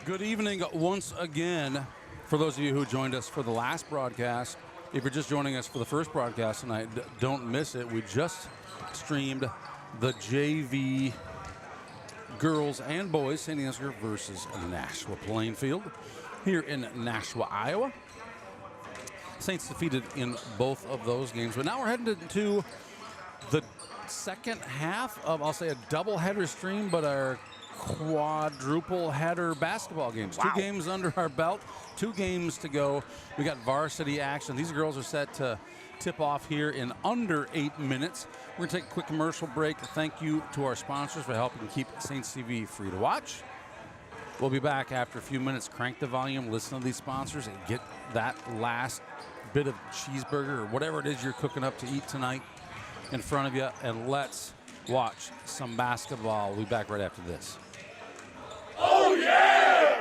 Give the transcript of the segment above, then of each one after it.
Good evening once again. For those of you who joined us for the last broadcast, if you're just joining us for the first broadcast tonight, don't miss it. We just streamed the JV girls and boys, St. Ansgar versus Nashua-Plainfield here in Nashua, Iowa. Saints defeated in both of those games, but now we're heading to the second half of, I'll say, a double-header stream, but our quadruple header basketball games. Wow. 2 games under our belt, 2 games to go. We got varsity action. These girls are set to tip off here in under 8 minutes. We're gonna take a quick commercial break. Thank you to our sponsors for helping keep Saints TV free to watch. We'll be back after a few minutes. Crank the volume, listen to these sponsors, and get that last bit of cheeseburger or whatever it is you're cooking up to eat tonight in front of you, and let's watch some basketball. We'll be back right after this. Oh, yeah!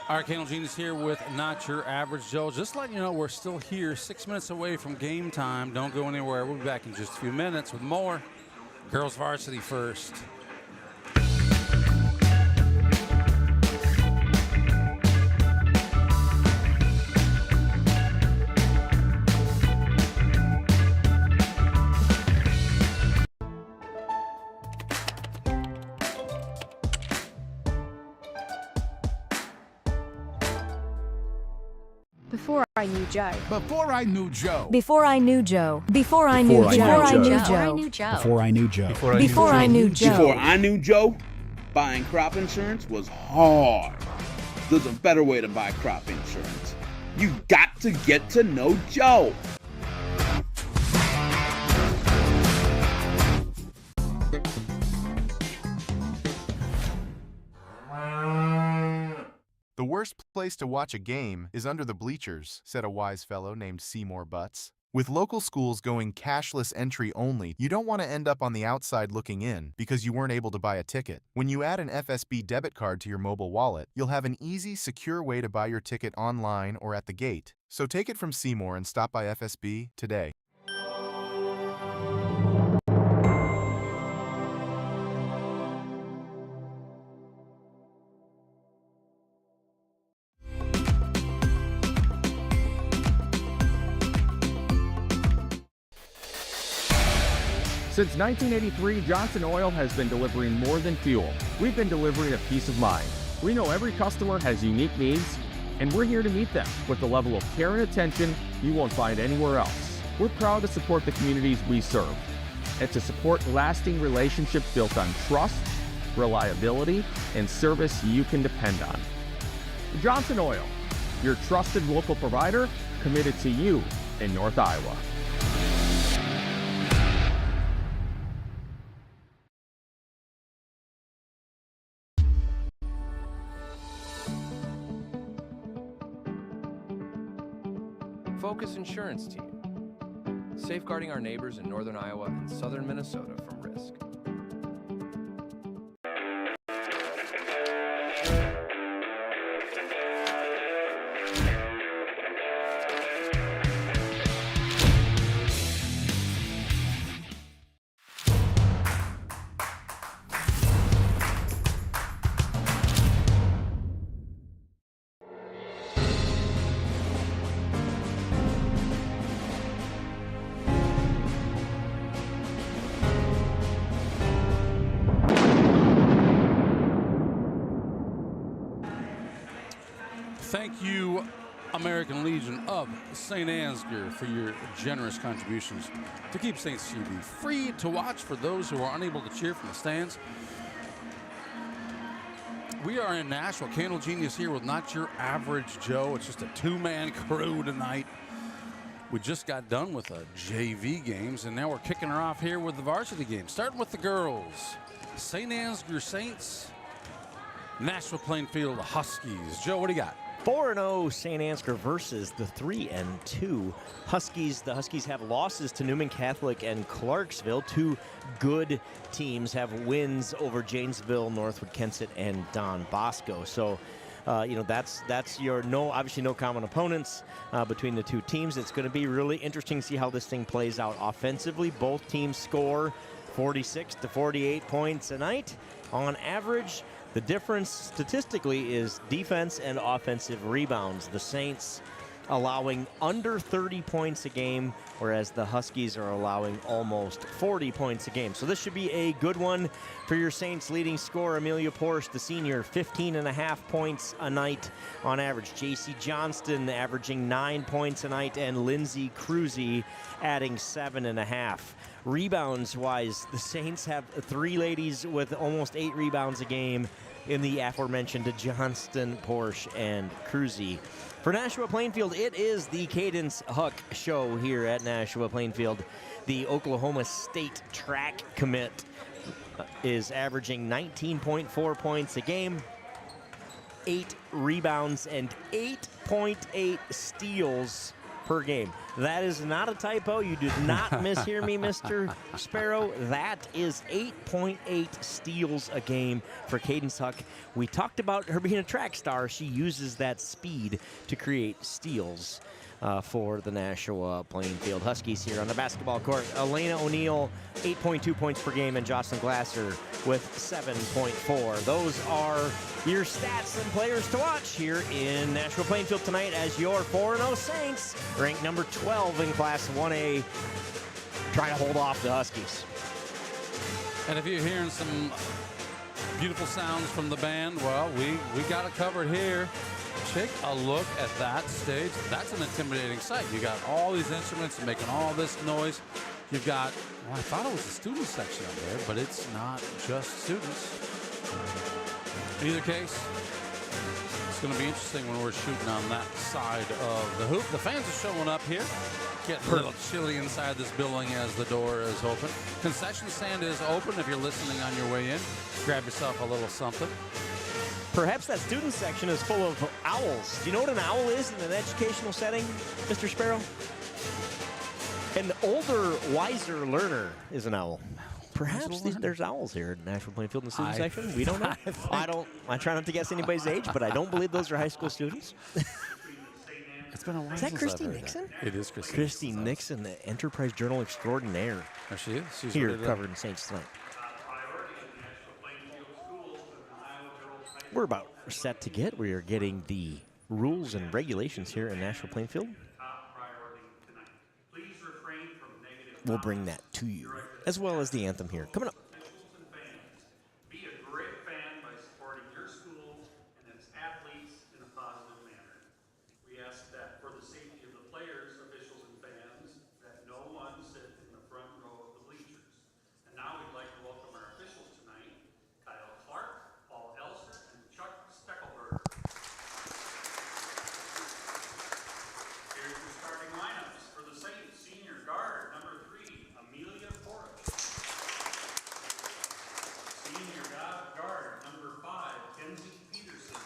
Arcane Genius here with Not Your Average Joe. Just letting you know we're still here, 6 minutes away from game time. Don't go anywhere. We'll be back in just a few minutes with more girls varsity first. Before I knew Joe. Before I knew Joe. Before I knew Joe. Before I knew Joe. Before I knew Joe. Before I knew Joe. Before I knew Joe. Before I knew Joe, buying crop insurance was hard. There's a better way to buy crop insurance. You got to get to know Joe. The worst place to watch a game is under the bleachers, said a wise fellow named Seymour Butts. With local schools going cashless entry only, you don't want to end up on the outside looking in because you weren't able to buy a ticket. When you add an FSB debit card to your mobile wallet, you'll have an easy, secure way to buy your ticket online or at the gate. So take it from Seymour and stop by FSB today. Since 1983, Johnson Oil has been delivering more than fuel. We've been delivering a peace of mind. We know every customer has unique needs, and we're here to meet them with the level of care and attention you won't find anywhere else. We're proud to support the communities we serve and to support lasting relationships built on trust, reliability, and service you can depend on. Johnson Oil, your trusted local provider committed to you in North Iowa. Focus Insurance Team, safeguarding our neighbors in northern Iowa and southern Minnesota from risk. Thank you, American Legion of St. Ansgar, for your generous contributions to keep St. CB free to watch for those who are unable to cheer from the stands. We are in Nashville. Candle Genius here with Not Your Average Joe. It's just a two-man crew tonight. We just got done with the JV games, and now we're kicking her off here with the varsity games. Starting with the girls. St. Ansgar Saints, Nashua-Plainfield Huskies. Joe, what do you got? 4-0 St. Ansgar versus the 3-2 Huskies. The Huskies have losses to Newman Catholic and Clarksville. Two good teams have wins over Janesville, Northwood, Kensett, and Don Bosco. So, that's your obviously no common opponents between the two teams. It's going to be really interesting to see how this thing plays out offensively. Both teams score 46 to 48 points a night on average. The difference statistically is defense and offensive rebounds. The Saints allowing under 30 points a game, whereas the Huskies are allowing almost 40 points a game. So this should be a good one for your Saints. Leading scorer, Amelia Porsche, the senior, 15.5 points a night on average. J.C. Johnston averaging 9 points a night, and Lindsay Cruzy adding 7.5. Rebounds-wise, the Saints have three ladies with almost 8 rebounds a game in the aforementioned Johnston, Porsche, and Cruzy. For Nashua-Plainfield, it is the Cadence Huck show here at Nashua-Plainfield. The Oklahoma State track commit is averaging 19.4 points a game, 8 rebounds, and 8.8 steals per game. That is not a typo. You did not mishear me, Mr. Sparrow. That is 8.8 steals a game for Cadence Huck. We talked about her being a track star. She uses that speed to create steals for the Nashua-Plainfield Huskies here on the basketball court. Elena O'Neill, 8.2 points per game, and Jocelyn Glasser with 7.4. Those are your stats and players to watch here in Nashua-Plainfield tonight as your 4-0 Saints, ranked number 12 in Class 1A, trying to hold off the Huskies. And if you're hearing some beautiful sounds from the band, well, we got it covered here. Take a look at that stage. That's an intimidating sight. You got all these instruments making all this noise. You've got, well, I thought it was a student section up there, but it's not just students. In either case, it's going to be interesting when we're shooting on that side of the hoop. The fans are showing up here. Getting a little chilly inside this building as the door is open. Concession stand is open if you're listening on your way in. Grab yourself a little something. Perhaps that student section is full of owls. Do you know what an owl is in an educational setting, Mr. Sparrow? An older, wiser learner is an owl. Perhaps there's owls here at Nashua-Plainfield in the student section. We don't know. I try not to guess anybody's age, but I don't believe those are high school students. It's been a while. Is that since Christy I've heard Nixon? that. It is Christy. Christy Nixon, the Enterprise Journal extraordinaire. There she is. She's Here ready to- covered in Saints tonight. We're about set to get. We are getting the rules and regulations here in Nashua-Plainfield. We'll bring that to you, as well as the anthem here. Coming up. Be a great fan by supporting your school and its athletes in a positive manner. We ask that for the safety of the players, officials, and fans, that no one sit in the front row of the bleachers. And now we'd like to welcome our officials tonight, Kyle Clark, Paul Elser, and Chuck Steckelberg. Here's your starting lineups for the Saints. Senior guard, number 3, Amelia Porsche. Senior guard, number 5, Kenzie Peterson.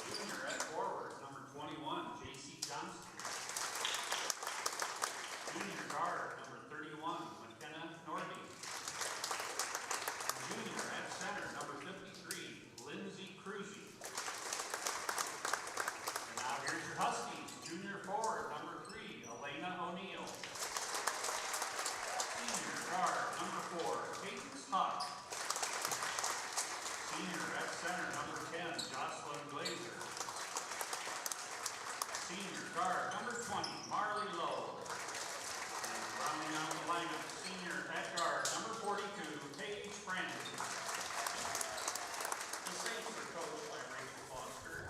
Junior at forward, number 21, J.C. Johnston. Junior guard, number 31, McKenna Norby. Junior at center, number 53, Lindsay Cruzy. And now here's your Huskies. Junior forward, number 3, Elena O'Neill. Senior guard, number 4, Cadence Huck. Senior at center, number 10, Jocelyn Glazer. Senior guard, number 20, Marley Lowe. And rounding out the lineup, senior at guard, number 42, Paige Francis. The Saints are coached by Rachel Foster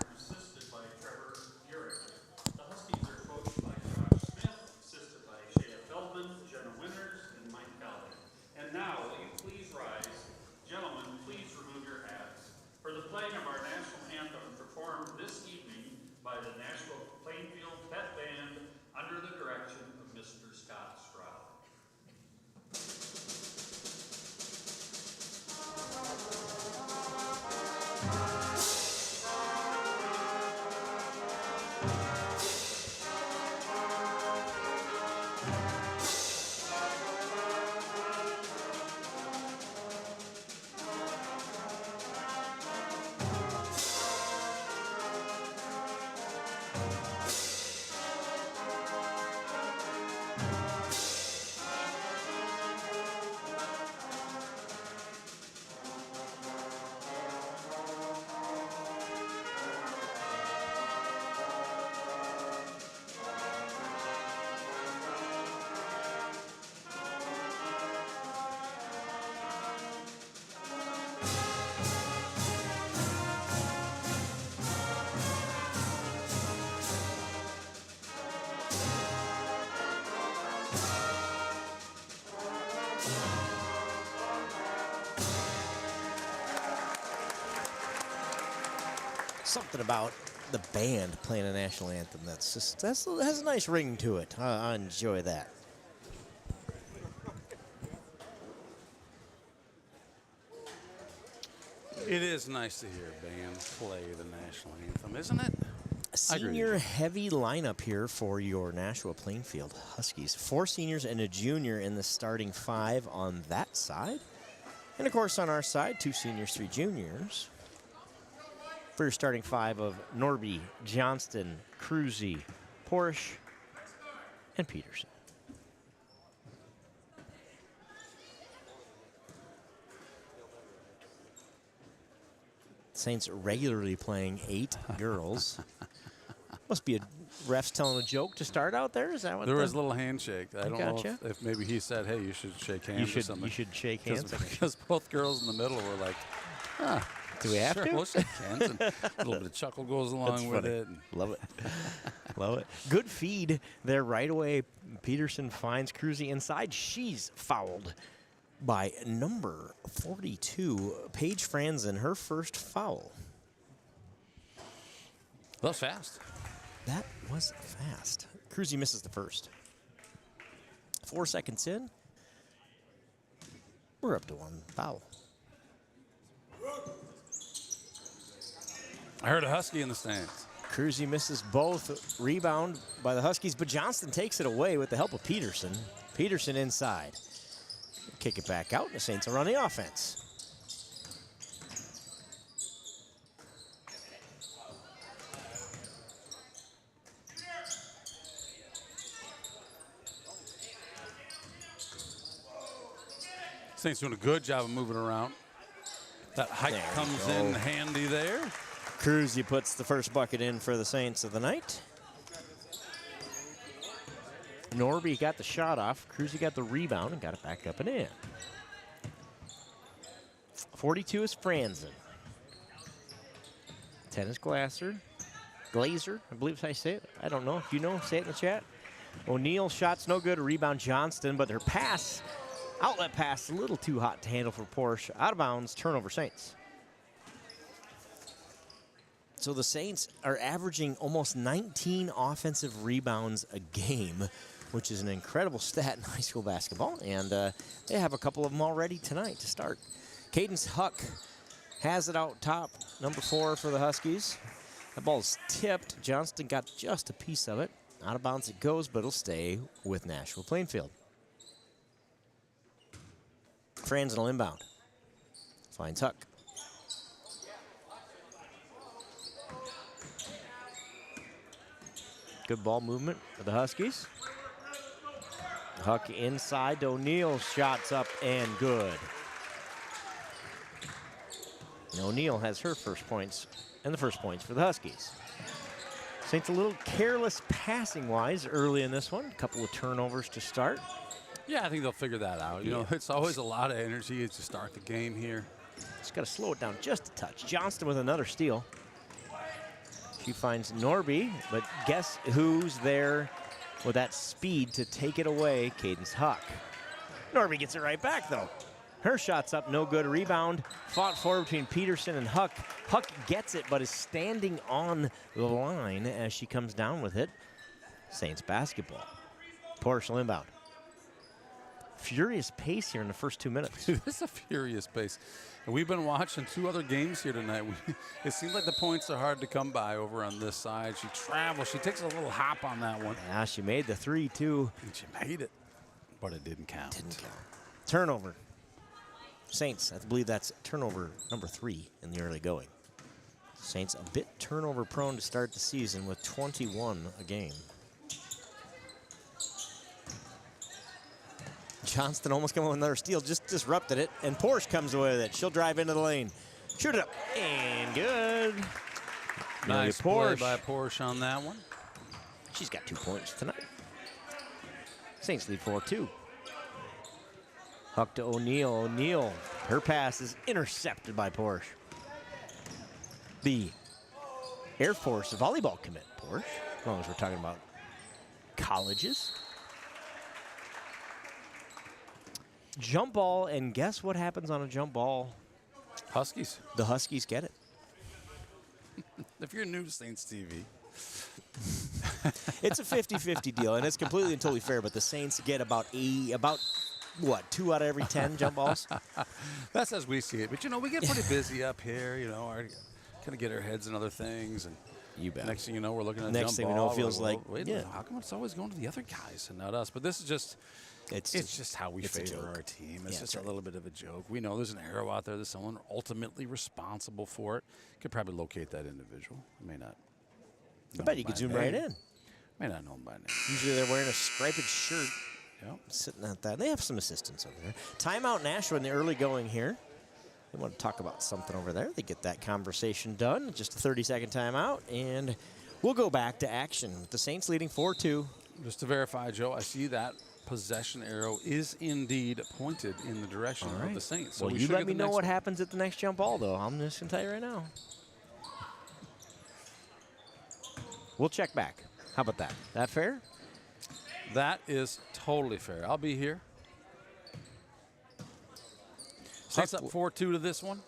Something about the band playing a national anthem that has a nice ring to it. I enjoy that. It is nice to hear a band play the national anthem, isn't it? Senior heavy lineup here for your Nashua-Plainfield Huskies. 4 seniors and a junior in the starting 5 on that side. And of course on our side, 2 seniors, 3 juniors. For your starting 5 of Norby, Johnston, Cruzy, Porsche, and Peterson. Saints regularly playing 8 girls. Must be a refs telling a joke to start out there. Is that what there was a little handshake? I don't know if maybe he said, "Hey, you should shake hands." You or something. You should shake hands because both girls in the middle were like, "Do we have to?" We'll shake hands. And a little bit of chuckle goes along with it. Love it. Love it. Good feed there right away. Peterson finds Cruzy inside. She's fouled by number 42, Paige Franzen, her first foul. That was fast. That was fast. Cruzy misses the first. 4 seconds in. We're up to 1 foul. I heard a Husky in the stands. Cruzy misses both. Rebound by the Huskies, but Johnston takes it away with the help of Peterson. Peterson inside. Kick it back out, and the Saints are on the offense. Saints doing a good job of moving around. That height comes in handy there. Cruzy puts the first bucket in for the Saints of the night. Norby got the shot off. Cruzy got the rebound and got it back up and in. 42 is Franzen. 10 is Glazer, I believe is how you say it. I don't know. If you know, say it in the chat. O'Neal, shots no good. Rebound Johnston, but her pass, outlet pass, a little too hot to handle for Porsche. Out of bounds, turnover Saints. So the Saints are averaging almost 19 offensive rebounds a game, which is an incredible stat in high school basketball. And they have a couple of them already tonight to start. Cadence Huck has it out top, number 4 for the Huskies. The ball's tipped. Johnston got just a piece of it. Out of bounds it goes, but it'll stay with Nashua-Plainfield. Franzen will inbound. Finds Huck. Good ball movement for the Huskies. Huck inside to O'Neal. Shots up and good. And O'Neal has her first points and the first points for the Huskies. Saints a little careless passing-wise early in this one. A couple of turnovers to start. Yeah, I think they'll figure that out. You know, it's always a lot of energy to start the game here. Just got to slow it down just a touch. Johnston with another steal. She finds Norby, but guess who's there with that speed to take it away? Cadence Huck. Norby gets it right back, though. Her shot's up, no good. Rebound fought for between Peterson and Huck. Huck gets it, but is standing on the line as she comes down with it. Saints basketball. Porsche inbound. furious pace here in the first 2 minutes. This is a furious pace. And we've been watching 2 other games here tonight. It seems like the points are hard to come by over on this side. She travels. She takes a little hop on that one. Yeah, she made the 3-2. And she made it, but it didn't count. Didn't count. Turnover. Saints, I believe that's turnover number 3 in the early going. Saints a bit turnover prone to start the season with 21 a game. Johnston almost came up with another steal, just disrupted it, and Porsche comes away with it. She'll drive into the lane. Shoot it up, and good. Nice play by Porsche on that one. She's got 2 points tonight. Saints lead 4-2. Huck to O'Neal. O'Neal, her pass is intercepted by Porsche. The Air Force volleyball commit, Porsche, as long as we're talking about colleges. Jump ball, and guess what happens on a jump ball? Huskies. The Huskies get it. If you're new to Saints TV. It's a 50-50 deal, and it's completely and totally fair, but the Saints get about 2 out of every 10 jump balls? That's as we see it. But, we get pretty busy up here, kind of get our heads in other things. And you bet. Next thing you know, we're looking at Next jump thing ball. we know, it feels Wait, like, how come it's always going to the other guys and not us? But this is just, it's just how we favor our team. It's just a little bit of a joke. We know there's an arrow out there. There's someone ultimately responsible for it. Could probably locate that individual. May not. I bet you could zoom right in. May not know him by name. Usually they're wearing a striped shirt. Yep. Sitting at that. They have some assistants over there. Timeout Nashua in the early going here. They want to talk about something over there. They get that conversation done. Just a 30-second timeout, and we'll go back to action. The Saints leading 4-2. Just to verify, Joe, I see that possession arrow is indeed pointed in the direction of the Saints. So well, you let me know what happens at the next jump ball, though. I'm just going to tell you right now. We'll check back. How about that? That fair? That is totally fair. I'll be here. Saints up 4-2 to this one.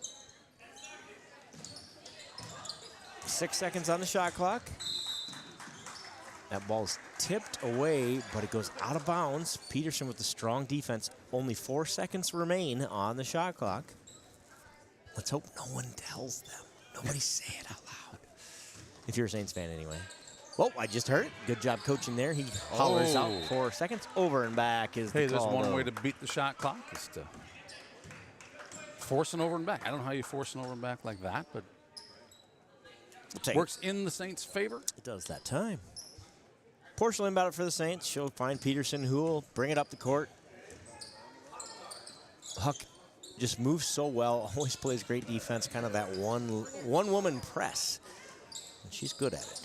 6 seconds on the shot clock. That ball's tipped away, but it goes out of bounds. Peterson with the strong defense. Only 4 seconds remain on the shot clock. Let's hope no one tells them. Nobody say it out loud. If you're a Saints fan anyway. Well, I just heard it. Good job coaching there. He hollers out 4 seconds. Over and back is the call. There's one way to beat the shot clock is to force an over and back. I don't know how you force an over and back like that, but it works in the Saints' favor. It does that time. Porcelain about it for the Saints. She'll find Peterson, who will bring it up the court. Huck just moves so well. Always plays great defense, kind of that one-woman press. And she's good at it.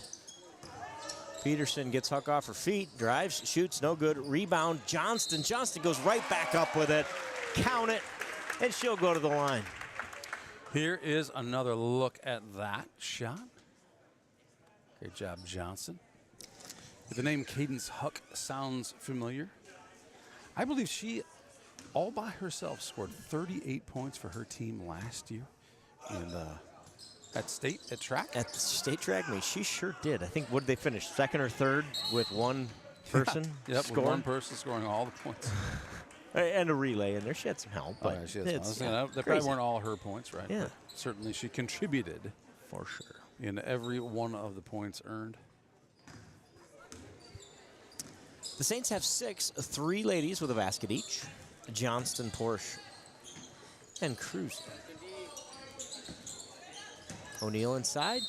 Peterson gets Huck off her feet, drives, shoots, no good. Rebound, Johnston. Johnston goes right back up with it. Count it, and she'll go to the line. Here is another look at that shot. Great job, Johnson. The name Cadence Huck sounds familiar. I believe she, all by herself, scored 38 points for her team last year. And at track? At the state track meet, she sure did. I think, what did they finish, second or third with one person Yep, scoring? with one person scoring all the points. And a relay in there. She had some help. But she had some. They probably weren't all her points, right? Yeah. But certainly she contributed. For sure. In every one of the points earned. The Saints have 3 ladies with a basket each. Johnston, Porsche, and Cruz. O'Neal inside.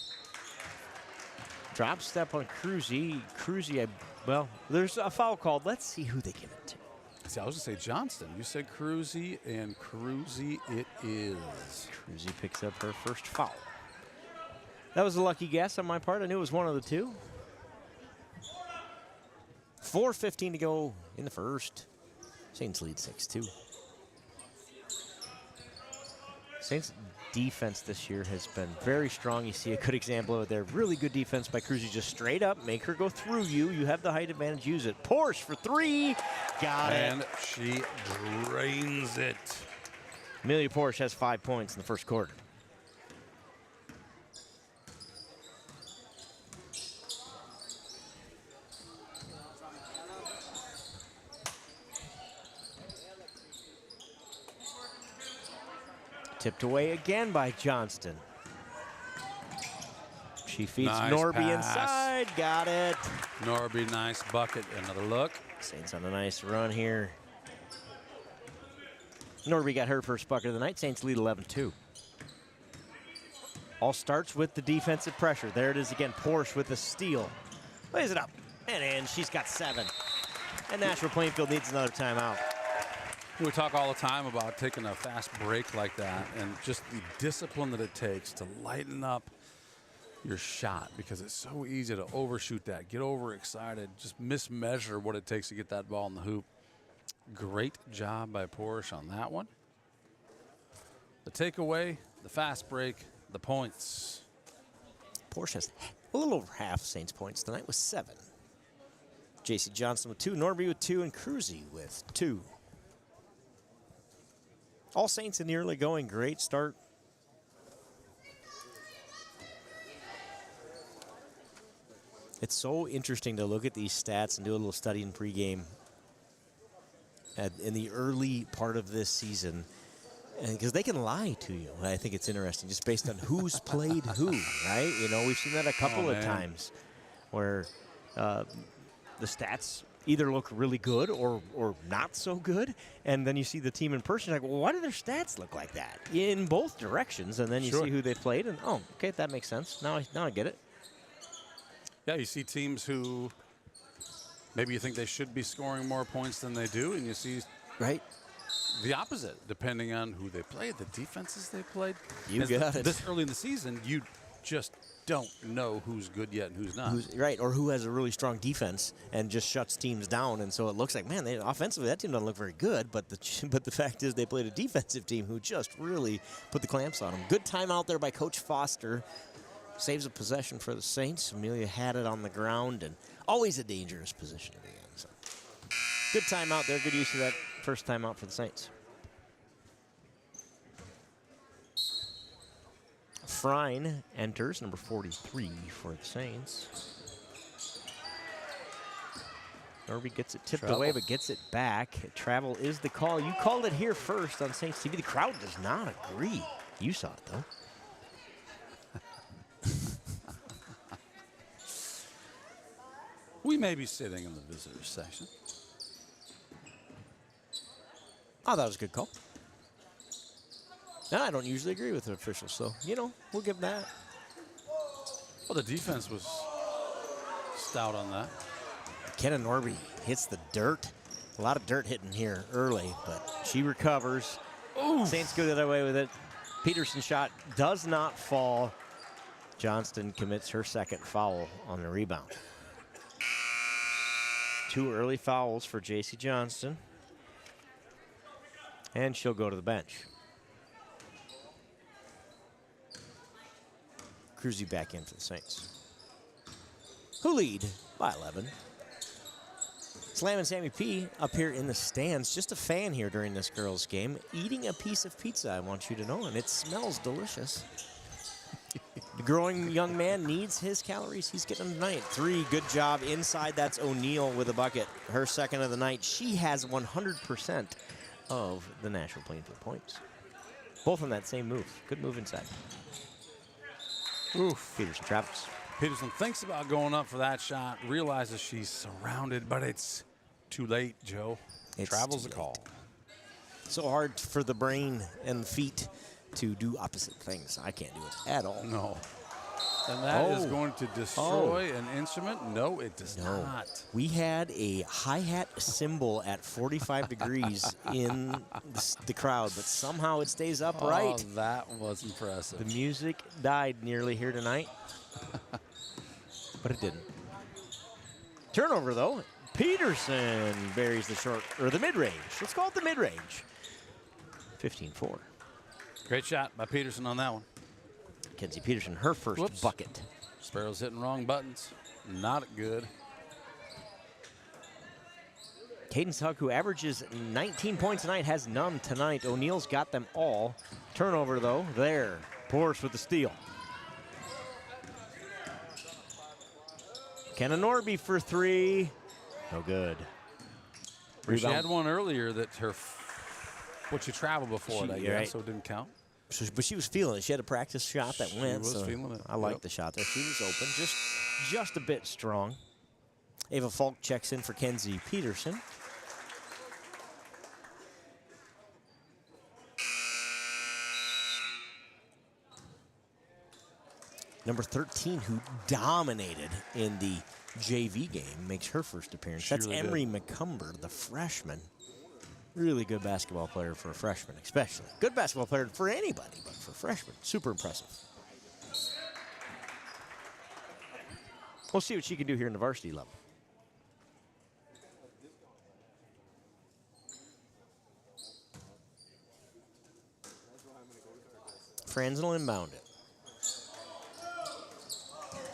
Drop step on Cruzy. Cruzy, well, there's a foul called. Let's see who they give it to. See, I was going to say Johnston. You said Cruzy, and Cruzy it is. Cruzy picks up her first foul. That was a lucky guess on my part. I knew it was one of the two. 4:15 to go in the first. Saints lead 6-2. Saints defense this year has been very strong. You see a good example of their really good defense by Cruzy. Just straight up, make her go through you. You have the height advantage, use it. Porsche for 3. Got it. And she drains it. Amelia Porsche has 5 points in the first quarter. Tipped away again by Johnston. She feeds Nice Norby pass. inside. Got it. Norby, nice bucket. Another look. Saints on a nice run here. Norby got her first bucket of the night. Saints lead 11-2. All starts with the defensive pressure. There it is again. Porsche with a steal. Lays it up. And in. She's got 7. And Nashua-Plainfield needs another timeout. We talk all the time about taking a fast break like that and just the discipline that it takes to lighten up your shot, because it's so easy to overshoot that, get overexcited, just mismeasure what it takes to get that ball in the hoop. Great job by Porsche on that one. The takeaway, the fast break, the points. Porsche has a little over half Saints points tonight with 7. J.C. Johnson with 2, Norby with 2, and Cruzy with 2. All Saints in the early going. Great start. It's so interesting to look at these stats and do a little study in pregame in the early part of this season, because they can lie to you. I think it's interesting just based on who's played who, right? You know, we've seen that a couple of times where the stats either look really good or not so good, and then you see the team in person, you're like, well, why do their stats look like that? In both directions, and then you see who they played, and oh, okay, that makes sense. Now I get it. Yeah, you see teams who maybe you think they should be scoring more points than they do, and you see the opposite, depending on who they played, the defenses they played. You got it. This early in the season, you just don't know who's good yet and who's not. Right, or who has a really strong defense and just shuts teams down, and so it looks like, man, offensively that team doesn't look very good, but the fact is they played a defensive team who just really put the clamps on them. Good timeout there by Coach Foster. Saves a possession for the Saints. Amelia had it on the ground, and always a dangerous position to be in. So good timeout there. Good use of that first timeout for the Saints. Frine enters, number 43 for the Saints. Norby gets it tipped away, but gets it back. Travel is the call. You called it here first on Saints TV. The crowd does not agree. You saw it, though. We may be sitting in the visitors section. Oh, that was a good call. No, I don't usually agree with the officials, so, you know, we'll give that. Well, the defense was stout on that. Kenna Norby hits the dirt. A lot of dirt hitting here early, but she recovers. Oof. Saints go the other way with it. Peterson's shot does not fall. Johnston commits her second foul on the rebound. 2 early fouls for J.C. Johnston. And she'll go to the bench. Cruzy back in for the Saints, who lead by 11. Slam and Sammy P up here in the stands. Just a fan here during this girls' game, eating a piece of pizza, I want you to know, and it smells delicious. The growing young man needs his calories. He's getting them tonight. 3, good job inside. That's O'Neill with a bucket. Her second of the night. She has 100% of the Nashua-Plainfield points. Both on that same move. Good move inside. Oof. Peterson travels. Peterson thinks about going up for that shot, realizes she's surrounded, but it's too late, Joe. Travel's the call. So hard for the brain and the feet to do opposite things. I can't do it at all. No. And that is going to destroy an instrument? No, it does not. We had a hi-hat cymbal at 45 degrees in the crowd, but somehow it stays upright. Oh, that was impressive. The music died nearly here tonight, but it didn't. Turnover, though. Peterson buries the mid-range. Let's call it the mid-range. 15-4. Great shot by Peterson on that one. Kenzie Peterson, her first bucket. Sparrows hitting wrong buttons. Not good. Cadence Huck, who averages 19 points tonight, has none tonight. O'Neill's got them all. Turnover, though, there. Porsche with the steal. Kenna Norby for 3. No good. She had one earlier that she traveled before that, right. so it didn't count. But she was feeling it. She had a practice shot that went. She was so feeling it. I like the shot there. She was open, just a bit strong. Ava Falk checks in for Kenzie Peterson. Number 13, who dominated in the JV game, makes her first appearance. That's really Emery McCumber, the freshman. Really good basketball player for a freshman, especially. Good basketball player for anybody, but for freshmen, super impressive. We'll see what she can do here in the varsity level. Franzen will inbound it.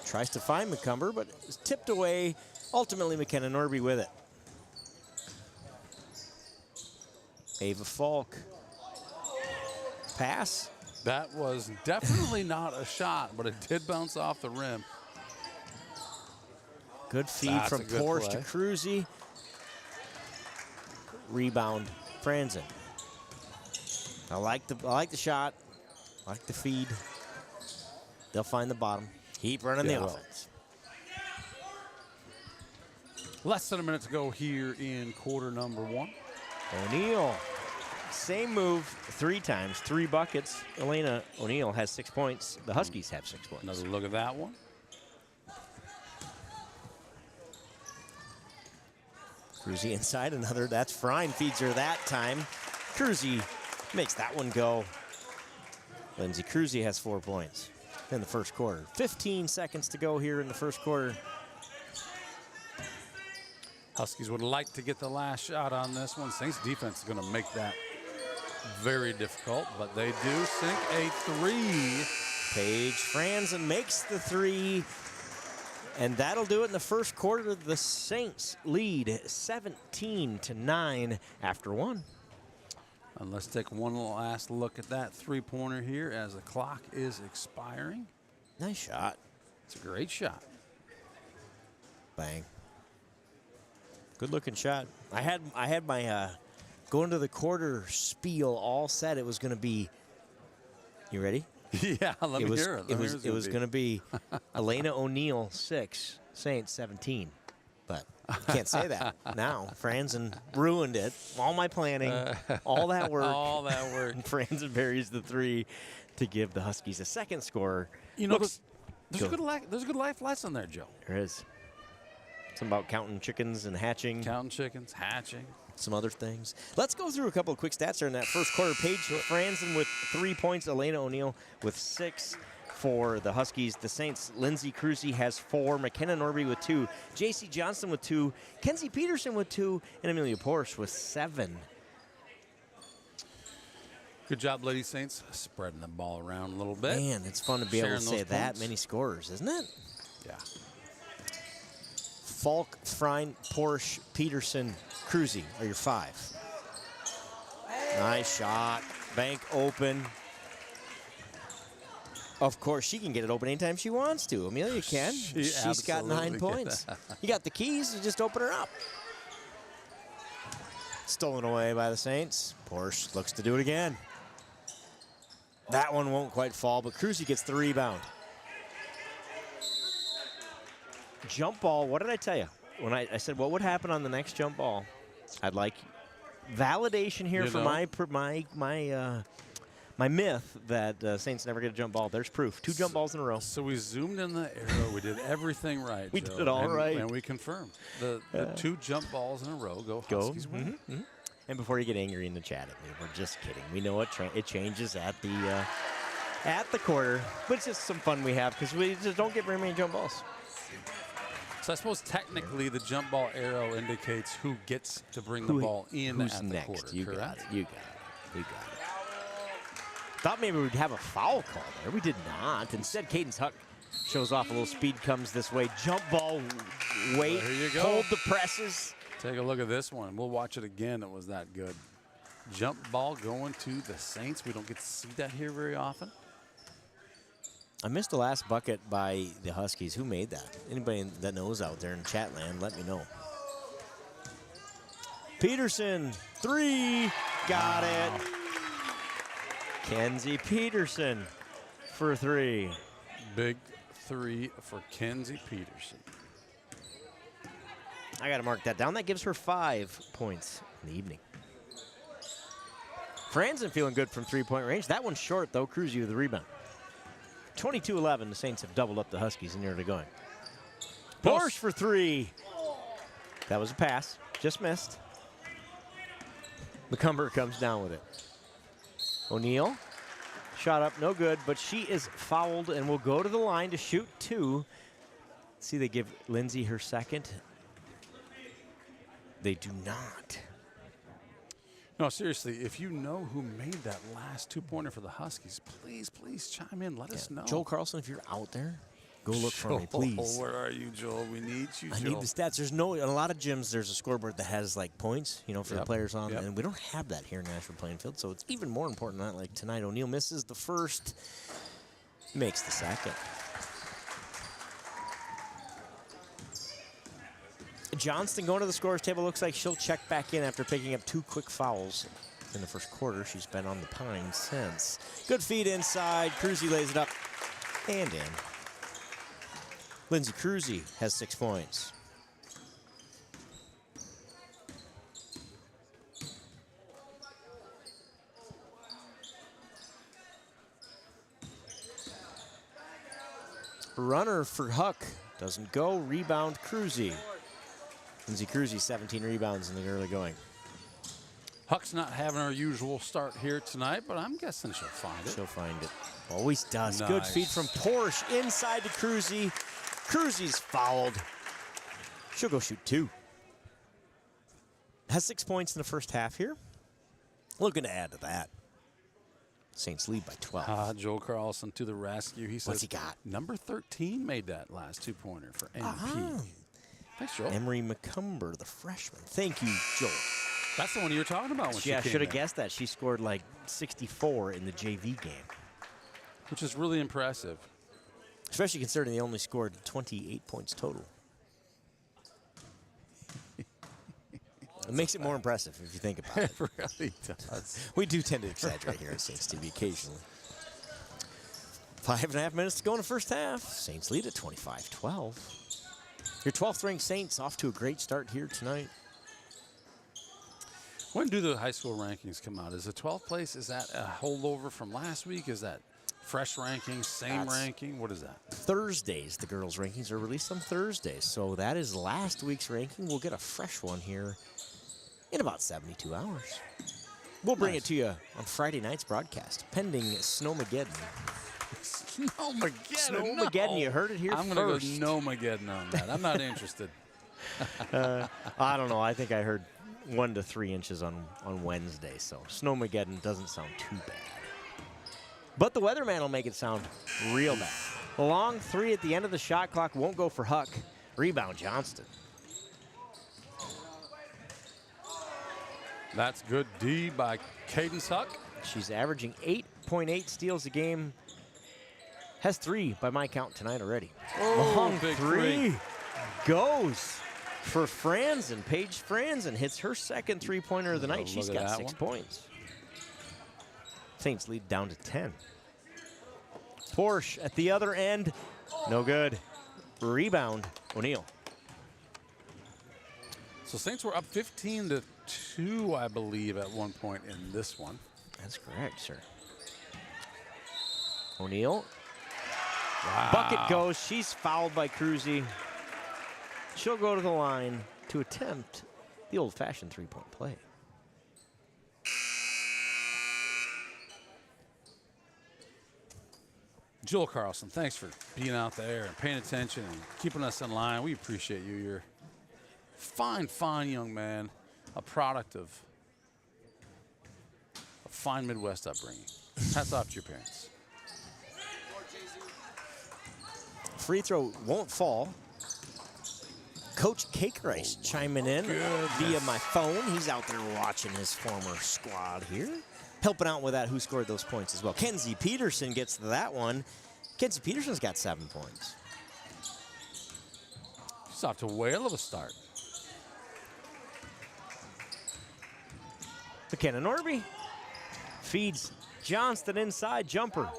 Tries to find McCumber, but is tipped away. Ultimately, McKenna Norby with it. Ava Falk. Pass. That was definitely not a shot, but it did bounce off the rim. Good feed That's from a good Porsche to play. Cruzy. Rebound, Franzen. I like the shot. I like the feed. They'll find the bottom. Keep running the offense. Less than a minute to go here in quarter number 1. O'Neal, same move 3 times, 3 buckets. Elena O'Neal has 6 points. The Huskies have 6 points. Another look at that one. Cruzy inside another. That's Frine feeds her that time. Cruzy makes that one go. Lindsay Cruzy has 4 points in the first quarter. 15 seconds to go here in the first quarter. Huskies would like to get the last shot on this one. Saints defense is going to make that very difficult, but they do sink a 3. Paige Franzen makes the 3, and that'll do it in the first quarter. The Saints lead 17-9 after 1. And let's take one last look at that 3-pointer here as the clock is expiring. Nice shot. It's a great shot. Bang. Good looking shot. I had my going to the quarter spiel all set. It was going to be. You ready? Yeah, let me hear it. It was going to be Elena O'Neal 6, Saints 17. But you can't say that now. Franzen ruined it. All my planning, all that work. All that work. And Franzen buries the 3 to give the Huskies a second score. You know, there's a good life lesson there, Joe. There is. Something about counting chickens and hatching. Counting chickens, hatching. Some other things. Let's go through a couple of quick stats there in that first quarter. Paige Franzen with 3 points. Elena O'Neal with 6 for the Huskies. The Saints, Lindsay Cruzy has 4. McKenna Norby with 2. J.C. Johnson with 2. Kenzie Peterson with 2. And Amelia Porsche with 7. Good job, Lady Saints, spreading the ball around a little bit. Man, it's fun to be able to Sharing say those that points. many scorers, isn't it? Yeah. Falk, Frine, Porsche, Peterson, Cruzy are your 5. Nice shot. Bank open. Of course, she can get it open anytime she wants to. Amelia can. She's got 9 absolutely points. You got the keys, you just open her up. Stolen away by the Saints. Porsche looks to do it again. That one won't quite fall, but Cruzy gets the rebound. Jump ball, what did I tell you? When I said what would happen on the next jump ball, I'd like validation here for my myth that Saints never get a jump ball. There's proof. 2 jump balls in a row. So we zoomed in the arrow. We did everything right, We Joe. did it all right. And we confirmed. The 2 jump balls in a row go Huskies win. And before you get angry in the chat at me, we're just kidding. We know it changes at the quarter, but it's just some fun we have because we just don't get very many jump balls. So I suppose technically the jump ball arrow indicates who gets to bring the ball in Who's at the next? quarter, You got correct? it. You got it. You got it. Thought maybe we'd have a foul call there. We did not. Instead, Cadence Huck shows off a little speed, comes this way. Jump ball, wait, There you go. hold the presses. Take a look at this one. We'll watch it again. It was that good. Jump ball going to the Saints. We don't get to see that here very often. I missed the last bucket by the Huskies. Who made that? Anybody that knows out there in chat land, let me know. Peterson, 3, got it. Kenzie Peterson for 3. Big 3 for Kenzie Peterson. I got to mark that down. That gives her 5 points in the evening. Franzen feeling good from 3-point range. That one's short, though. Cruzy with the rebound. 22-11. The Saints have doubled up the Huskies and nearly going. Porsche for 3. That was a pass. Just missed. McCumber comes down with it. O'Neal. Shot up, no good, but she is fouled and will go to the line to shoot 2. See, they give Lindsay her second. They do not. No, seriously, if you know who made that last 2-pointer for the Huskies, please chime in. Let us know. Joel Carlson, if you're out there, go look for me, please. Where are you, Joel? We need you, Joel. I need the stats. There's no, in a lot of gyms, there's a scoreboard that has like points, you know, for the players on, and we don't have that here in Nashua-Plainfield, so it's even more important than that. Like tonight, O'Neal misses the first, makes the second. Johnston going to the scorer's table. Looks like she'll check back in after picking up 2 quick fouls in the first quarter. She's been on the pine since. Good feed inside. Cruzy lays it up and in. Lindsay Cruzy has 6 points. Runner for Huck. Doesn't go. Rebound Cruzy. Lindsay Cruzy, 17 rebounds in the early going. Huck's not having her usual start here tonight, but I'm guessing she'll find it. She'll find it. Always does. Nice. Good feed from Porsche inside to Cruzy. Cruzy's fouled. She'll go shoot 2. Has 6 points in the first half here. Looking to add to that. Saints lead by 12. Joel Carlson to the rescue. He says, what's he got? Number 13 made that last 2-pointer for MP. Thanks, Joel. Emery McCumber, the freshman. Thank you, Joel. That's the one you were talking about when she Yeah, came should have in. guessed that. She scored like 64 in the JV game. Which is really impressive. Especially considering they only scored 28 points total. It makes it more impressive if you think about it. It really does. We do tend to exaggerate here at Saints TV occasionally. 5.5 minutes to go in the first half. Saints lead at 25-12. Your 12th ranked Saints off to a great start here tonight. When do the high school rankings come out? Is the 12th place, is that a holdover from last week? Is that fresh ranking, same ranking? What is that? Thursdays, the girls' rankings are released on Thursdays. So that is last week's ranking. We'll get a fresh one here in about 72 hours. We'll bring it to you on Friday night's broadcast, pending Snowmageddon. Snowmageddon, you heard it here I'm first. I'm going to go Snowmageddon on that. I'm not interested. I don't know. I think I heard 1 to 3 inches on Wednesday, so Snowmageddon doesn't sound too bad. But the weatherman will make it sound real bad. A long 3 at the end of the shot clock won't go for Huck. Rebound Johnston. That's good D by Cadence Huck. She's averaging 8.8 steals a game. Has 3 by my count tonight already. Long big 3 goes for Franzen. Paige Franzen hits her second 3-pointer of the night. She's got 6 points. Saints lead down to 10. Porsche at the other end. No good. Rebound, O'Neal. So Saints were up 15-2, I believe, at one point in this one. That's correct, sir. O'Neal. Wow. Bucket goes. She's fouled by Cruzy. She'll go to the line to attempt the old-fashioned 3-point play. Joel Carlson, thanks for being out there and paying attention and keeping us in line. We appreciate you. You're a fine, fine young man, a product of a fine Midwest upbringing. Hats off to your parents. Free throw won't fall. Coach Cake Rice chiming in via my phone. He's out there watching his former squad here. Helping out with that who scored those points as well. Kenzie Peterson gets to that one. Kenzie Peterson's got 7 points. She's off to a whale of a start. McKenna Norby feeds Johnston inside, jumper.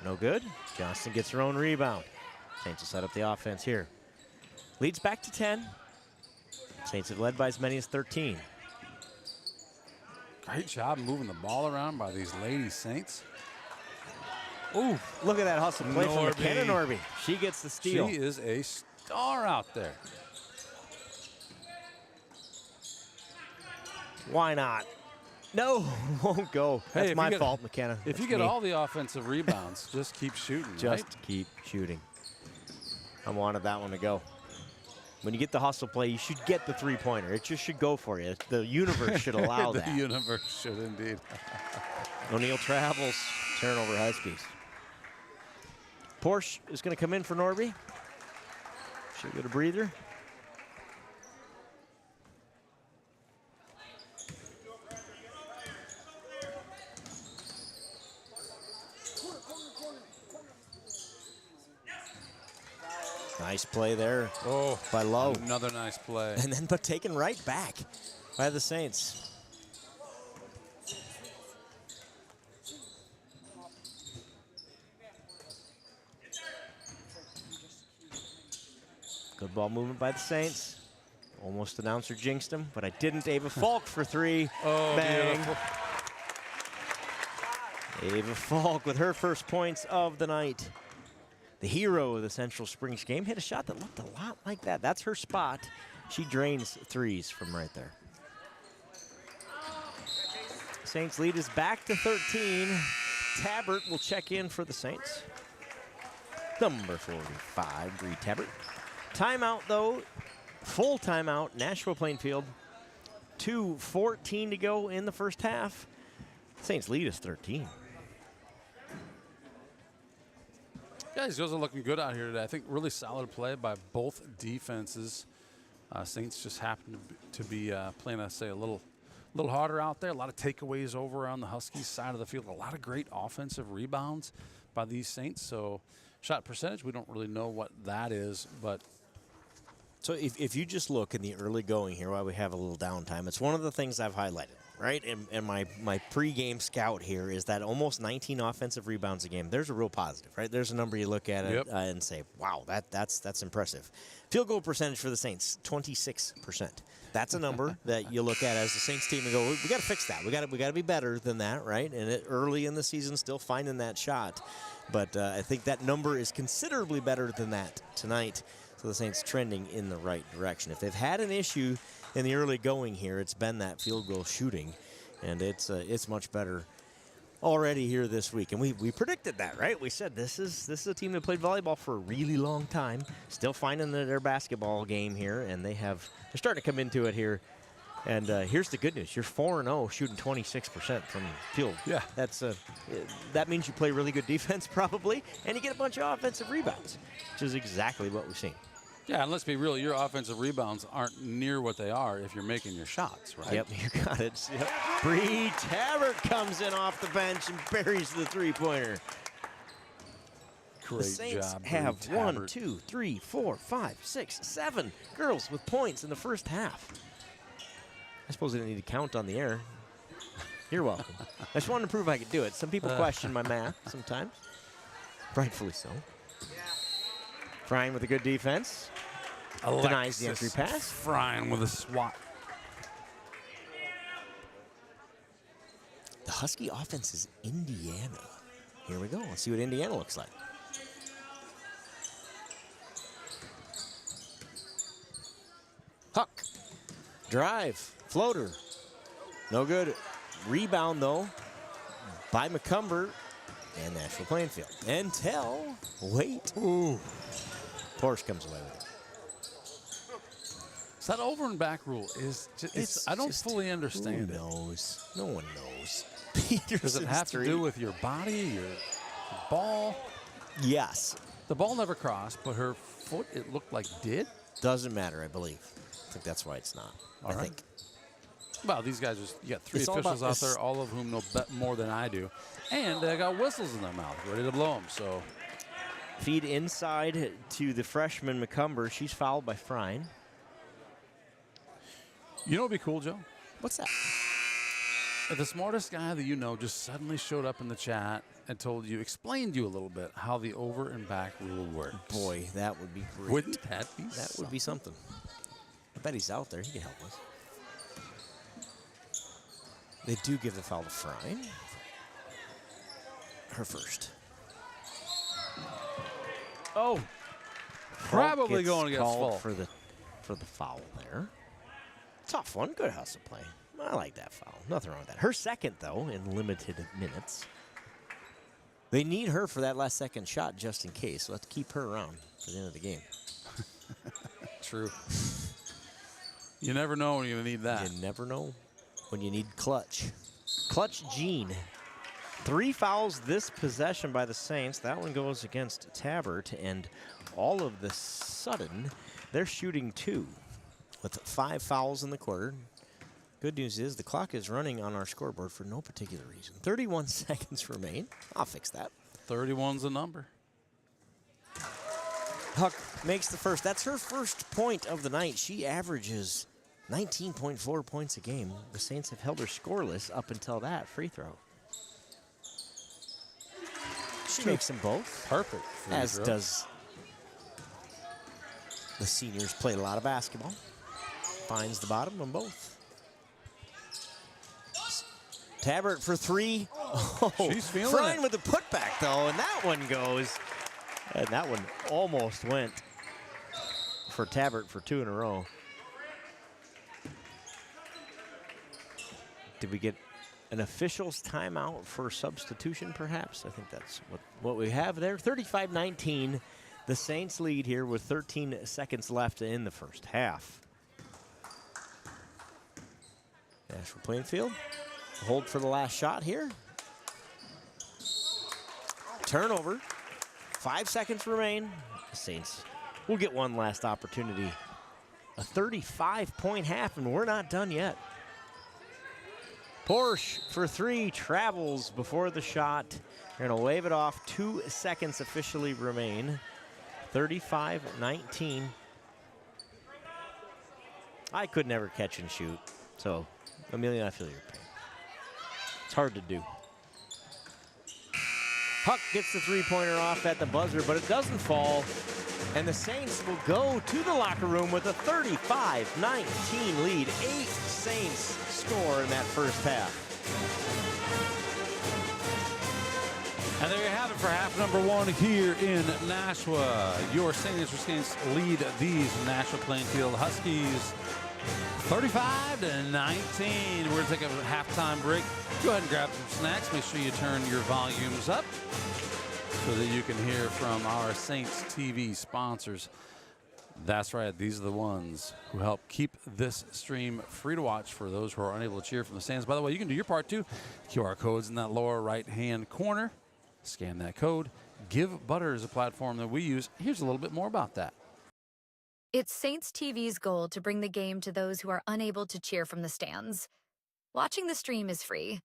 No good. Johnston gets her own rebound. Saints will set up the offense here. Leads back to 10. Saints have led by as many as 13. Great job moving the ball around by these Lady Saints. Ooh, look at that hustle play from McKenna Norby. She gets the steal. She is a star out there. Why not? No, won't go. That's my fault, McKenna. If you get all the offensive rebounds, just keep shooting. Just keep shooting. I wanted that one to go. When you get the hustle play, you should get the three-pointer. It just should go for you. The universe should allow that. The universe should indeed. O'Neal travels. Turnover, Huskies. Porsche is going to come in for Norby. She'll get a breather. Nice play there by Lowe. Another nice play. And then but taken right back by the Saints. Good ball movement by the Saints. Almost announcer jinxed him, but I didn't. Ava Falk for three. Oh, bang. beautiful. Ava Falk with her first points of the night. The hero of the Central Springs game hit a shot that looked a lot like that. That's her spot. She drains threes from right there. Saints lead is back to 13. Tabbert will check in for the Saints. Number 45, Bree Tabbert. Timeout, though. Full timeout, Nashua-Plainfield. 2:14 to go in the first half. Saints lead is 13. Guys, those are looking good out here today. I think really solid play by both defenses. Saints just happen to be playing, I say, a little harder out there. A lot of takeaways over on the Huskies side of the field. A lot of great offensive rebounds by these Saints. So shot percentage, we don't really know what that is, but so if you just look in the early going here while we have a little downtime, it's one of the things I've highlighted, right? And my pregame scout here is that almost 19 offensive rebounds a game. There's a real positive, right? There's a number you look at it and say, wow, that's impressive. Field goal percentage for the Saints, 26%. That's a number that you look at as the Saints team and go, we got to fix that. We got to be better than that, right? And early in the season, still finding that shot. But I think that number is considerably better than that tonight. So the Saints trending in the right direction. If they've had an issue in the early going here, it's been that field goal shooting, and it's much better already here this week. And we predicted that, right? We said this is a team that played volleyball for a really long time, still finding their basketball game here, and they're starting to come into it here. And here's the good news: you're 4-0, shooting 26% from field. Yeah, that means you play really good defense probably, and you get a bunch of offensive rebounds, which is exactly what we've seen. yeah, and let's be real, your offensive rebounds aren't near what they are if you're making your shots, right? Yep, you got it. Yep. Bree Tabbert comes in off the bench and buries the three-pointer. Great the Saints job, have Bree 1, Tabbert. 2, 3, 4, 5, 6, 7 girls with points in the first half. I suppose I didn't need to count on the air. You're welcome. I just wanted to prove I could do it. Some people question my math sometimes. Rightfully so. Frying with a good defense. Denies the entry pass. Frying with a swat. The Husky offense is Indiana. Here we go. Let's see what Indiana looks like. Huck. Drive. Floater. No good. Rebound, though, by McCumber and Nashua-Plainfield. Wait. Ooh. Porsche comes away with it. So that over and back rule is just, I don't fully understand it. Who knows? No one knows. Does it have to do with your body, your ball? Yes. The ball never crossed, but her foot, it looked like did? Doesn't matter, I believe. I think that's why it's not. All I right. think. Well, these guys, you got three It's all officials about out there, all of whom know more than I do. And they got whistles in their mouth, ready to blow them. So Feed inside to the freshman McCumber. She's fouled by Frine. you know what would be cool, Joe? What's that? If the smartest guy that you know just suddenly showed up in the chat and explained to you a little bit how the over and back rule works. Boy, that would be great. Wouldn't that be That would be something. I bet he's out there. He can help us. They do give the foul to Frine. Her first. Oh, probably going against called Fall. for the foul there. Tough one. Good hustle play. I like that foul. Nothing wrong with that. Her second, though, in limited minutes. They need her for that last second shot just in case. So let's keep her around for the end of the game. True. You never know when you're going to need that. You never know when you need clutch. Clutch Jean. 3 fouls this possession by the Saints. That one goes against Tabbert, and all of the sudden, they're shooting 2 with 5 fouls in the quarter. Good news is the clock is running on our scoreboard for no particular reason. 31 seconds remain. I'll fix that. 31's a number. Huck makes the first. That's her first point of the night. She averages 19.4 points a game. The Saints have held her scoreless up until that free throw. She makes them both. Perfect. As does the seniors. Play a lot of basketball. Finds the bottom on both. Tabbert for 3. Oh, she's feeling Frine it. with the putback, though, and that one goes. And that one almost went for Tabbert for 2 in a row. Did we get an official's timeout for substitution, perhaps? I think that's what we have there. 35-19. The Saints lead here with 13 seconds left in the first half. Nashua-Plainfield. Hold for the last shot here. Turnover. 5 seconds remain. The Saints will get one last opportunity. A 35-point half, and we're not done yet. Porsche for 3 travels before the shot. They're going to wave it off. 2 seconds officially remain. 35-19. I could never catch and shoot. So, Amelia, I feel your pain. It's hard to do. Huck gets the 3-pointer off at the buzzer, but it doesn't fall. And the Saints will go to the locker room with a 35-19 lead. 8 Saints score in that first half. And there you have it for half number 1 here in Nashua. Your Saints lead these Nashua-Plainfield Huskies 35-19. We're going to take a halftime break. Go ahead and grab some snacks. Make sure you turn your volumes up so that you can hear from our Saints TV sponsors. That's right. These are the ones who help keep this stream free to watch for those who are unable to cheer from the stands. By the way, you can do your part too. QR code's in that lower right-hand corner. Scan that code. Give Butter is a platform that we use. Here's a little bit more about that. It's Saints TV's goal to bring the game to those who are unable to cheer from the stands. Watching the stream is free.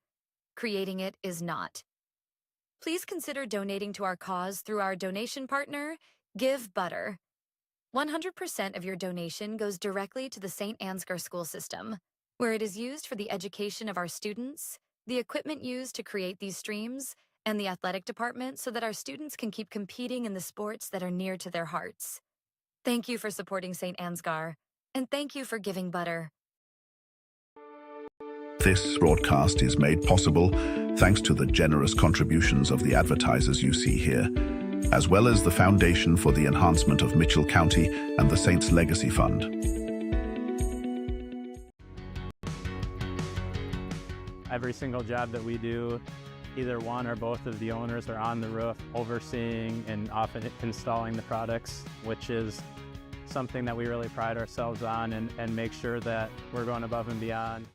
Creating it is not. Please consider donating to our cause through our donation partner, Give Butter. 100% of your donation goes directly to the St. Ansgar school system, where it is used for the education of our students, the equipment used to create these streams, and the athletic department so that our students can keep competing in the sports that are near to their hearts. Thank you for supporting St. Ansgar, and thank you for giving Butter. This broadcast is made possible thanks to the generous contributions of the advertisers you see here, as well as the Foundation for the Enhancement of Mitchell County and the Saints Legacy Fund. Every single job that we do, either one or both of the owners are on the roof overseeing and often installing the products, which is something that we really pride ourselves on and make sure that we're going above and beyond.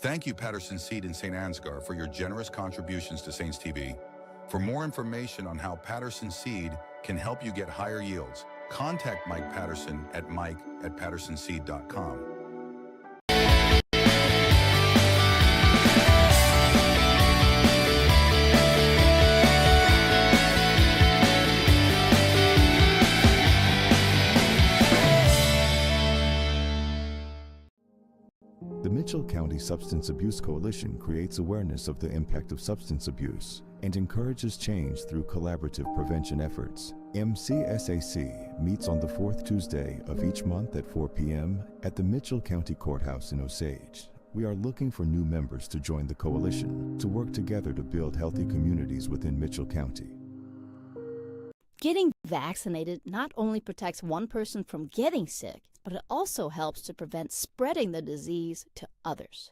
Thank you, Patterson Seed and St. Ansgar, for your generous contributions to Saints TV. For more information on how Patterson Seed can help you get higher yields, contact Mike Patterson at mike@pattersonseed.com. Anti-Substance Abuse Coalition creates awareness of the impact of substance abuse and encourages change through collaborative prevention efforts. MCSAC meets on the fourth Tuesday of each month at 4 p.m. at the Mitchell County Courthouse in Osage. We are looking for new members to join the coalition to work together to build healthy communities within Mitchell County. Getting vaccinated not only protects one person from getting sick, but it also helps to prevent spreading the disease to others.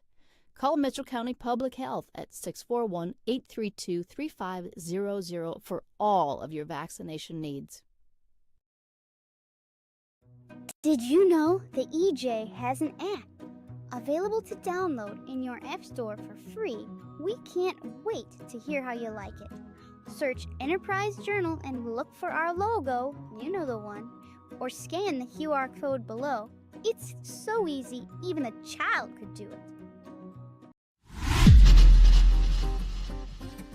Call Mitchell County Public Health at 641-832-3500 for all of your vaccination needs. Did you know that EJ has an app available to download in your app store for free? We can't wait to hear how you like it. Search Enterprise Journal and look for our logo, you know the one, or scan the QR code below. It's so easy, even a child could do it.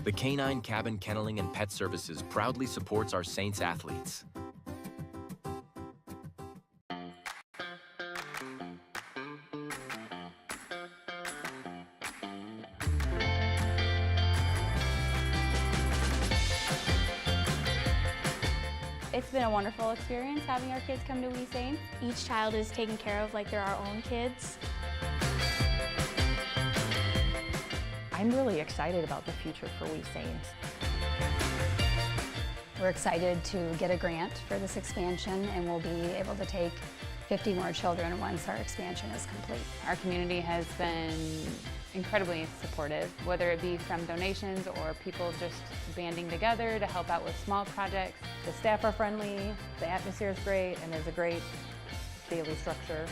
The Canine Cabin Kenneling and Pet Services proudly supports our Saints athletes. It's been a wonderful experience having our kids come to We Saints. Each child is taken care of like they're our own kids. I'm really excited about the future for We Saints. We're excited to get a grant for this expansion, and we'll be able to take 50 more children once our expansion is complete. Our community has been incredibly supportive, whether it be from donations or people just banding together to help out with small projects. The staff are friendly, the atmosphere is great, and there's a great daily structure.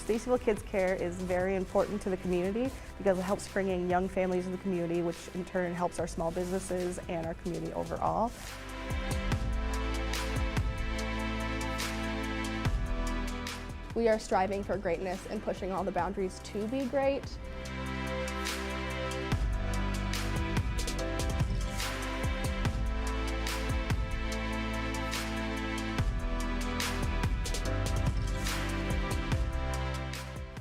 Stacyville Kids Care is very important to the community because it helps bring in young families in the community, which in turn helps our small businesses and our community overall. We are striving for greatness and pushing all the boundaries to be great.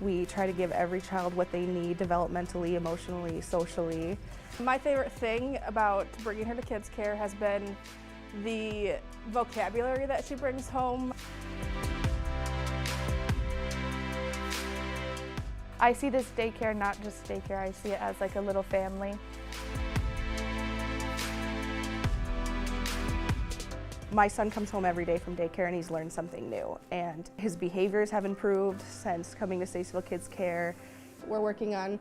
We try to give every child what they need developmentally, emotionally, socially. My favorite thing about bringing her to Kids Care has been the vocabulary that she brings home. I see this daycare not just daycare, I see it as like a little family. My son comes home every day from daycare and he's learned something new, and his behaviors have improved since coming to Stacyville Kids Care. We're working on,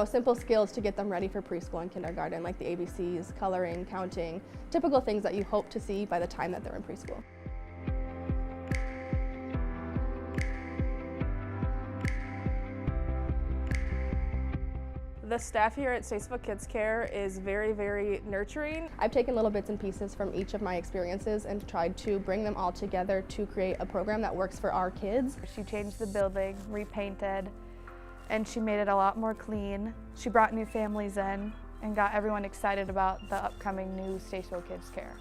simple skills to get them ready for preschool and kindergarten, like the ABCs, coloring, counting, typical things that you hope to see by the time that they're in preschool. The staff here at Stacyville Kids Care is very, very nurturing. I've taken little bits and pieces from each of my experiences and tried to bring them all together to create a program that works for our kids. She changed the building, repainted, and she made it a lot more clean. She brought new families in and got everyone excited about the upcoming new Stacyville Kids Care.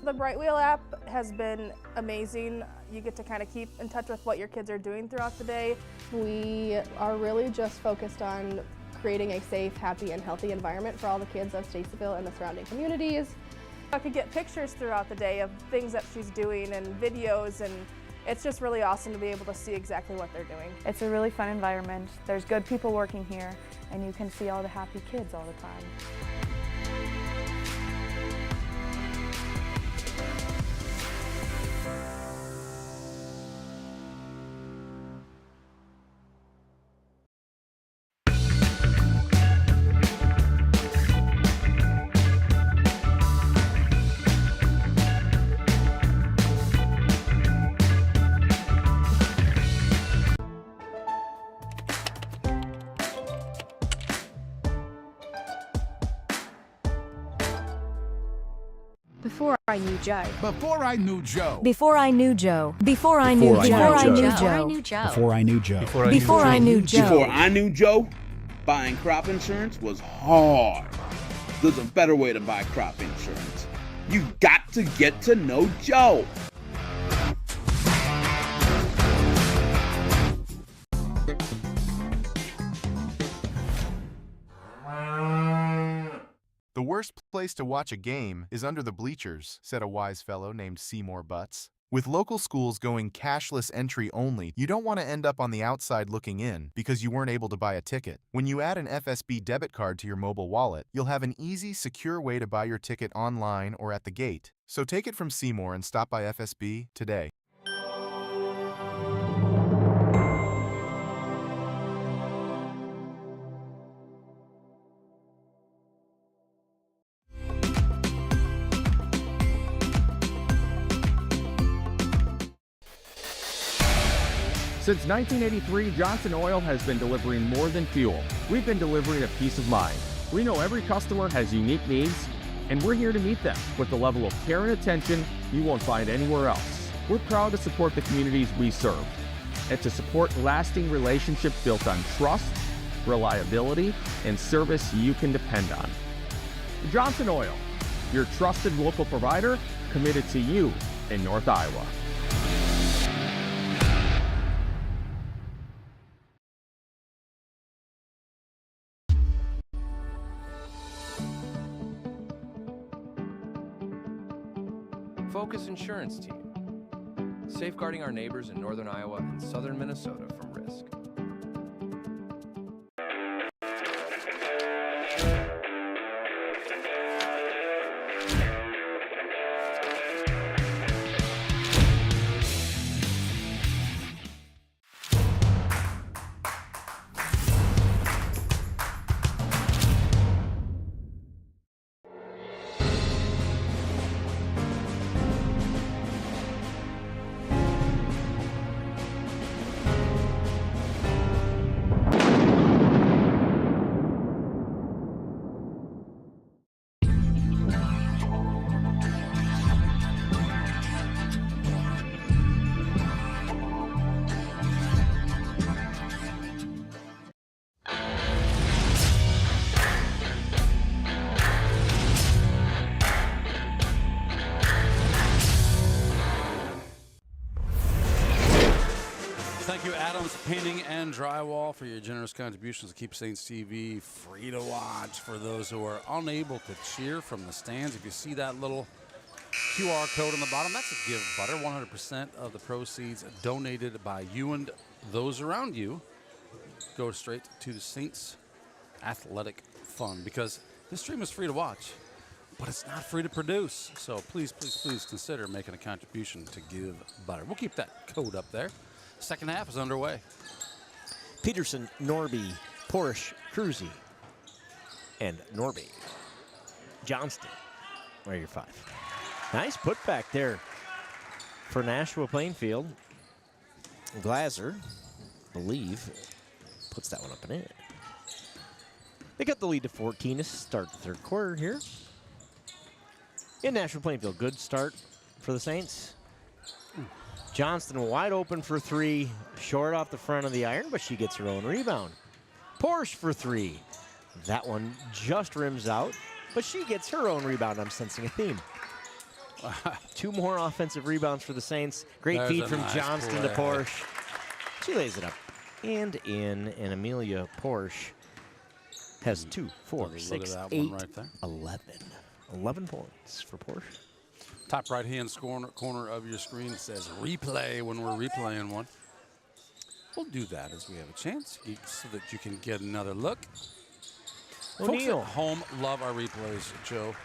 The Bright Wheel app has been amazing. You get to kind of keep in touch with what your kids are doing throughout the day. We are really just focused on creating a safe, happy, and healthy environment for all the kids of Stacyville and the surrounding communities. I could get pictures throughout the day of things that she's doing and videos, and it's just really awesome to be able to see exactly what they're doing. It's a really fun environment. There's good people working here, and you can see all the happy kids all the time. I knew Joe. Before I knew Joe. Before I knew Joe. Before I knew Joe. Before I knew Joe. Before I knew Joe. Before I knew Joe. Before I knew Joe, buying crop insurance was hard. There's a better way to buy crop insurance. You got to get to know Joe. The worst place to watch a game is under the bleachers, said a wise fellow named Seymour Butts. With local schools going cashless entry only, you don't want to end up on the outside looking in because you weren't able to buy a ticket. When you add an FSB debit card to your mobile wallet, you'll have an easy, secure way to buy your ticket online or at the gate. So take it from Seymour and stop by FSB today. Since 1983, Johnson Oil has been delivering more than fuel. We've been delivering a peace of mind. We know every customer has unique needs, and we're here to meet them with the level of care and attention you won't find anywhere else. We're proud to support the communities we serve and to support lasting relationships built on trust, reliability, and service you can depend on. Johnson Oil, your trusted local provider committed to you in North Iowa. Focus Insurance Team, safeguarding our neighbors in northern Iowa and southern Minnesota from risk. Thank you, Adams Painting and Drywall, for your generous contributions to keep Saints TV free to watch for those who are unable to cheer from the stands. If you see that little QR code on the bottom, that's a Give Butter. 100% of the proceeds donated by you and those around you go straight to the Saints Athletic Fund, because this stream is free to watch, but it's not free to produce. So please, please, please consider making a contribution to Give Butter. We'll keep that code up there. Second half is underway. Peterson, Norby, Porsche, Cruzy, and Norby. Johnston are your five. Nice putback there for Nashua-Plainfield. Glaser, believe, puts that one up and in. They got the lead to 14 to start the third quarter here. In Nashua-Plainfield, good start for the Saints. Johnston wide open for three, short off the front of the iron, but she gets her own rebound. Porsche for three. That one just rims out, but she gets her own rebound. I'm sensing a theme. Two more offensive rebounds for the Saints. Great feed from nice Johnston to Porsche. She lays it up and in, and Amelia Porsche has 2, 4, 6, 8, right there. 11. 11 points for Porsche. Top right-hand corner of your screen says replay when we're replaying one. We'll do that as we have a chance so that you can get another look. Folks at home love our replays, Joe.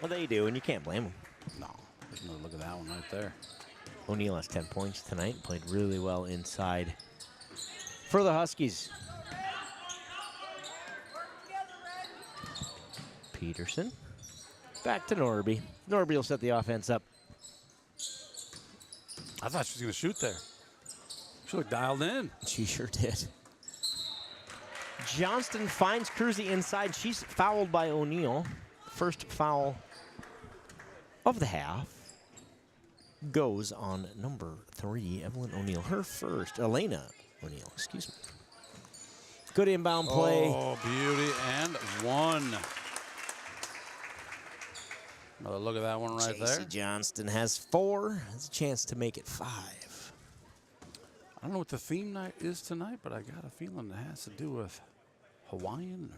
Well, they do, and you can't blame them. No, there's another look at that one right there. O'Neill has 10 points tonight. Played really well inside for the Huskies. Peterson. Back to Norby. Norby will set the offense up. I thought she was going to shoot there. She looked dialed in. She sure did. Johnston finds Cruzy inside. She's fouled by O'Neill. First foul of the half goes on number 3, Evelyn O'Neill. Her first, Elena O'Neill, excuse me. Good inbound play. Oh, beauty, and 1. Another look at that one right there. J.C. Johnston has 4. Has a chance to make it 5. I don't know what the theme night is tonight, but I got a feeling it has to do with Hawaiian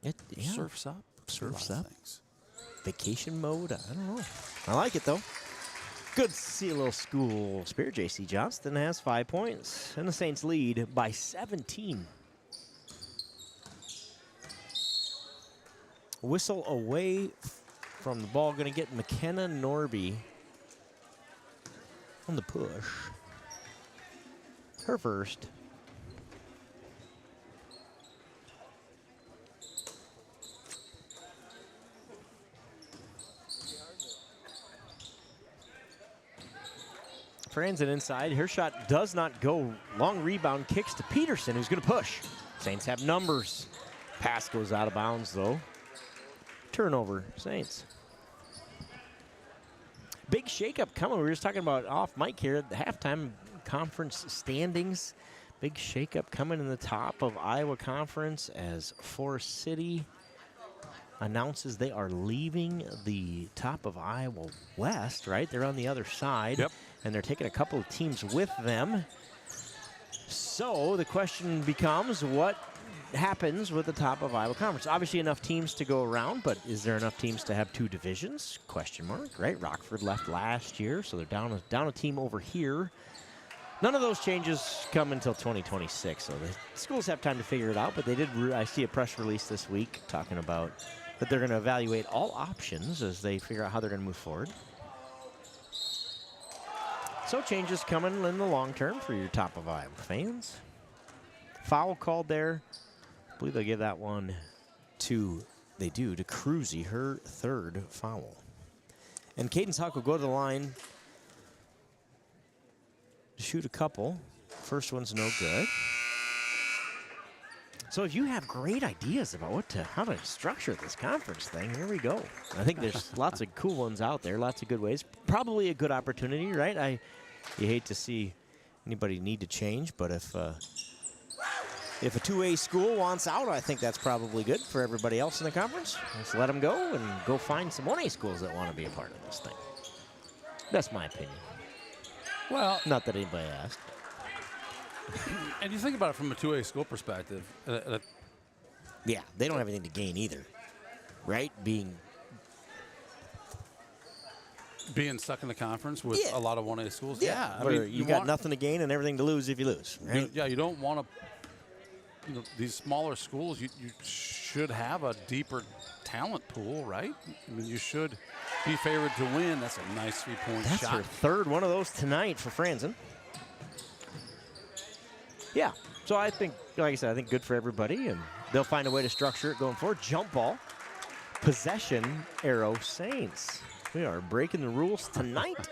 or surfs up. Surfs up. Vacation mode. I don't know. I like it, though. Good to see a little school spirit. J.C. Johnston has 5 points, and the Saints lead by 17. Whistle away from the ball. Going to get McKenna Norby on the push. Her first. Franzen inside. Her shot does not go. Long rebound, kicks to Peterson, who's going to push. Saints have numbers. Pass goes out of bounds, though. Turnover, Saints. Big shakeup coming. We were just talking about off mic here. The halftime conference standings. Big shakeup coming in the top of Iowa Conference as Forest City announces they are leaving the top of Iowa West, right? They're on the other side. Yep. And they're taking a couple of teams with them. So the question becomes, what happens with the top of Iowa Conference? Obviously enough teams to go around, but is there enough teams to have 2 divisions? Question mark, right? Rockford left last year, so they're down a team over here. None of those changes come until 2026, so the schools have time to figure it out, but they did, I see a press release this week talking about that they're going to evaluate all options as they figure out how they're going to move forward. So changes coming in the long term for your top of Iowa fans. Foul called there. I believe they give that one to Cruzy, her 3rd foul. And Cadence Huck will go to the line to shoot a couple. First one's no good. So if you have great ideas about how to structure this conference thing, here we go. I think there's lots of cool ones out there, lots of good ways. Probably a good opportunity, right? You hate to see anybody need to change, but if a 2A school wants out, I think that's probably good for everybody else in the conference. Let's let them go and go find some 1A schools that want to be a part of this thing. That's my opinion. Well, not that anybody asked. And you think about it from a 2A school perspective. Yeah, they don't have anything to gain either, right? Being stuck in the conference with a lot of 1A schools. Yeah, I mean, you got nothing to gain and everything to lose if you lose, right? You don't want to, these smaller schools, you should have a deeper talent pool, right? I mean, you should be favored to win. That's a nice 3-point shot. That's her 3rd one of those tonight for Franzen. Yeah, so I think, like I said, I think good for everybody, and they'll find a way to structure it going forward. Jump ball, possession, arrow, Saints. We are breaking the rules tonight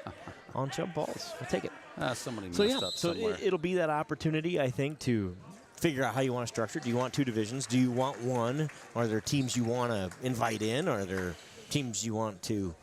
on jump balls. We'll take it. Somebody messed up somewhere. It'll be that opportunity, I think, to figure out how you want to structure it. Do you want 2 divisions? Do you want 1? Are there teams you want to invite in? Are there teams you want to,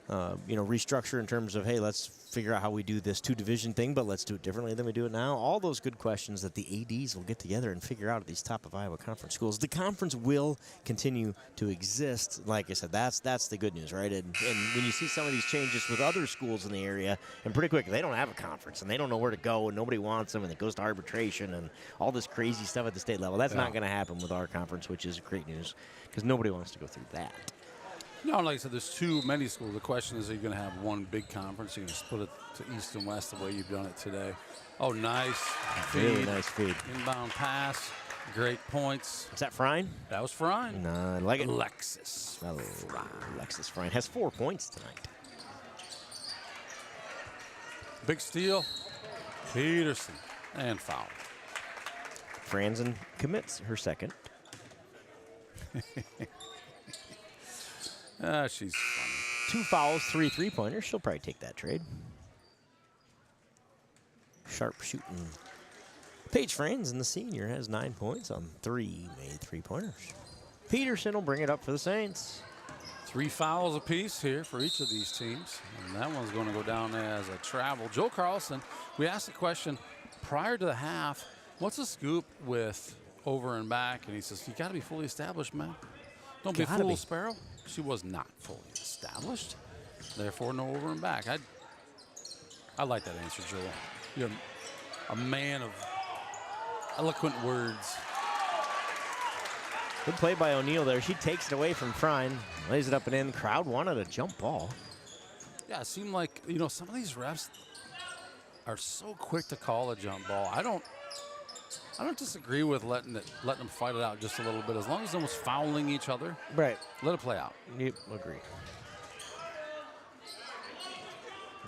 restructure in terms of, hey, let's figure out how we do this 2-division thing, but let's do it differently than we do it now? All those good questions that the ADs will get together and figure out at these top of Iowa Conference schools. The conference will continue to exist. Like I said, that's the good news, right? And when you see some of these changes with other schools in the area, and pretty quick, they don't have a conference, and they don't know where to go, and nobody wants them, and it goes to arbitration, and all this crazy stuff at the state level. That's not going to happen with our conference, which is great news, because nobody wants to go through that. No, like I said, there's too many schools. The question is, are you going to have one big conference? You're going to split it to east and west the way you've done it today. Oh, nice feed. Really nice feed. Inbound pass. Great points. Is that Frine? That was Frine. No, I like it. Alexis. Alexis Frine has 4 points tonight. Big steal. Peterson. And foul. Franzen commits her 2nd. She's funny. 2 fouls, 3 3-pointers. She'll probably take that trade. Sharp shooting. Paige Franzen, the senior, has 9 points on 3 made 3-pointers. Peterson will bring it up for the Saints. 3 fouls apiece here for each of these teams, and that one's going to go down as a travel. Joe Carlson, we asked the question prior to the half, what's the scoop with over and back? And he says, you got to be fully established, man. Don't be a fool, Sparrow. She was not fully established. Therefore, no over and back. I like that answer, Joel. You're a man of eloquent words. Good play by O'Neal there. She takes it away from Frine, lays it up and in. Crowd wanted a jump ball. Yeah, it seemed like, you know, some of these refs are so quick to call a jump ball. I don't disagree with letting them fight it out just a little bit. As long as no one's fouling each other, right? Let it play out. Yep, agree.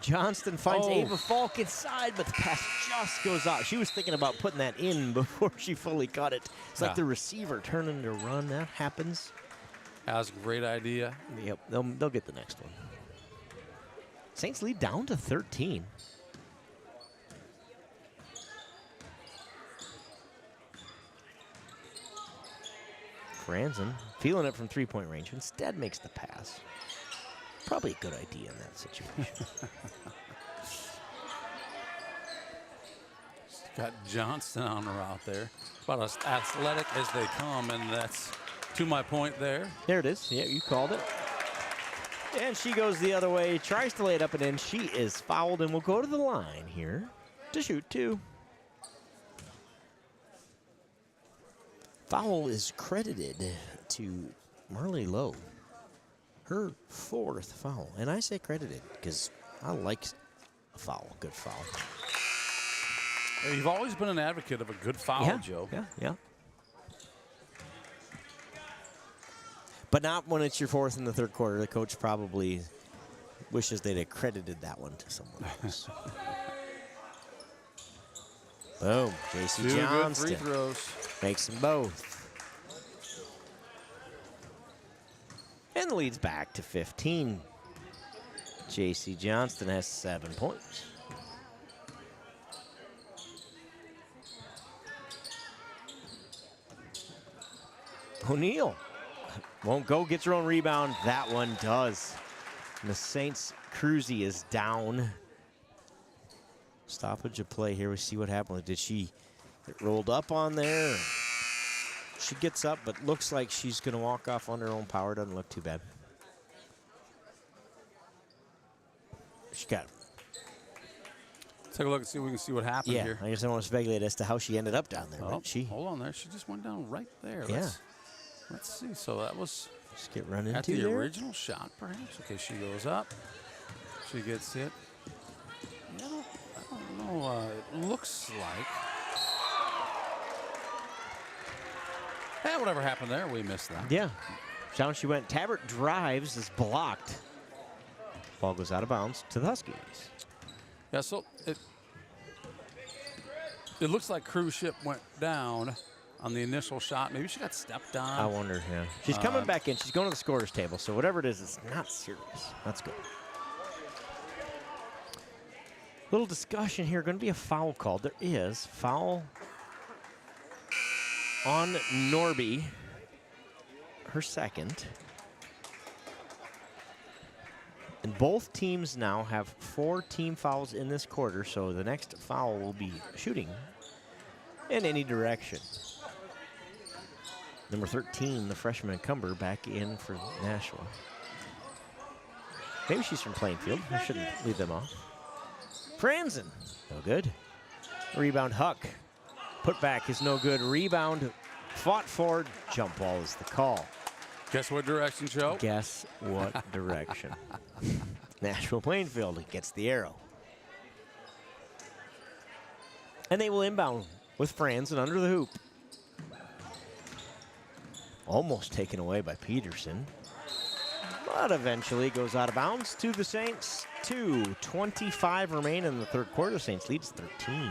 Johnston finds Ava Falk inside, but the pass just goes out. She was thinking about putting that in before she fully caught it. It's like the receiver turning to run. That happens. That's a great idea. Yep, they'll get the next one. Saints lead down to 13. Franzen feeling it from three-point range. Instead makes the pass. Probably a good idea in that situation. Got Johnston on the route there. About as athletic as they come, and that's to my point there. There it is. Yeah, you called it. And she goes the other way, tries to lay it up and in. She is fouled and will go to the line here to shoot 2. Foul is credited to Marley Lowe. Her 4th foul. And I say credited because I like a foul, good foul. You've always been an advocate of a good foul, Joe. Yeah. But not when it's your 4th in the 3rd quarter. The coach probably wishes they'd have credited that one to someone else. Boom. J.C. Johnston good free throws. Makes them both. And the lead's back to 15. J.C. Johnston has 7 points. O'Neal won't go, gets her own rebound. That one does. And the Saints' Cruzy is down. Stoppage of play here. We see what happened. Did she get rolled up on there? She gets up, but looks like she's going to walk off on her own power. Doesn't look too bad. She got it. Take a look and see if we can see what happened here. I guess I don't want to speculate as to how she ended up down there. Oh, but she, hold on there. She just went down right there. Yeah. Let's see. So that was just get run at into the there. original shot, perhaps. Okay, she goes up. She gets hit. I don't know. It looks like. Hey, whatever happened there, we missed that. Yeah. Down she went. Tabbert drives, is blocked. Ball goes out of bounds to the Huskies. Yeah, so it looks like cruise ship went down on the initial shot. Maybe she got stepped on. I wonder, yeah. She's coming back in. She's going to the scorer's table. So whatever it is, it's not serious. That's good. Little discussion here. Going to be a foul called. There is foul on Norby. Her 2nd. And both teams now have 4 team fouls in this quarter, so the next foul will be shooting in any direction. Number 13, the freshman Cumber, back in for Nashua. Maybe she's from Plainfield. I shouldn't leave them off. Franzen, no good. Rebound Huck. Put back is no good. Rebound fought forward. Jump ball is the call. Guess what direction, Joe? Guess what direction. Nashua-Plainfield gets the arrow. And they will inbound with Franzen under the hoop. Almost taken away by Peterson. But eventually goes out of bounds to the Saints. 2:25 remain in the 3rd quarter. Saints leads 13.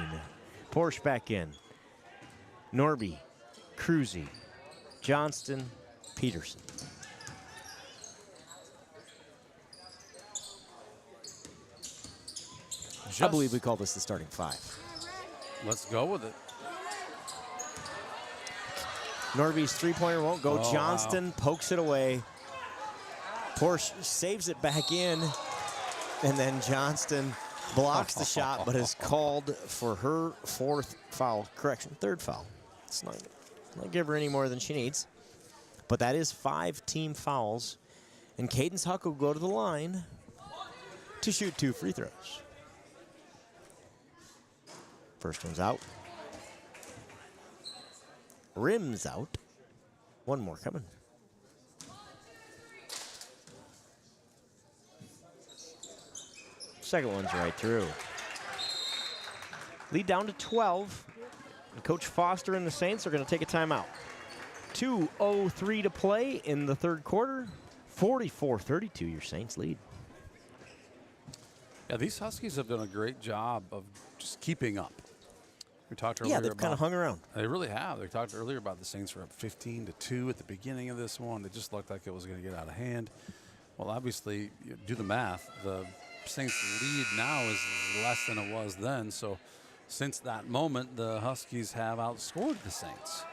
Porsche back in. Norby, Cruzy, Johnston, Peterson. I believe we call this the starting 5. Let's go with it. Norby's 3-pointer won't go. Johnston pokes it away. Porsche saves it back in, and then Johnston blocks the shot, but is called for her third foul. It's not give her any more than she needs. But that is 5 team fouls, and Cadence Huck will go to the line to shoot 2 free throws. First one's out. Rims out. One more coming. Second one's right through. Lead down to 12. And Coach Foster and the Saints are going to take a timeout. 2:03 to play in the third quarter. 44-32, your Saints lead. Yeah, these Huskies have done a great job of just keeping up. We talked earlier. Yeah, they've kind of hung around. They really have. They talked earlier about the Saints were up 15-2 at the beginning of this one. It just looked like it was going to get out of hand. Well, obviously, you do the math. The Saints lead now is less than it was then. So since that moment, the Huskies have outscored the Saints.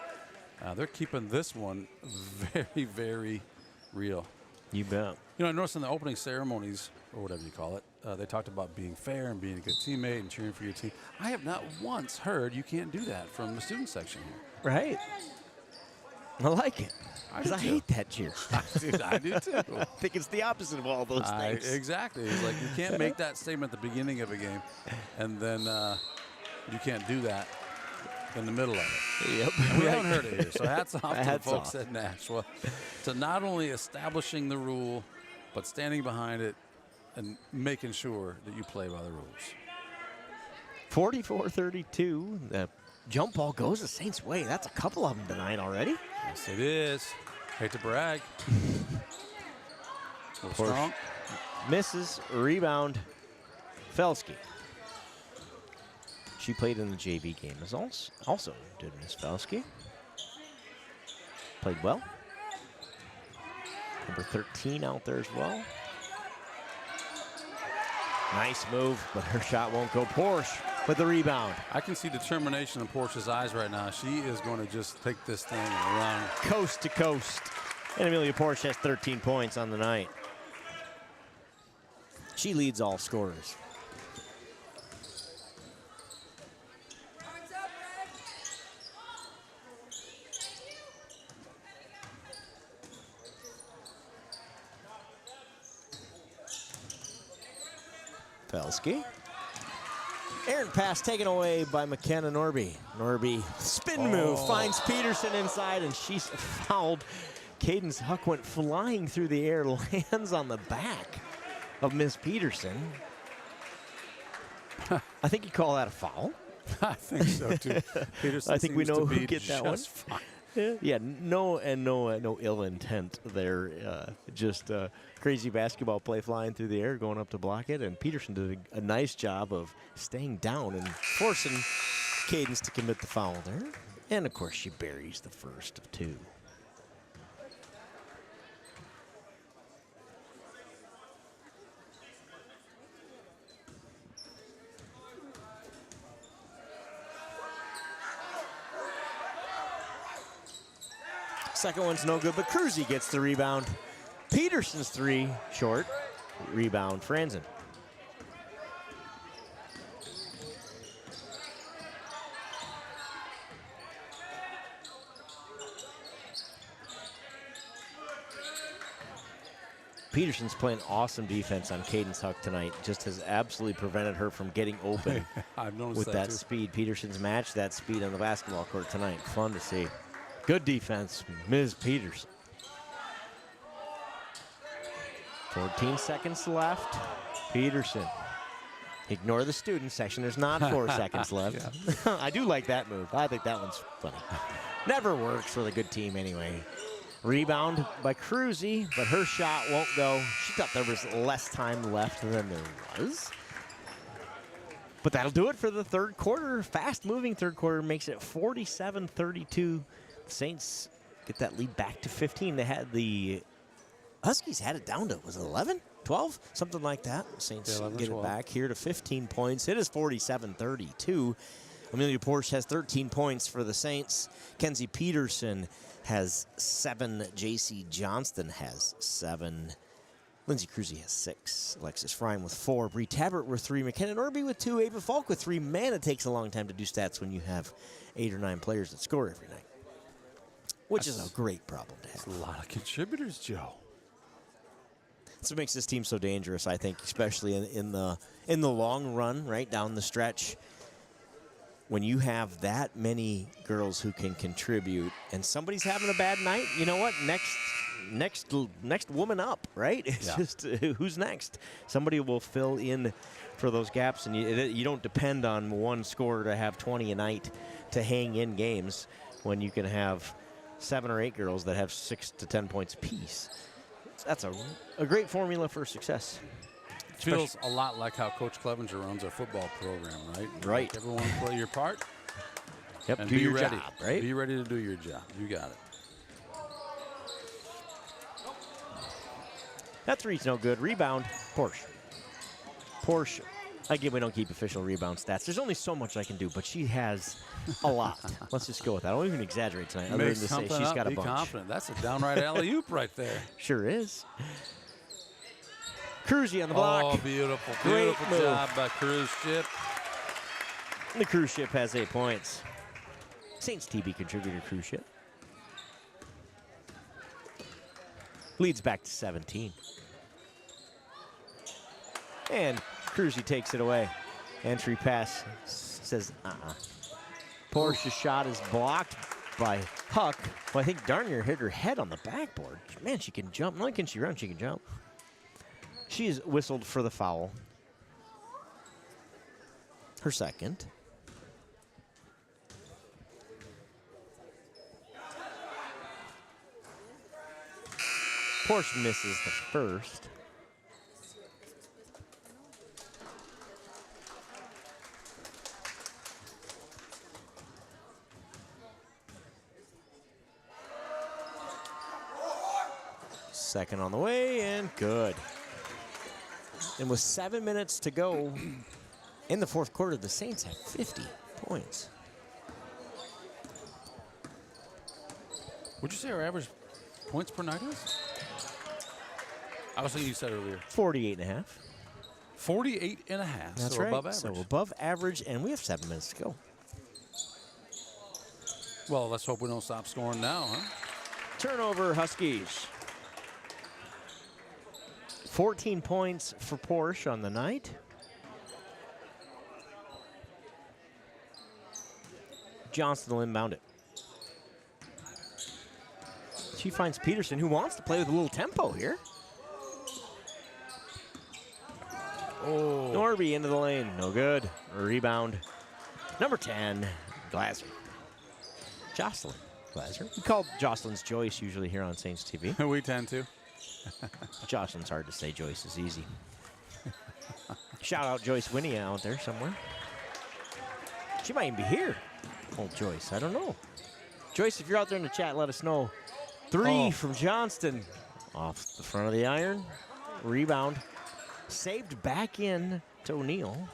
They're keeping this one very, very real. You bet. You know, I noticed in the opening ceremonies, or whatever you call it, they talked about being fair and being a good teammate and cheering for your team. I have not once heard you can't do that from the student section here. Right. I like it. Because I hate that cheer. I do too. I think it's the opposite of all those things. Exactly. It's like you can't make that statement at the beginning of a game, and then you can't do that in the middle of it. Yep. And we haven't heard it here, so hats off to the folks at Nashua to not only establishing the rule, but standing behind it and making sure that you play by the rules. 44-32. The jump ball goes the Saints' way. That's a couple of them tonight already. Yes, it is. Hate to brag. Strong. Misses. Rebound. Felsky. She played in the JV game as also did Miss Felsky. Played well. Number 13 out there as well. Nice move, but her shot won't go. Porsche with the rebound. I can see determination in Porsche's eyes right now. She is going to just take this thing and run. Coast to coast. And Amelia Porsche has 13 points on the night. She leads all scorers. Felsky. Errant pass taken away by McKenna Norby. Norby spin move, finds Peterson inside, and she's fouled. Cadence Huck went flying through the air, lands on the back of Miss Peterson. I think you call that a foul. I think so too. Peterson I think we know who get that one. Fine. Yeah, no ill intent there. Just crazy basketball play flying through the air, going up to block it, and Peterson did a nice job of staying down and forcing Cadence to commit the foul there. And, of course, she buries the first of 2. Second one's no good, but Cruzy gets the rebound. Peterson's 3 short. Rebound, Franzen. Peterson's playing awesome defense on Cadence Huck tonight. Just has absolutely prevented her from getting open I've noticed with that too. speed. Peterson's matched that speed on the basketball court tonight. Fun to see. Good defense, Ms. Peterson. 14 seconds left. Peterson. Ignore the student section. There's not 4 seconds left. I do like that move. I think that one's funny. Never works with a good team anyway. Rebound by Cruzy, but her shot won't go. She thought there was less time left than there was. But that'll do it for the third quarter. Fast-moving third quarter makes it 47-32. Saints get that lead back to 15. They had the Huskies had it down to, was it 11, 12, something like that. Saints get it back here to 15 points. It is 47-32. Amelia Porsche has 13 points for the Saints. Kenzie Peterson has 7. J.C. Johnston has 7. Lindsay Cruzy has 6. Alexis Frine with 4. Bree Tabbert with 3. McKenna Norby with 2. Ava Falk with 3. Man, it takes a long time to do stats when you have 8 or 9 players that score every night. Which is a great problem to have. That's a lot of contributors, Joe. That's what makes this team so dangerous, I think, especially in the long run, right down the stretch. When you have that many girls who can contribute and somebody's having a bad night, you know what? Next woman up, right? It's just who's next. Somebody will fill in for those gaps, and you don't depend on one scorer to have 20 a night to hang in games when you can have 7 or 8 girls that have 6 to 10 points apiece. That's a great formula for success. It feels a lot like how Coach Clevenger runs our football program, right? Right. Like everyone play your part. Yep, And do be your ready. job, right? Be ready to do your job. You got it. That three's no good. Rebound, Porsche. Again, we don't keep official rebound stats. There's only so much I can do, but she has a lot. Let's just go with that. I don't even exaggerate tonight. Other than to say she's got a bunch. Be confident. That's a downright alley-oop right there. Sure is. Cruzy on the block. Oh, beautiful. Great Beautiful move. job by Cruise Ship. And the cruise ship has 8 points. Saints TB contributor cruise ship. Leads back to 17. And Cruzy takes it away. Entry pass says, Porsche's shot is blocked by Huck. Well, I think Darnier hit her head on the backboard. Man, she can jump. Not only can she run, she can jump. She is whistled for the foul. Her second. Porsche misses the first. Second on the way, and good. And with 7 minutes to go in the fourth quarter, the Saints have 50 points. Would you say our average points per night is? I was thinking you said earlier. 48.5. 48.5. That's so right. above average. So above average, and we have 7 minutes to go. Well, let's hope we don't stop scoring now, huh? Turnover, Huskies. 14 points for Porsche on the night. Johnston will inbound it. She finds Peterson, who wants to play with a little tempo here. Oh. Norby into the lane. No good. Rebound. Number 10, Glaser. Jocelyn Glaser. We call Jocelyn's Joyce usually here on Saints TV. We tend to. Jocelyn's hard to say. Joyce is easy. Shout out Joyce Winnie out there somewhere. She might even be here. Old Joyce. I don't know. Joyce, if you're out there in the chat, let us know. 3 from Johnston. Off the front of the iron. Rebound. Saved back in to O'Neal.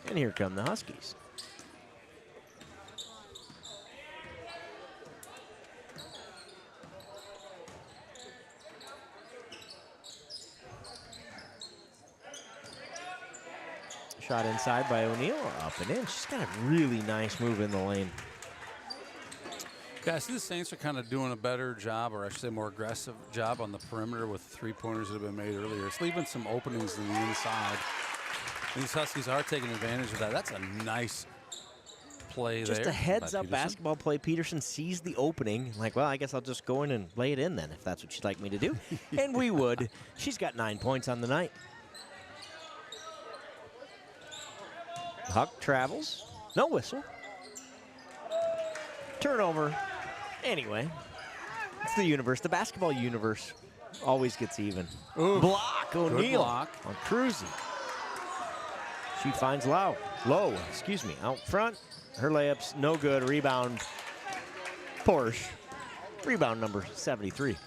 And here come the Huskies. Shot inside by O'Neal, up and in. She's got a really nice move in the lane. Yeah, I see the Saints are kind of doing a better job, or I should say more aggressive job on the perimeter with 3-pointers that have been made earlier. It's leaving some openings in the inside. These Huskies are taking advantage of that. That's a nice play there. Just a heads-up basketball play. Peterson sees the opening. Like, well, I guess I'll just go in and lay it in then, if that's what you'd like me to do. And we would. She's got 9 points on the night. Huck travels. No whistle. Turnover. Anyway, it's the universe. The basketball universe always gets even. Ooh, block. O'Neal block on Cruzy. She finds Lowe, out front. Her layup's no good. Rebound. Porsche. Rebound number 73.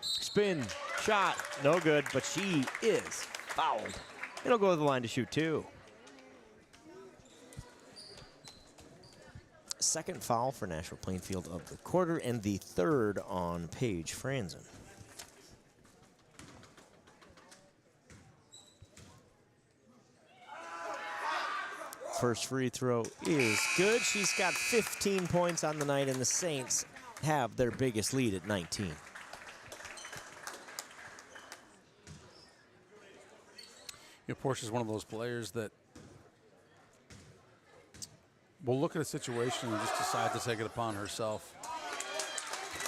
Spin. Shot. No good, but she is fouled. It'll go to the line to shoot 2. Second foul for Nashua-Plainfield of the quarter, and the third on Paige Franzen. First free throw is good. She's got 15 points on the night, and the Saints have their biggest lead at 19. Portia's one of those players that will look at a situation and just decide to take it upon herself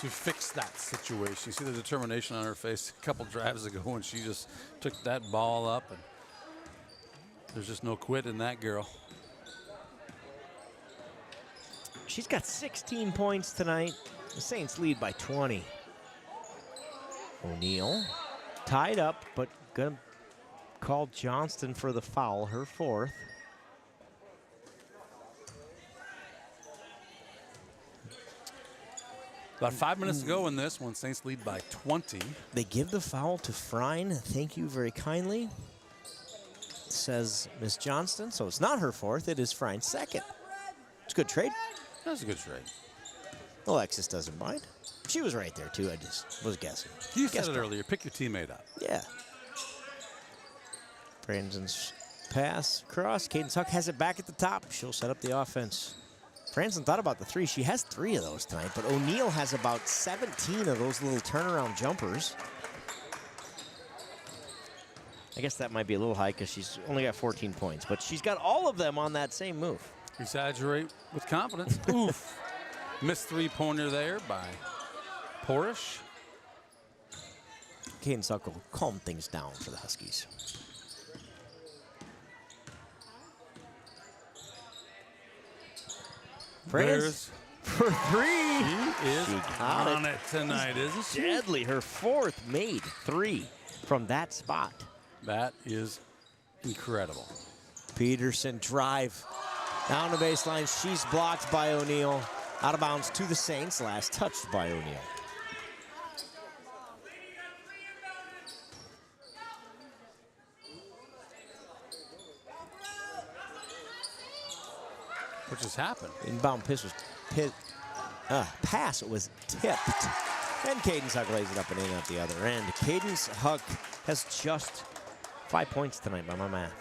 to fix that situation. You see the determination on her face a couple drives ago when she just took that ball up, and there's just no quit in that girl. She's got 16 points tonight. The Saints lead by 20. O'Neal tied up, but gonna call Johnston for the foul, her fourth. About 5 minutes to go in this one. Saints lead by 20. They give the foul to Frein. Thank you very kindly, says Miss Johnston. So it's not her fourth, it is Frein's second. It's a good trade. That's a good trade. Alexis doesn't mind. She was right there too, I just was guessing. You said it earlier, pick your teammate up. Yeah. Franzen's pass across. Cadence Huck has it back at the top. She'll set up the offense. Franzen thought about the three. She has 3 of those tonight, but O'Neal has about 17 of those little turnaround jumpers. I guess that might be a little high because she's only got 14 points, but she's got all of them on that same move. Exaggerate with confidence. Oof. Missed three-pointer there by Porish. Cadence Huck will calm things down for the Huskies. There's for 3. She is on it tonight, isn't she? Deadly. Her fourth made 3 from that spot. That is incredible. Peterson drive down the baseline. She's blocked by O'Neal. Out of bounds to the Saints. Last touched by O'Neal. What just happened? Inbound pass was tipped. And Cadence Huck lays it up and in at the other end. Cadence Huck has just 5 points tonight by my math.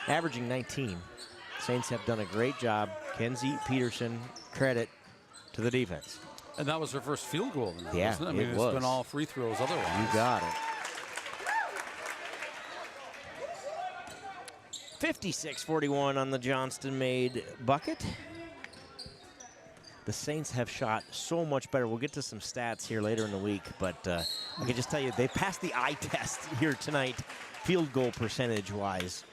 Averaging 19. Saints have done a great job. Kenzie Peterson, credit to the defense. And that was her first field goal tonight, yeah, wasn't it? I mean, it's been all free throws otherwise. You got it. 56-41 on the Johnston-made bucket. The Saints have shot so much better. We'll get to some stats here later in the week, but I can just tell you they passed the eye test here tonight, field goal percentage-wise.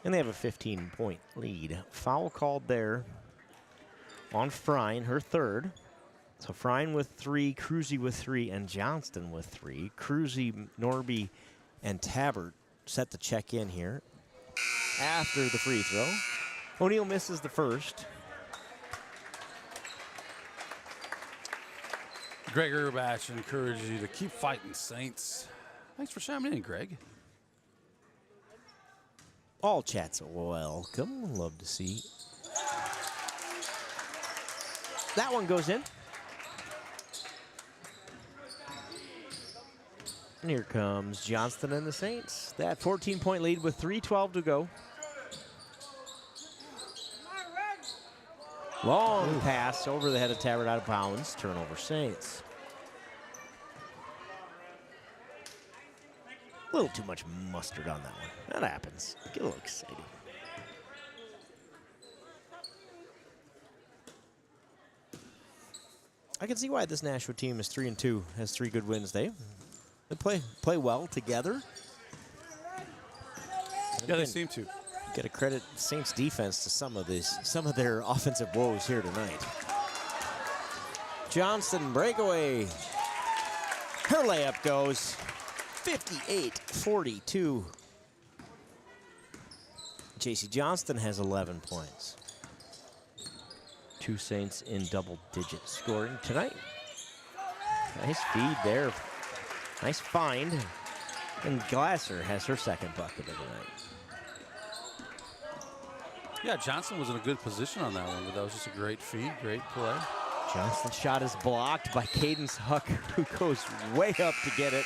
And they have a 15-point lead. Foul called there on Frein, her third. So Frein with 3, Cruzy with 3, and Johnston with 3. Cruzy, Norby, and Tabbert set to check in here after the free throw. O'Neal misses the first. Greg Urbach encourages you to keep fighting, Saints. Thanks for chiming in, Greg. All chats are welcome. Love to see. That one goes in. And here comes Johnston and the Saints. That 14-point lead with 3:12 to go. Long pass over the head of Tabbert, out of bounds. Turnover Saints. A little too much mustard on that one. That happens. Get a little excited. I can see why this Nashua team is 3-2, has 3 good wins. They play well together. Yeah, they seem to. Got to credit Saints defense to some of their offensive woes here tonight. Johnston breakaway. Her layup goes 58-42. JC Johnston has 11 points. 2 Saints in double-digit scoring tonight. Nice feed there. Nice find. And Glasser has her second bucket of the night. Yeah, Johnson was in a good position on that one, but that was just a great feed, great play. Johnston's shot is blocked by Cadence Huck, who goes way up to get it.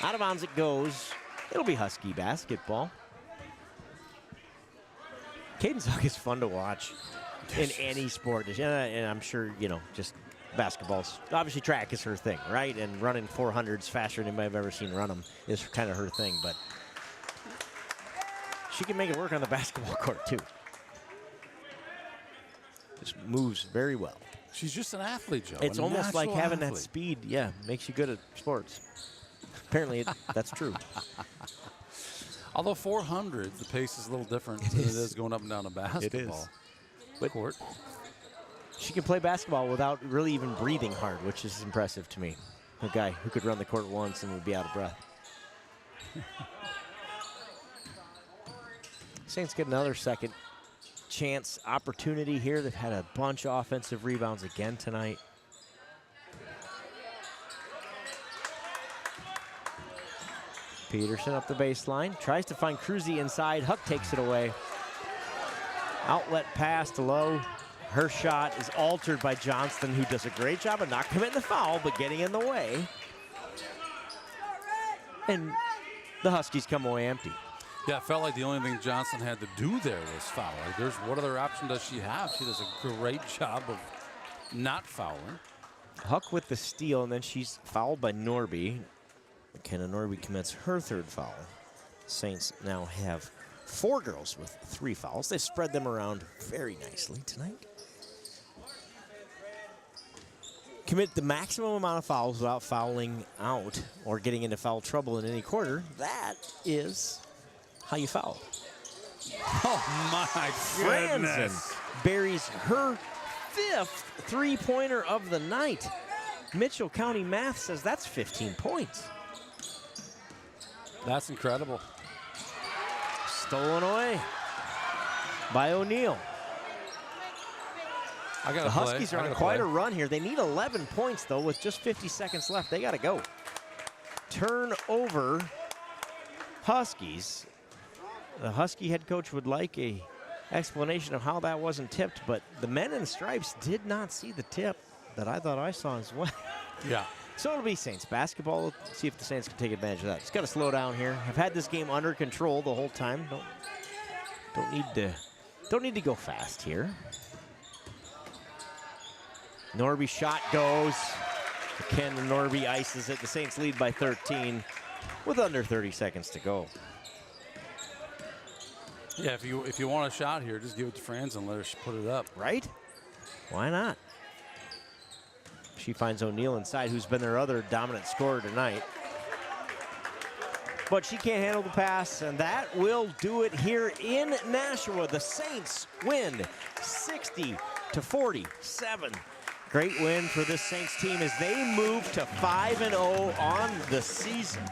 Out of bounds it goes. It'll be Husky basketball. Caden's Huck is fun to watch in any sport. And I'm sure, just basketball's, obviously track is her thing, right? And running 400s faster than anybody I've ever seen run them is kind of her thing. But she can make it work on the basketball court, too. Just moves very well. She's just an athlete, Joe. It's almost like having athlete. that speed, makes you good at sports. Apparently, that's true. Although 400, the pace is a little different than it is going up and down a basketball court. She can play basketball without really even breathing hard, which is impressive to me. A guy who could run the court once and would be out of breath. Saints get another second chance opportunity here. They've had a bunch of offensive rebounds again tonight. Peterson up the baseline, tries to find Cruzy inside. Huck takes it away. Outlet pass to Lowe. Her shot is altered by Johnston, who does a great job of not committing the foul, but getting in the way. And the Huskies come away empty. Yeah, it felt like the only thing Johnson had to do there was foul. Like, what other option does she have? She does a great job of not fouling. Huck with the steal, and then she's fouled by Norby. McKenna Norby commits her third foul. Saints now have 4 girls with 3 fouls. They spread them around very nicely tonight. Commit the maximum amount of fouls without fouling out or getting into foul trouble in any quarter. That is how you foul. Oh, my goodness. Buries her 5th three-pointer of the night. Mitchell County Math says that's 15 points. That's incredible. Stolen away by O'Neal. The Huskies are on quite a run here. They need 11 points, though, with just 50 seconds left. They got to go. Turnover, Huskies. The Husky head coach would like a explanation of how that wasn't tipped, but the men in stripes did not see the tip that I thought I saw as well. Yeah. So it'll be Saints basketball. Let's see if the Saints can take advantage of that. It's got to slow down here. Have had this game under control the whole time. Don't need to go fast here. Norby shot goes. Ken Norby ices it. The Saints lead by 13 with under 30 seconds to go. Yeah, if you want a shot here, just give it to Franz and let her put it up. Right? Why not? She finds O'Neal inside, who's been their other dominant scorer tonight. But she can't handle the pass, and that will do it here in Nashua. The Saints win 60-47. Great win for this Saints team as they move to 5-0 on the season.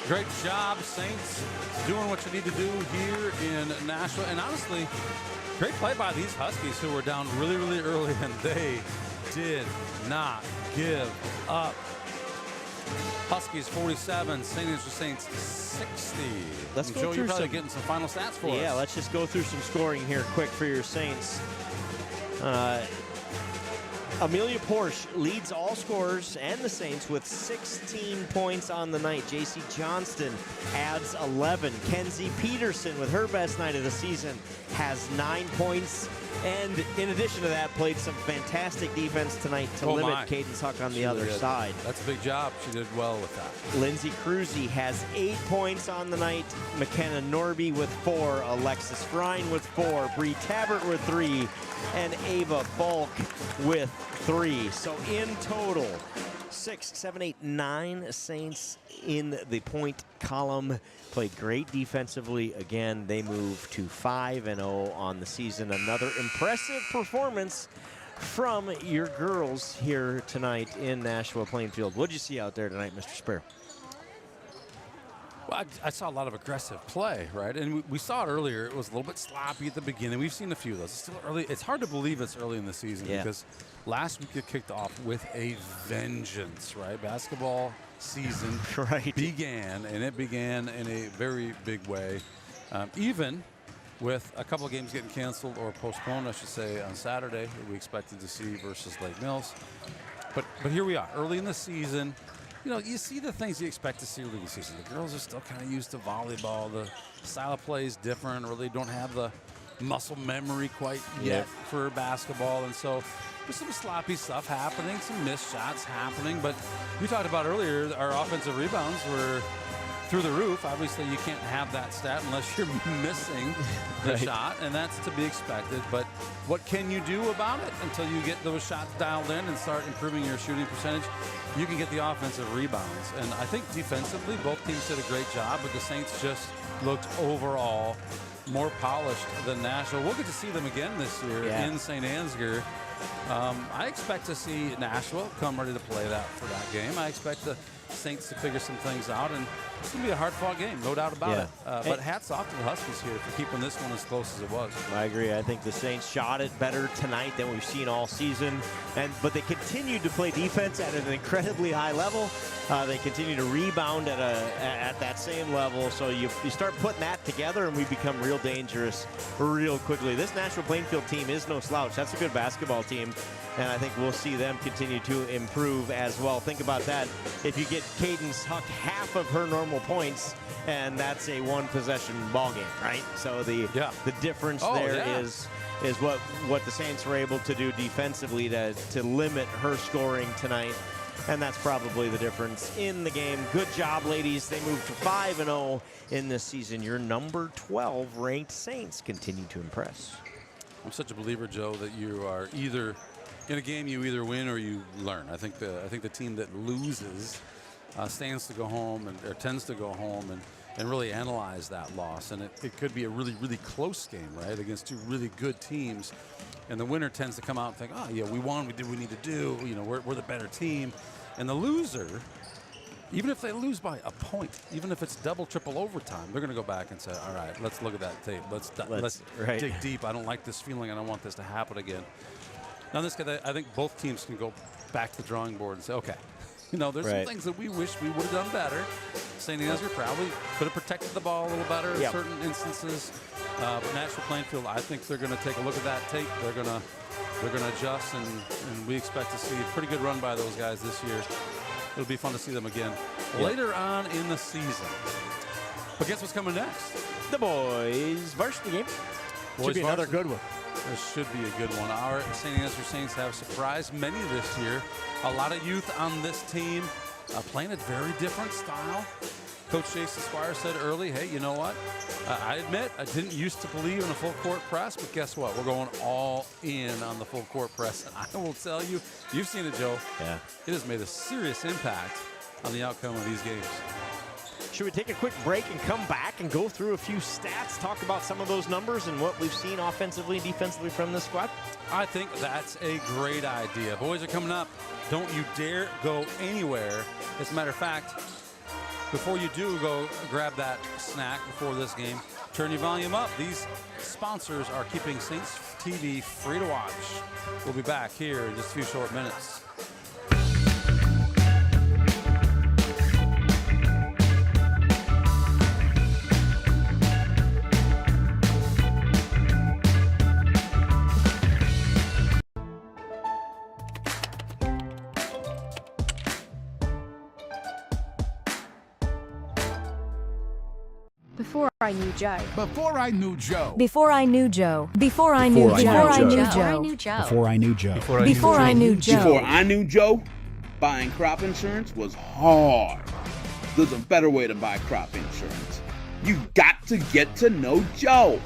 Great job, Saints, doing what you need to do here in Nashua. And honestly, great play by these Huskies who were down really, really early, and they did not give up. Huskies 47, St. Andrews Saints 60. Let's go Joe, through you're probably some, getting some final stats for us. Yeah, let's just go through some scoring here quick for your Saints. Amelia Porsche leads all scorers and the Saints with 16 points on the night. J.C. Johnston adds 11. Kenzie Peterson, with her best night of the season, has 9 points. And in addition to that, played some fantastic defense tonight to limit Cadence Huck on the other side. That's a big job. She did well with that. Lindsay Cruzy has 8 points on the night. McKenna Norby with 4. Alexis Frine with 4. Bree Tabbert with 3. And Ava Bulk with 3. So in total, 6, 7, 8, 9 Saints in the point column. Played great defensively. Again, they move to 5-0 on the season. Another impressive performance from your girls here tonight in Nashua-Plainfield. What'd you see out there tonight, Mr. Spear? Well, I saw a lot of aggressive play, right? And we saw it earlier. It was a little bit sloppy at the beginning. We've seen a few of those. It's still early. It's hard to believe it's early in the season because last week it kicked off with a vengeance, right? Basketball season began, and it began in a very big way. Even with a couple of games getting canceled or postponed, I should say, on Saturday that we expected to see versus Lake Mills. But here we are, early in the season. you see the things you expect to see early in the season. The girls are still kind of used to volleyball. The style of play is different, or they don't have the muscle memory quite yet for basketball. And so there's some sloppy stuff happening, some missed shots happening. But you talked about earlier, our offensive rebounds were through the roof. Obviously, you can't have that stat unless you're missing the shot, and that's to be expected. But what can you do about it until you get those shots dialed in and start improving your shooting percentage? You can get the offensive rebounds. And I think defensively, both teams did a great job, but the Saints just looked overall more polished than Nashua. We'll get to see them again this year in St. Ansgar. I expect to see Nashua come ready to play for that game. I expect the Saints to figure some things out, and it's going to be a hard-fought game, no doubt about it. But hats off to the Huskies here for keeping this one as close as it was. I agree. I think the Saints shot it better tonight than we've seen all season, but they continued to play defense at an incredibly high level. They continue to rebound at that same level, so you start putting that together, and we become real dangerous real quickly. This Nashua-Plainfield team is no slouch. That's a good basketball team, and I think we'll see them continue to improve as well. Think about that. If you get Cadence Huck half of her normal points, and that's a one-possession ball game, right? So the difference is what the Saints were able to do defensively to limit her scoring tonight, and that's probably the difference in the game. Good job, ladies. They moved to 5-0 in this season. Your number 12 ranked Saints continue to impress. I'm such a believer, Joe, that you are either in a game you either win or you learn. I think the team that loses stands to go home or tends to go home and really analyze that loss. And it could be a really, really close game, right, against two really good teams. And the winner tends to come out and think, oh, yeah, we won, we did what we need to do. We're the better team. And the loser, even if they lose by a point, even if it's double, triple overtime, they're going to go back and say, all right, let's look at that tape. Let's dig deep. I don't like this feeling. I don't want this to happen again. Now, I think both teams can go back to the drawing board and say, okay, there's some things that we wish we would have done better. St. Ansgar probably could have protected the ball a little better in certain instances. But Nashua-Plainfield, I think they're going to take a look at that tape. They're going to adjust, and we expect to see a pretty good run by those guys this year. It'll be fun to see them again later on in the season. But guess what's coming next? The boys varsity game. Should be another good one. There should be a good one. Our St. Ansgar Saints have surprised many this year. A lot of youth on this team playing a very different style. Coach Jason Squire said early, hey, you know what? I admit I didn't used to believe in a full court press, but guess what? We're going all in on the full court press. And I will tell you, you've seen it, Joe. Yeah. It has made a serious impact on the outcome of these games. Should we take a quick break and come back and go through a few stats, talk about some of those numbers and what we've seen offensively and defensively from this squad? I think that's a great idea. Boys are coming up. Don't you dare go anywhere. As a matter of fact, before you do go grab that snack before this game, turn your volume up. These sponsors are keeping Saints TV free to watch. We'll be back here in just a few short minutes. Before I knew Joe. Before I knew Joe. Before I knew Joe. Before I knew Joe. Before I knew Joe. Before I knew Joe. Before I knew Joe. Before I knew Joe, buying crop insurance was hard. There's a better way to buy crop insurance. You got to get to know Joe.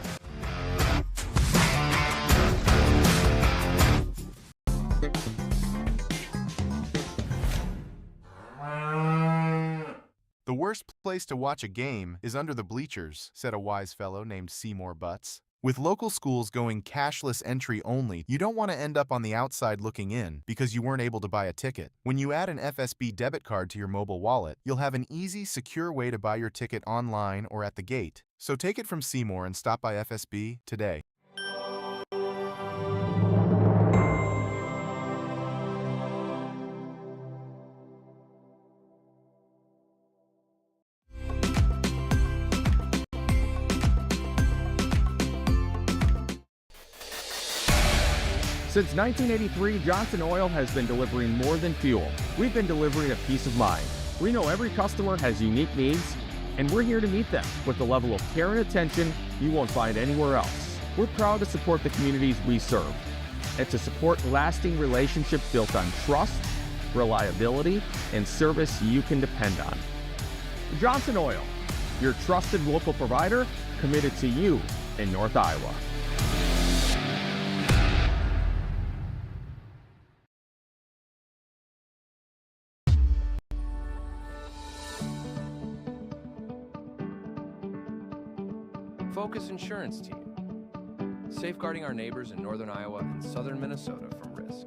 The worst place to watch a game is under the bleachers, said a wise fellow named Seymour Butts. With local schools going cashless entry only, you don't want to end up on the outside looking in because you weren't able to buy a ticket. When you add an FSB debit card to your mobile wallet, you'll have an easy, secure way to buy your ticket online or at the gate. So take it from Seymour and stop by FSB today. Since 1983, Johnson Oil has been delivering more than fuel. We've been delivering a peace of mind. We know every customer has unique needs, and we're here to meet them with the level of care and attention you won't find anywhere else. We're proud to support the communities we serve and to support lasting relationships built on trust, reliability, and service you can depend on. Johnson Oil, your trusted local provider committed to you in North Iowa. Focus Insurance Team, safeguarding our neighbors in northern Iowa and southern Minnesota from risk.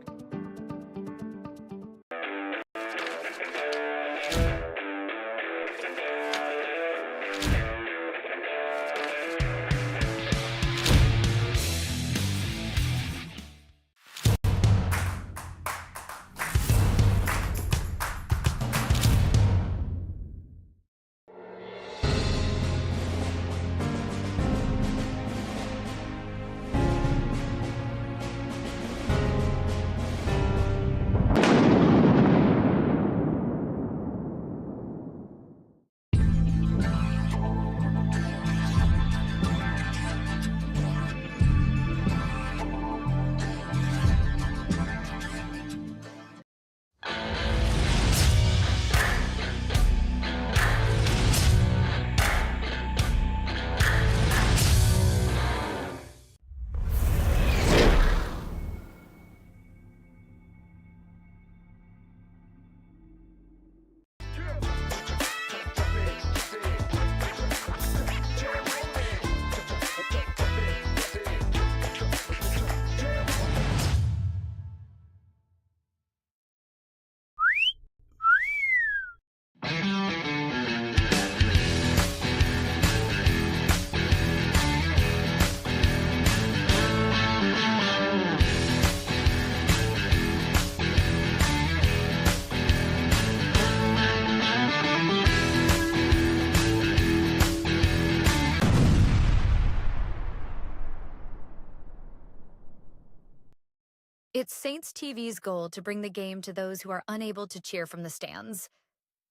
It's Saints TV's goal to bring the game to those who are unable to cheer from the stands.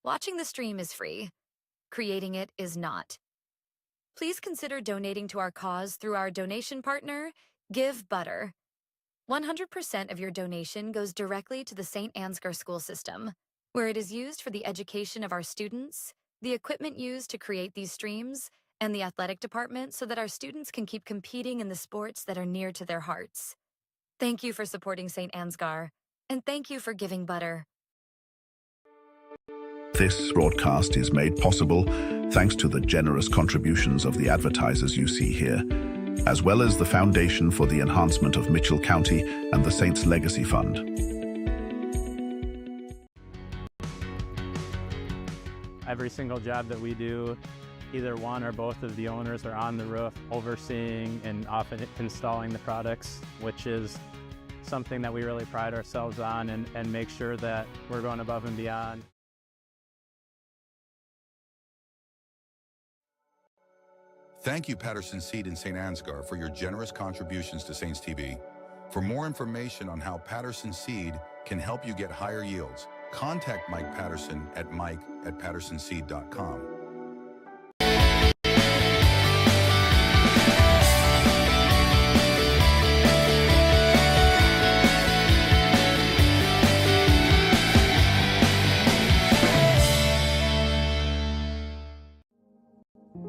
Watching the stream is free. Creating it is not. Please consider donating to our cause through our donation partner, Give Butter. 100% of your donation goes directly to the St. Ansgar school system, where it is used for the education of our students, the equipment used to create these streams, and the athletic department so that our students can keep competing in the sports that are near to their hearts. Thank you for supporting St. Ansgar, and thank you for giving butter. This broadcast is made possible thanks to the generous contributions of the advertisers you see here, as well as the Foundation for the Enhancement of Mitchell County and the Saints Legacy Fund. Every single job that we do, either one or both of the owners are on the roof overseeing and often installing the products, which is something that we really pride ourselves on and make sure that we're going above and beyond. Thank you, Patterson Seed in St. Ansgar, for your generous contributions to Saints TV. For more information on how Patterson Seed can help you get higher yields, contact Mike Patterson at mike@pattersonseed.com.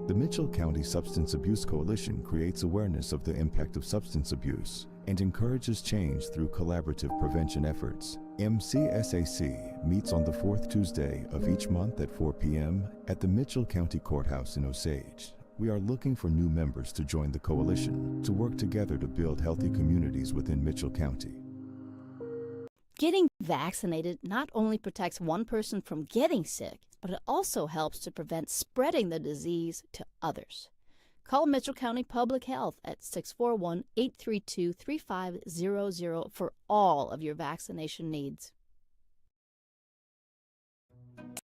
The Mitchell County Substance Abuse Coalition creates awareness of the impact of substance abuse and encourages change through collaborative prevention efforts. MCSAC meets on the fourth Tuesday of each month at 4 p.m. at the Mitchell County Courthouse in Osage. We are looking for new members to join the coalition to work together to build healthy communities within Mitchell County. Getting vaccinated not only protects one person from getting sick, but it also helps to prevent spreading the disease to others. Call Mitchell County Public Health at 641-832-3500 for all of your vaccination needs.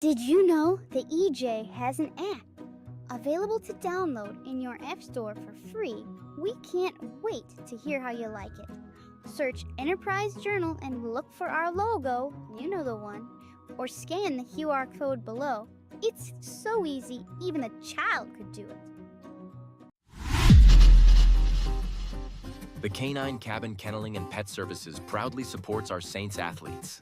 Did you know that EJ has an app available to download in your app store for free? We can't wait to hear how you like it. Search Enterprise Journal and look for our logo, you know the one. or scan the QR code below. It's so easy, even a child could do it. The Canine Cabin Kenneling and Pet Services proudly supports our Saints athletes.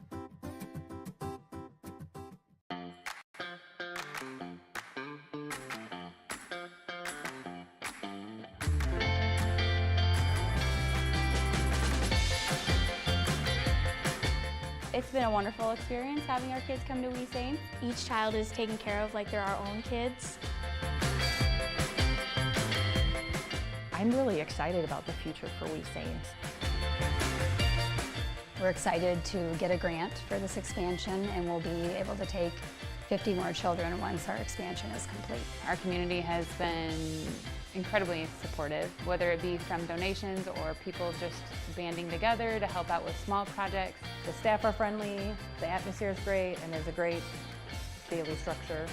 It's been a wonderful experience having our kids come to We Saints. Each child is taken care of like they're our own kids. I'm really excited about the future for We Saints. We're excited to get a grant for this expansion, and we'll be able to take 50 more children once our expansion is complete. Our community has been incredibly supportive, whether it be from donations or people just banding together to help out with small projects. The staff are friendly, the atmosphere is great, and there's a great daily structure.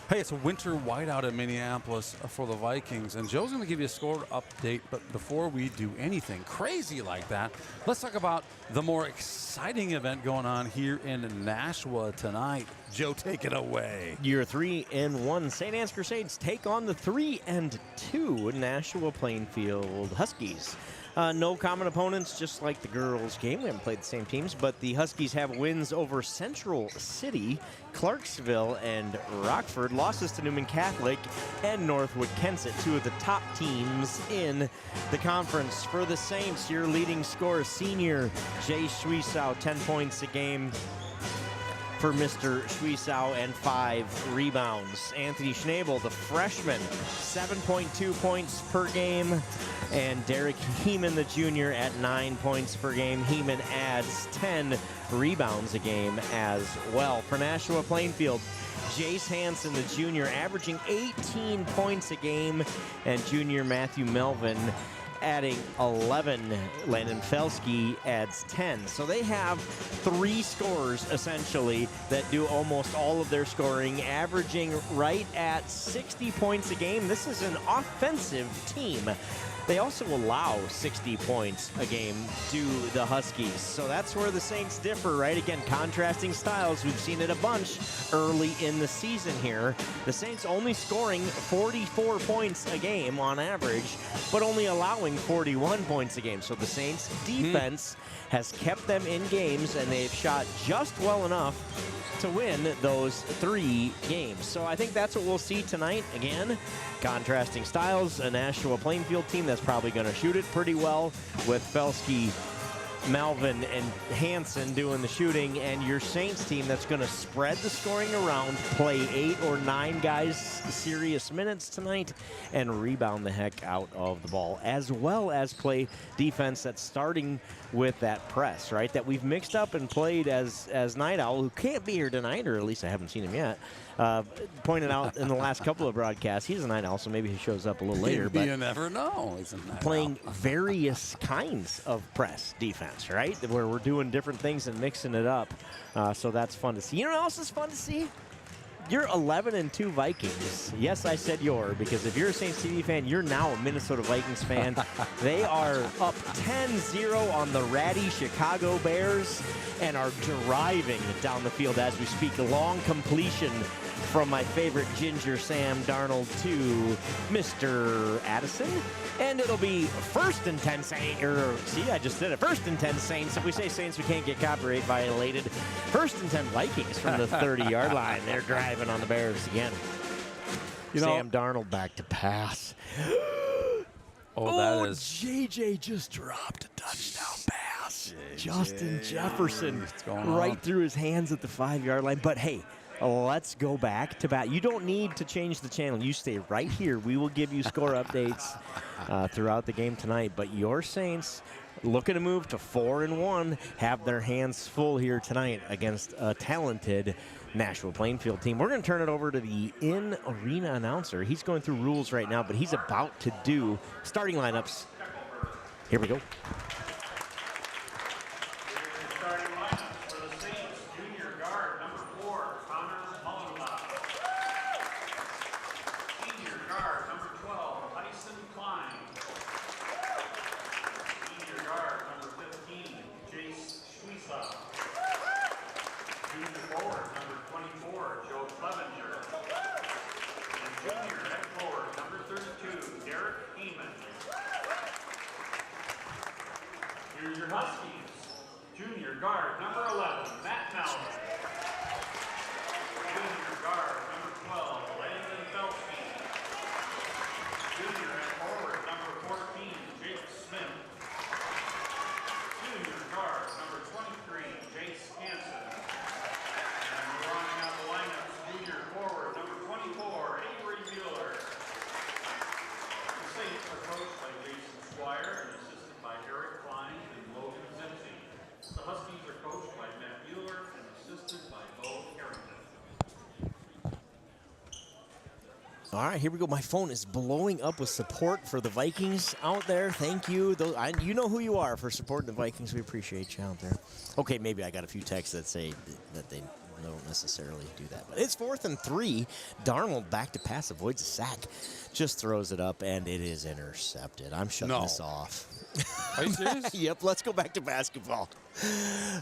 Hey, it's a winter whiteout in Minneapolis for the Vikings, and Joe's going to give you a score update, but before we do anything crazy like that, let's talk about the more exciting event going on here in Nashua tonight. Joe, take it away. Your 3-1 St. Ansgar Saints take on the 3-2 Nashua-Plainfield Huskies. No common opponents, just like the girls' game. We haven't played the same teams, but the Huskies have wins over Central City, Clarksville, and Rockford. Losses to Newman Catholic and Northwood Kensett, two of the top teams in the conference. For the Saints, your leading scorer, senior Jay Schwiesow, 10 points a game for Mr. Schwiesow and 5 rebounds. Anthony Schnabel, the freshman, 7.2 points per game. And Derek Heeman, the junior, at 9 points per game. Heeman adds 10 rebounds a game as well. For Nashua-Plainfield, Jace Hansen, the junior, averaging 18 points a game. And junior Matthew Melvin adding 11. Landon Felsky adds 10. So they have 3 scorers, essentially, that do almost all of their scoring, averaging right at 60 points a game. This is an offensive team. They also allow 60 points a game to the Huskies. So that's where the Saints differ, right? Again, contrasting styles. We've seen it a bunch early in the season here. The Saints only scoring 44 points a game on average, but only allowing 41 points a game. So the Saints' defense has kept them in games, and they've shot just well enough to win those 3 games. So I think that's what we'll see tonight. Again, contrasting styles, a Nashua-Plainfield team that's probably going to shoot it pretty well with Felsky, Melvin, and Hansen doing the shooting, and your Saints team that's going to spread the scoring around, play 8 or 9 guys serious minutes tonight, and rebound the heck out of the ball, as well as play defense that's starting with that press, right? That we've mixed up and played as Night Owl, who can't be here tonight, or at least I haven't seen him yet. Pointed out in the last couple of broadcasts, he's a Night Owl, so maybe he shows up a little later. But you never know. He's a Night playing various kinds of press defense, right? Where we're doing different things and mixing it up. So that's fun to see. You know what else is fun to see? You're 11-2 Vikings. Yes, I said your, because if you're a Saints TV fan, you're now a Minnesota Vikings fan. They are up 10-0 on the ratty Chicago Bears and are driving down the field as we speak. A long completion from my favorite Ginger Sam Darnold to Mr. Addison. And it'll be 1st and 10 Saints, or see, I just did it. 1st and 10 Saints. If we say Saints, we can't get copyright violated. 1st and 10 Vikings from the 30-yard line. They're driving on the Bears again. Sam Darnold back to pass. That is. JJ just dropped a touchdown pass. Justin Jefferson right through his hands at the 5-yard line. But hey, let's go back to bat. You don't need to change the channel. You stay right here. We will give you score updates throughout the game tonight. But your Saints, looking to move to 4-1, have their hands full here tonight against a talented Nashua-Plainfield team. We're going to turn it over to the in-arena announcer. He's going through rules right now, but he's about to do starting lineups. Here we go. Senior guard number Huskies, junior guard number 11, Matt Malvin. Junior guard number 12, Landon Belsky. Junior at forward number 14, Jake Smith. Junior guard number 23, Jace Hansen. And we're rounding out the lineups, junior forward number 24, Avery Mueller. The Saints are coached by Jason Squire and assisted by Eric Klein and Logan Zimsey. The Huskies are coached by Matt Mueller and assisted by Bo Harrington. All right, here we go. My phone is blowing up with support for the Vikings out there. Thank you. You know who you are for supporting the Vikings. We appreciate you out there. Okay, maybe I got a few texts that say that they don't necessarily do that. But it's 4th and 3. Darnold back to pass, avoids a sack. Just throws it up, and it is intercepted. I'm shutting this off. Are you serious? Yep, let's go back to basketball.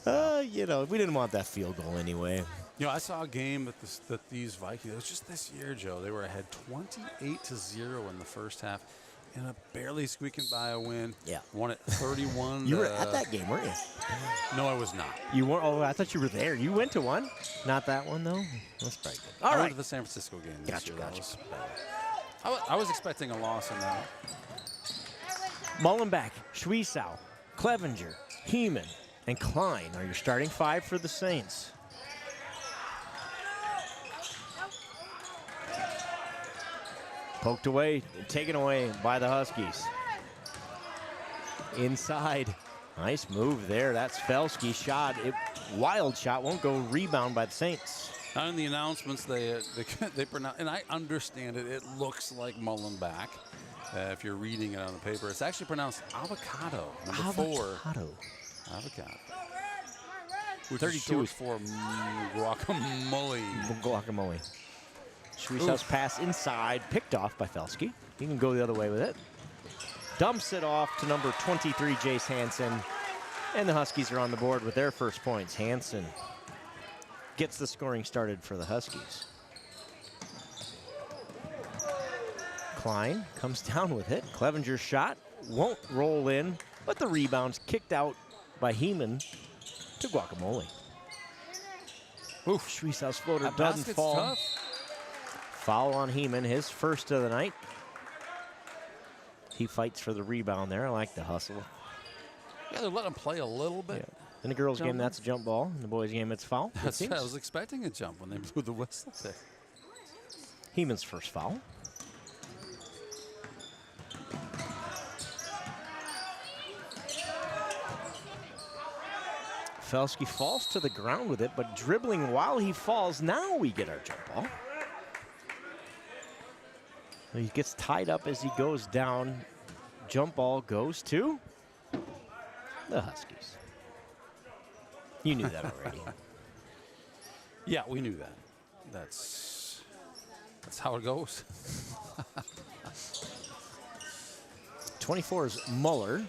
We didn't want that field goal anyway. I saw a game that these Vikings, it was just this year, Joe, they were ahead 28-0 in the first half and barely squeaking by a win. Yeah. Won it 31. You were at that game, weren't you? No, I was not. You weren't? Oh, I thought you were there. You went to one. Not that one, though? That's pretty good. All I right. went to the San Francisco game this year. I was expecting a loss in that. Mullenbeck, Schwiesau, Clevenger, Heeman, and Klein are your starting 5 for the Saints. Poked away, taken away by the Huskies. Inside. Nice move there. That's Felsky's shot. Wild shot. Won't go. Rebound by the Saints. Now in the announcements, they pronounce, and I understand it. It looks like Mullenbeck. If you're reading it on the paper, it's actually pronounced avocado. Number 4. Avocado. Which 32 is for guacamole. Guacamole. Schwiesau's pass inside, picked off by Felsky. He can go the other way with it. Dumps it off to number 23, Jace Hansen. And the Huskies are on the board with their first points. Hansen gets the scoring started for the Huskies. Klein comes down with it. Clevenger's shot won't roll in, but the rebound's kicked out by Heeman to Guacamole. Oof, Schwiesau's floater doesn't fall. Tough. Foul on Heeman, his first of the night. He fights for the rebound there. I like the hustle. Yeah, they're letting him play a little bit. Yeah. In the girls' game, that's a jump ball. In the boys' game, it's foul. That's I was expecting a jump when they blew the whistle there. Heeman's first foul. Felsky falls to the ground with it, but dribbling while he falls. Now we get our jump ball. He gets tied up as he goes down. Jump ball goes to the Huskies. You knew that already. Yeah, we knew that. That's how it goes. 24 is Muller.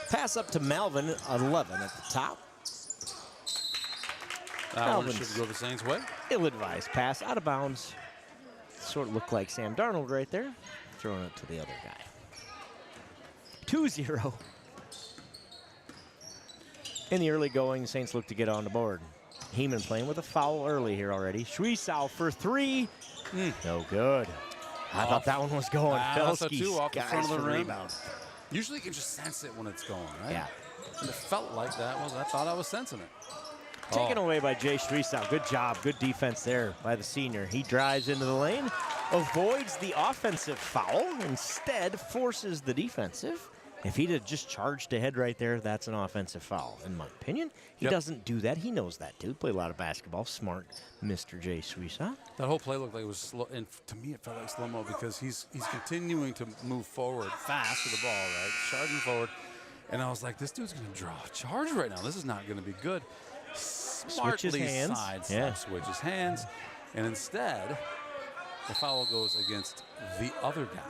Pass up to Malvin, 11 at the top. That one should go the Saints' way. Ill-advised pass, out of bounds. Sort of looked like Sam Darnold right there. Throwing it to the other guy. 2-0. In the early going, the Saints look to get on the board. Heeman playing with a foul early here already. Schwiesau for 3. No good. I thought that one was going. Felsky off the front of the rim. Rebound. Usually you can just sense it when it's going, right? Yeah. And it felt like that. I thought I was sensing it. Taken away by Jay Schwiesau. Good job. Good defense there by the senior. He drives into the lane, avoids the offensive foul, instead forces the defensive. If he'd have just charged ahead right there, that's an offensive foul, in my opinion. He doesn't do that. He knows that, too. Played a lot of basketball. Smart Mr. Jay Schwiesau. That whole play looked like it was slow, and to me it felt like slow-mo because he's continuing to move forward fast with the ball, right? Charging forward. And I was like, this dude's going to draw a charge right now. This is not going to be good. Smartly switches hands, and instead, the foul goes against the other guy.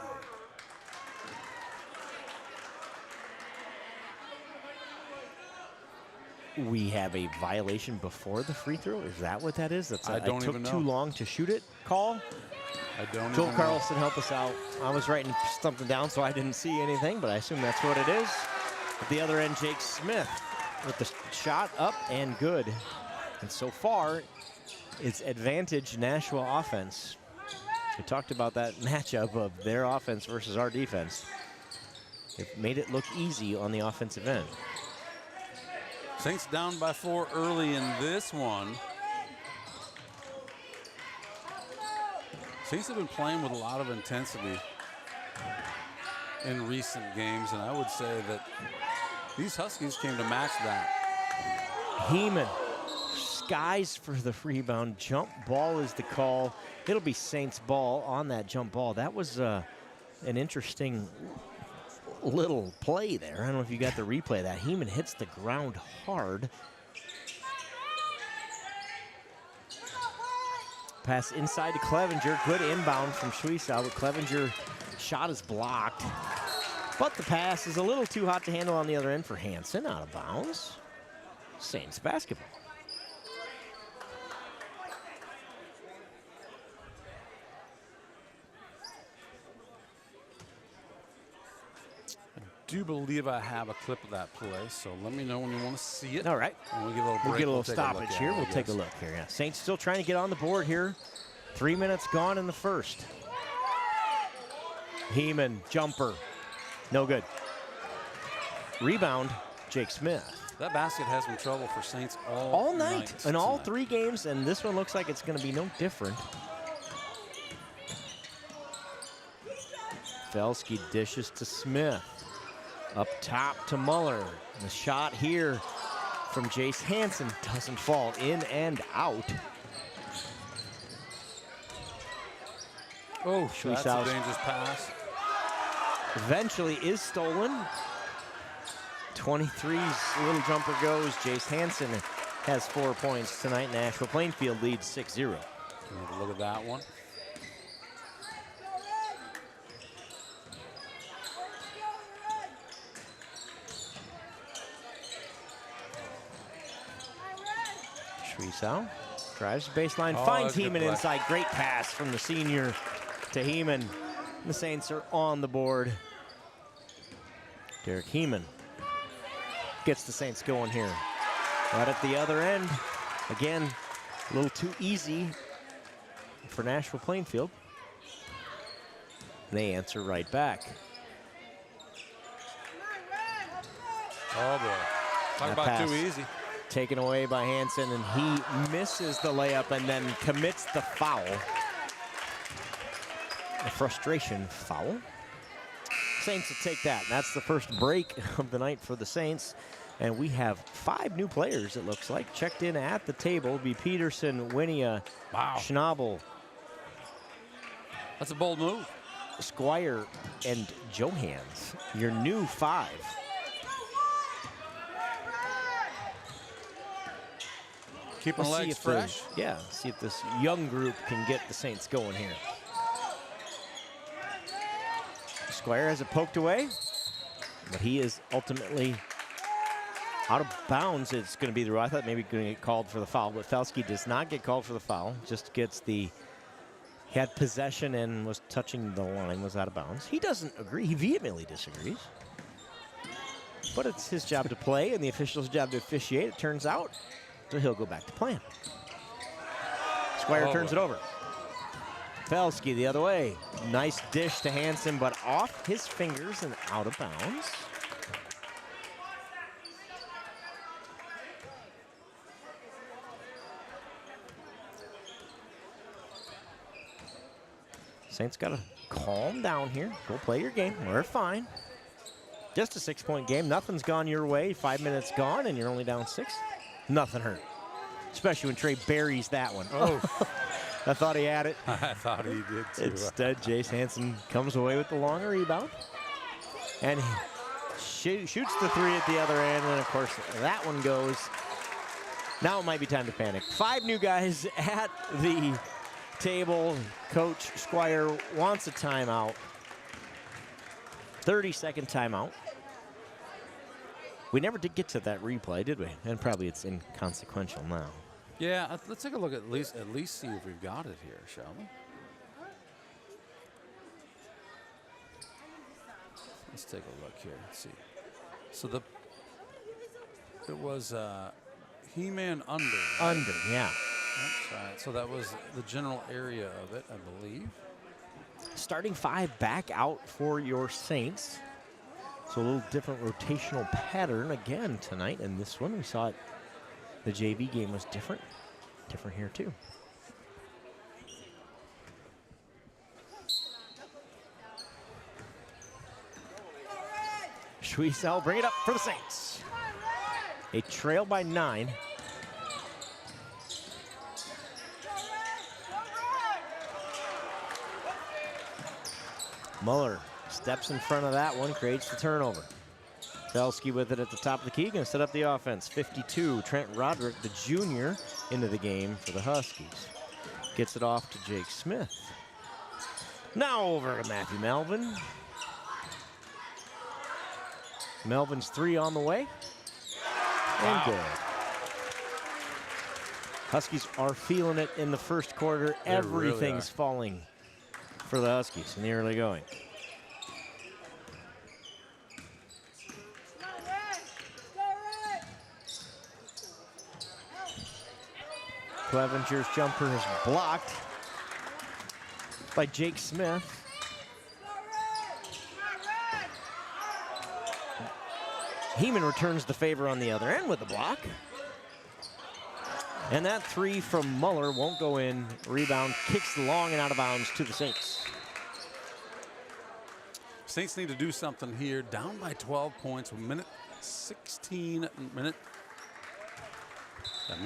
We have a violation before the free throw. Is that what that is? That's I don't even know. It took too long to shoot it. Call. I don't. Joel Carlson, help us out. I was writing something down, so I didn't see anything, but I assume that's what it is. At the other end, Jake Smith with the shot up and good. And so far, it's advantage Nashua offense. We talked about that matchup of their offense versus our defense. It made it look easy on the offensive end. Saints down by 4 early in this one. Saints have been playing with a lot of intensity in recent games, and I would say that these Huskies came to match that. Heeman skies for the rebound. Jump ball is the call. It'll be Saints ball on that jump ball. That was an interesting little play there. I don't know if you got the replay of that. Heeman hits the ground hard. Pass inside to Clevenger. Good inbound from Schwiesau, but Clevenger shot is blocked. But the pass is a little too hot to handle on the other end for Hansen. Out of bounds. Saints basketball. I do believe I have a clip of that play, so let me know when you want to see it. All right. And we'll give a little break. We'll get a little take stoppage look here. at it, We'll take a look here. Yeah. Saints still trying to get on the board here. 3 minutes gone in the first. Heeman, jumper. No good. Rebound, Jake Smith. That basket has been trouble for Saints all night. In all 3 games, and this one looks like it's going to be no different. Felski dishes to Smith. Up top to Muller. The shot here from Jace Hansen doesn't fall. In and out. Oh, that's a dangerous pass. Eventually is stolen. 23's little jumper goes. Jace Hansen has 4 points tonight. Nashua-Plainfield leads 6-0. Have a look at that one. Schwiesau drives the baseline, finds Heeman inside. Great pass from the senior to Heeman. The Saints are on the board. Derek Heeman gets the Saints going here. Right at the other end, again, a little too easy for Nashua-Plainfield. They answer right back. Oh boy, talk about too easy. Taken away by Hansen, and he misses the layup and then commits the foul. A frustration foul. Saints will take that. That's the first break of the night for the Saints. And we have 5 new players, it looks like, checked in at the table. It'll be Peterson, Winia, Schnabel. That's a bold move. Squire and Johans, your new 5. Keeping legs fresh. Yeah, see if this young group can get the Saints going here. Squire has it poked away, but he is ultimately out of bounds. It's going to be the I thought maybe going to get called for the foul, but Felski does not get called for the foul. Just gets the, he had possession and was touching the line, was out of bounds. He doesn't agree. He vehemently disagrees. But it's his job to play and the official's job to officiate, it turns out. So he'll go back to plan. Squire turns it over. Felski the other way. Nice dish to Hansen, but off his fingers and out of bounds. Saints got to calm down here. Go play your game. We're fine. Just a 6-point game. Nothing's gone your way. 5 minutes gone, and you're only down 6. Nothing hurt. Especially when Trey buries that one. Oh. I thought he had it. I thought he did too. Instead, Jace Hansen comes away with the longer rebound. And he shoots the 3 at the other end. And, of course, that one goes. Now it might be time to panic. 5 new guys at the table. Coach Squire wants a timeout. 30-second timeout. We never did get to that replay, did we? And probably it's inconsequential now. Yeah, let's take a look at least see if we've got it here, shall we? Let's take a look here. Let's see. So it was He-Man under. Right? Under, yeah. That's right. So that was the general area of it, I believe. Starting 5 back out for your Saints. So a little different rotational pattern again tonight. And this one, we saw it. The JV game was different. Different here, too. Schwiesel bring it up for the Saints. A trail by 9. Muller steps in front of that one, creates the turnover. Felski with it at the top of the key, going to set up the offense. 52, Trent Roderick, the junior, into the game for the Huskies. Gets it off to Jake Smith. Now over to Matthew Melvin. Melvin's 3 on the way. And good. Huskies are feeling it in the first quarter. Everything's falling for the Huskies in the early going. Clevenger's jumper is blocked by Jake Smith. Heeman returns the favor on the other end with the block. And that 3 from Muller won't go in. Rebound kicks long and out of bounds to the Saints. Saints need to do something here. Down by 12 points. Minute 16. Minute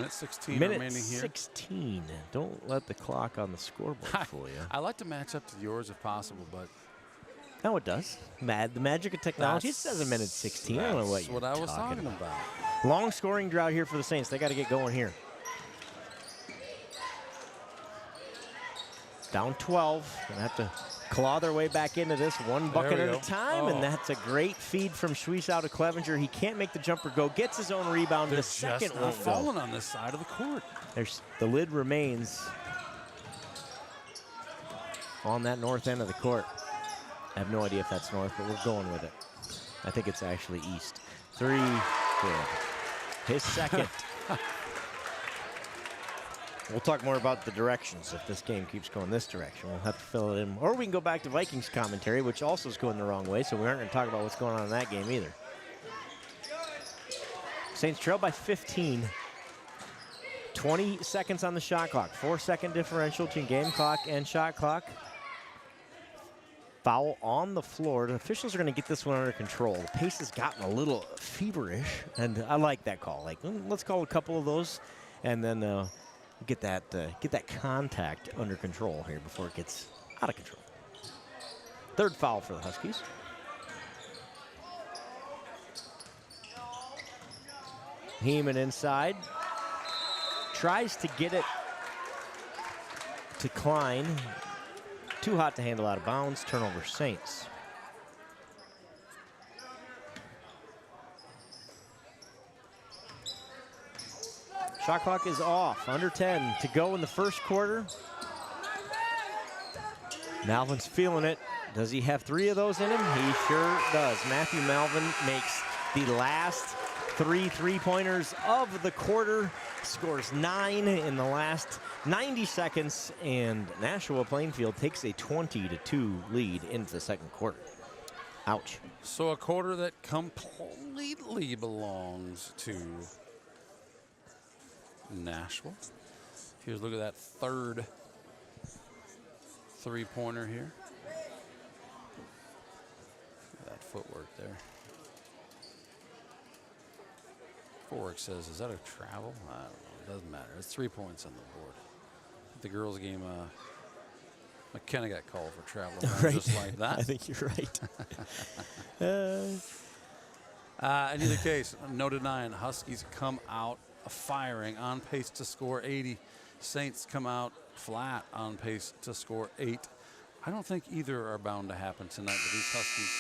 16 Minute remaining here. 16. Don't let the clock on the scoreboard fool you. I like to match up to yours if possible, but no, it does. The magic of technology. It says a minute 16. I don't know what you're I was talking about. Long scoring drought here for the Saints. They got to get going here. Down 12. Gonna have to claw their way back into this one bucket at a time, and that's a great feed from Schwiesel to Clevenger. He can't make the jumper go. Gets his own rebound. The second not won't falling go. on this side of the court. The lid remains on that north end of the court. I have no idea if that's north, but we're going with it. I think it's actually east. 3, good. His second. We'll talk more about the directions if this game keeps going this direction. We'll have to fill it in. Or we can go back to Vikings commentary, which also is going the wrong way, so we aren't going to talk about what's going on in that game either. Saints trail by 15. 20 seconds on the shot clock. 4-second differential between game clock and shot clock. Foul on the floor. The officials are going to get this one under control. The pace has gotten a little feverish, and I like that call. Like, let's call a couple of those, and then get that contact under control here before it gets out of control. Third foul for the Huskies. Heeman inside. Tries to get it to Klein. Too hot to handle out of bounds. Turnover Saints. Shot clock is off. Under 10 to go in the first quarter. Malvin's feeling it. Does he have 3 of those in him? He sure does. Matthew Malvin makes the last 3 3-pointers of the quarter. Scores 9 in the last 90 seconds. And Nashua-Plainfield takes a 20-2 lead into the second quarter. Ouch. So a quarter that completely belongs to Nashua. Here's a look at that third 3-pointer here. That footwork there. Footwork says, is that a travel? I don't know. It doesn't matter. It's 3 points on the board. The girls' game, McKenna got called for travel. Right. Just like that. I think you're right. In either case, no denying, Huskies come out firing, on pace to score 80. Saints come out flat, on pace to score 8. I don't think either are bound to happen tonight, but these Huskies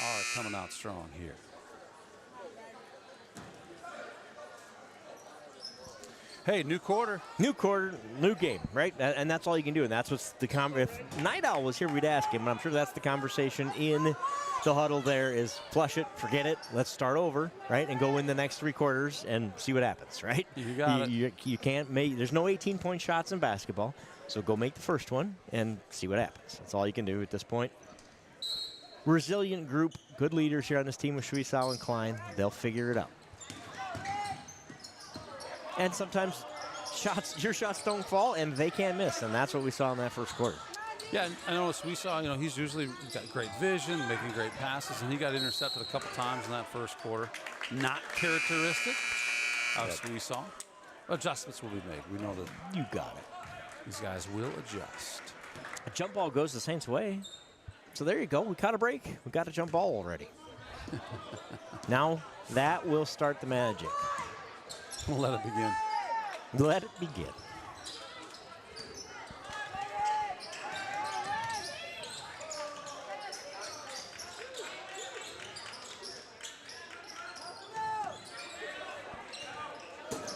are coming out strong here. Hey, new quarter. New quarter, new game, right? And that's all you can do. And that's what's the if Night Owl was here, we'd ask him. But I'm sure that's the conversation in the huddle there is flush it, forget it, let's start over, right? And go win the next 3 quarters and see what happens, right? You got it. You can't make, there's no 18-point shots in basketball. So go make the first one and see what happens. That's all you can do at this point. Resilient group, good leaders here on this team with Schwiesau and Klein. They'll figure it out. And sometimes your shots don't fall, and they can't miss, and that's what we saw in that first quarter. Yeah, I noticed we saw, he's usually got great vision, making great passes, and he got intercepted a couple times in that first quarter. Not characteristic of Schwiesau. Adjustments will be made. We know that. You got it. These guys will adjust. A jump ball goes the Saints' way. So there you go. We caught a break. We got a jump ball already. Now that will start the magic. We'll let it begin. Let it begin.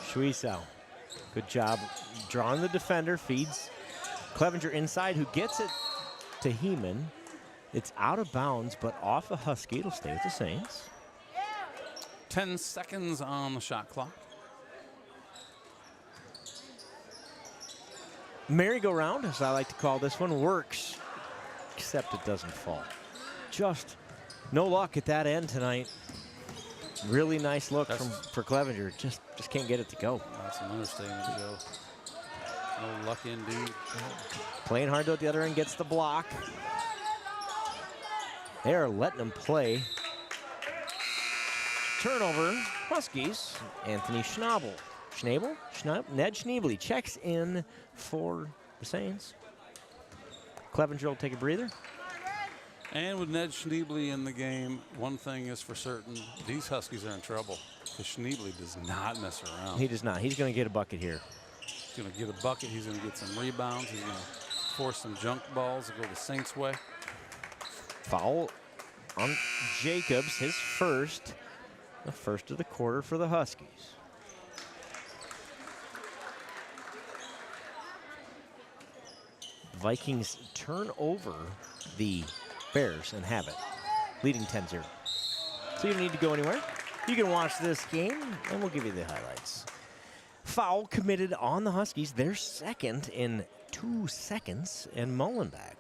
Schwiesau, good job drawing the defender, feeds Clevenger inside, who gets it to Heeman. It's out of bounds, but off a Husky. It'll stay with the Saints. 10 seconds on the shot clock. Merry-go-round, as I like to call this one, works, except it doesn't fall. Just no luck at that end tonight. Really nice look for Clevenger. Just can't get it to go. That's an understatement, Joe. No luck indeed. Playing hard though at the other end, gets the block. They are letting him play. Turnover, Huskies. Anthony Schnabel. Ned Schneebly checks in for the Saints. Clevenger will take a breather. And with Ned Schneebly in the game, one thing is for certain, these Huskies are in trouble because Schneebly does not mess around. He does not. He's going to get a bucket here. He's going to get a bucket. He's going to get some rebounds. He's going to force some junk balls to go the Saints' way. Foul on Jacobs, his first. The first of the quarter for the Huskies. Vikings turn over the Bears and have it, leading 10-0. So you don't need to go anywhere. You can watch this game, and we'll give you the highlights. Foul committed on the Huskies, their second in 2 seconds, and Mullenbeck.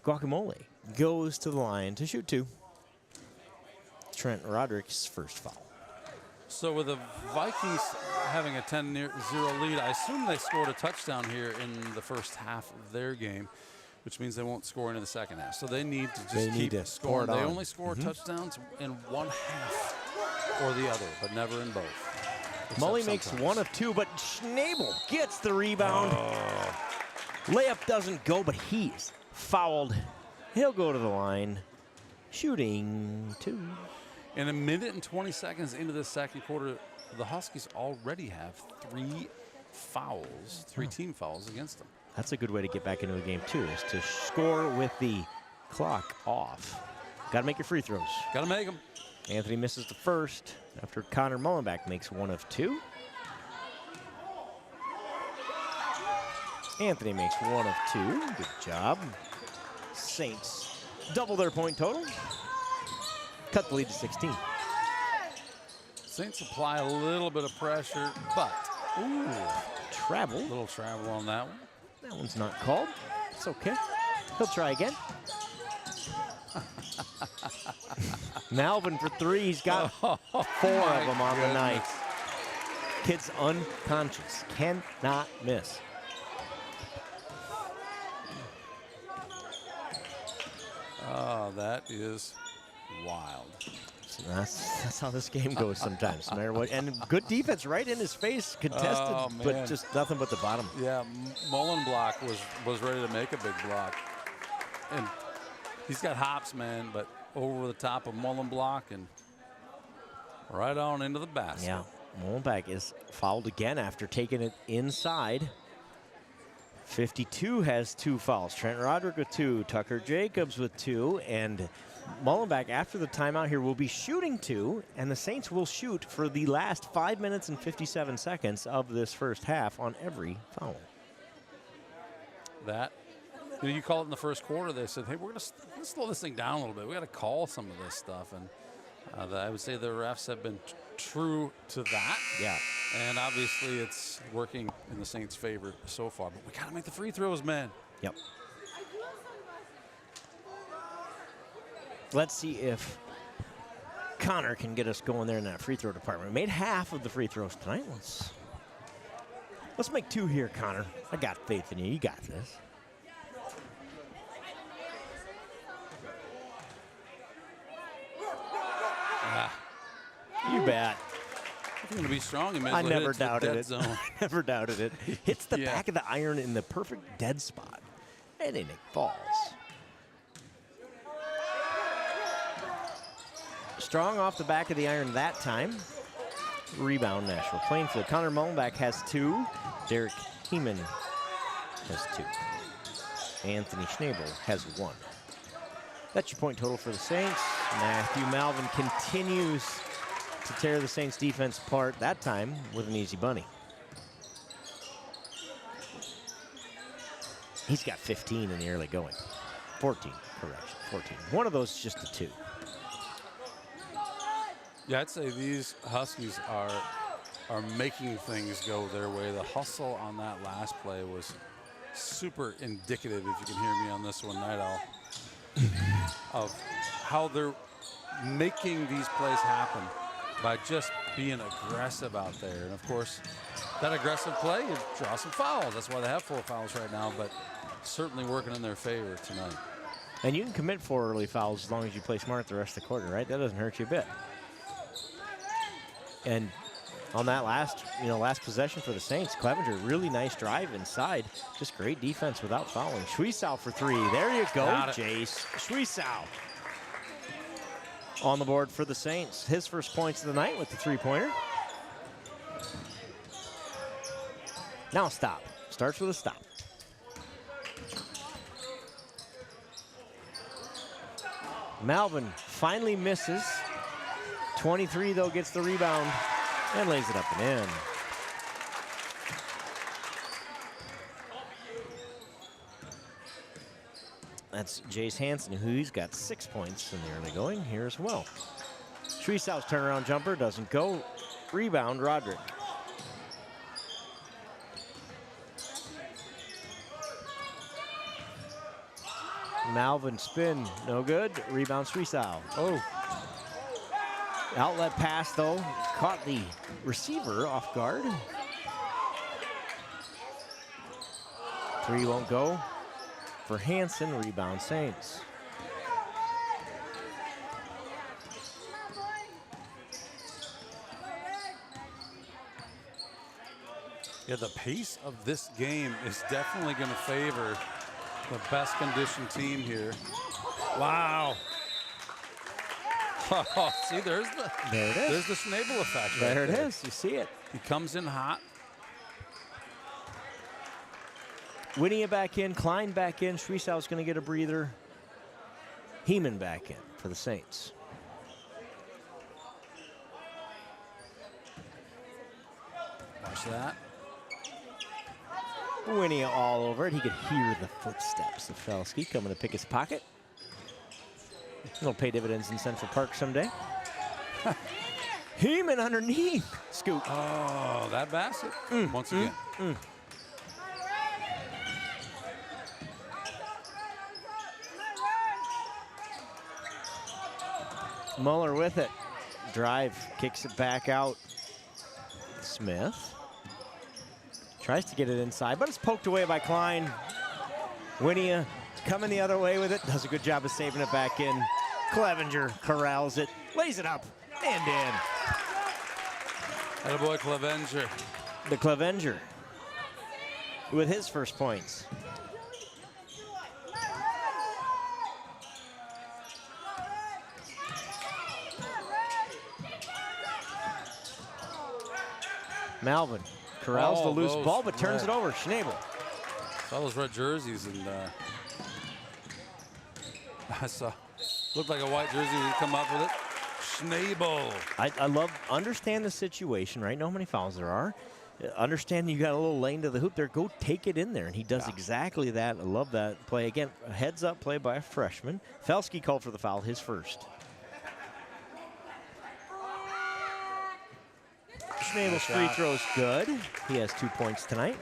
Guacamole goes to the line to shoot 2. Trent Roderick's first foul. So with the Vikings having a 10-0 lead, I assume they scored a touchdown here in the first half of their game, which means they won't score into the second half. So they need to just keep scoring. They only score touchdowns in one half or the other, but never in both. Mully makes 1 of 2, but Schnabel gets the rebound. Layup doesn't go, but he's fouled. He'll go to the line, shooting 2. In a minute and 20 seconds into the second quarter, the Huskies already have 3 fouls, 3 team fouls against them. That's a good way to get back into a game, too, is to score with the clock off. Got to make your free throws. Got to make them. Anthony misses the first after Connor Mullenbeck makes 1 of 2. Anthony makes 1 of 2. Good job. Saints double their point total. Cut the lead to 16. Saints apply a little bit of pressure, but travel. A little travel on that one. That one's not called. It's okay. He'll try again. Malvin for 3. He's got 4 of them on the night. Kid's unconscious. Cannot miss. Oh, that is wild. So that's how this game goes sometimes, no matter what. And good defense right in his face, contested, but just nothing but the bottom. Yeah, Mullenblock was ready to make a big block. And he's got hops, man, but over the top of Mullenblock and right on into the basket. Yeah, Mullenbeck is fouled again after taking it inside. 52 has 2 fouls. Trent Roderick with 2, Tucker Jacobs with 2, and Mullenbeck, after the timeout here, will be shooting 2, and the Saints will shoot for the last 5 minutes and 57 seconds of this first half on every foul. That, you call it in the first quarter, they said, hey, we're going to slow this thing down a little bit. We got to call some of this stuff. And I would say the refs have been true to that. Yeah. And obviously it's working in the Saints' favor so far. But we got to make the free throws, man. Yep. Let's see if Connor can get us going there in that free throw department. We made half of the free throws tonight. Let's make 2 here, Connor. I got faith in you. You got this. You bet. If you're going to be strong, you may I as well never hit it to the doubted dead it. zone. I never doubted it. Hits the Yeah. back of the iron in the perfect dead spot. And then it falls. Strong off the back of the iron that time. Rebound, Nashua-Plainfield. Connor Mullenbeck has 2. Derek Heeman has 2. Anthony Schnabel has 1. That's your point total for the Saints. Matthew Malvin continues to tear the Saints defense apart, that time with an easy bunny. He's got 15 in the early going. 14, correction, 14. One of those is just a 2. Yeah, I'd say these Huskies are making things go their way. The hustle on that last play was super indicative, if you can hear me on this one, Night Owl, of how they're making these plays happen by just being aggressive out there. And of course, that aggressive play, you draw some fouls. That's why they have 4 fouls right now, but certainly working in their favor tonight. And you can commit 4 early fouls as long as you play smart the rest of the quarter, right? That doesn't hurt you a bit. And on that last possession for the Saints, Clevenger, really nice drive inside. Just great defense without fouling. Schwiesau for 3. There you go, Jace. Schwiesau on the board for the Saints. His first points of the night with the 3-pointer. Now stop. Starts with a stop. Malvin finally misses. 23, though, gets the rebound and lays it up and in. That's Jace Hansen, who's got 6 points in the early going here as well. Schwiesau's turnaround jumper doesn't go. Rebound, Roderick. Malvin spin, no good. Rebound, Schwiesau. Oh. Outlet pass, though, caught the receiver off guard. 3 won't go for Hansen. Rebound, Saints. Yeah, the pace of this game is definitely going to favor the best conditioned team here. Wow. Oh, see, there's the Schnabel effect. There it is. You see it. He comes in hot. Winia back in, Klein back in. Schwiesau's going to get a breather. Heeman back in for the Saints. Watch that. Winia all over it. He could hear the footsteps of Felski coming to pick his pocket. It'll pay dividends in Central Park someday. Heeman underneath. Scoop. Oh, that basket. Once again. Muller with it. Drive, kicks it back out. Smith tries to get it inside, but it's poked away by Klein. Winia coming the other way with it. Does a good job of saving it back in. Clevenger corrals it, lays it up, and in. Attaboy Clevenger. The Clevenger with his first points. Malvin corrals the loose ball, but turns it over. Schnabel. Saw those red jerseys, and I saw Looked like a white jersey to come up with it. Schnabel. I understand the situation, right? Know how many fouls there are. Understand you got a little lane to the hoop there. Go take it in there, and he does exactly that. I love that play. Again, a heads-up play by a freshman. Felski called for the foul, his first. Schnabel's free throw's good. He has 2 points tonight.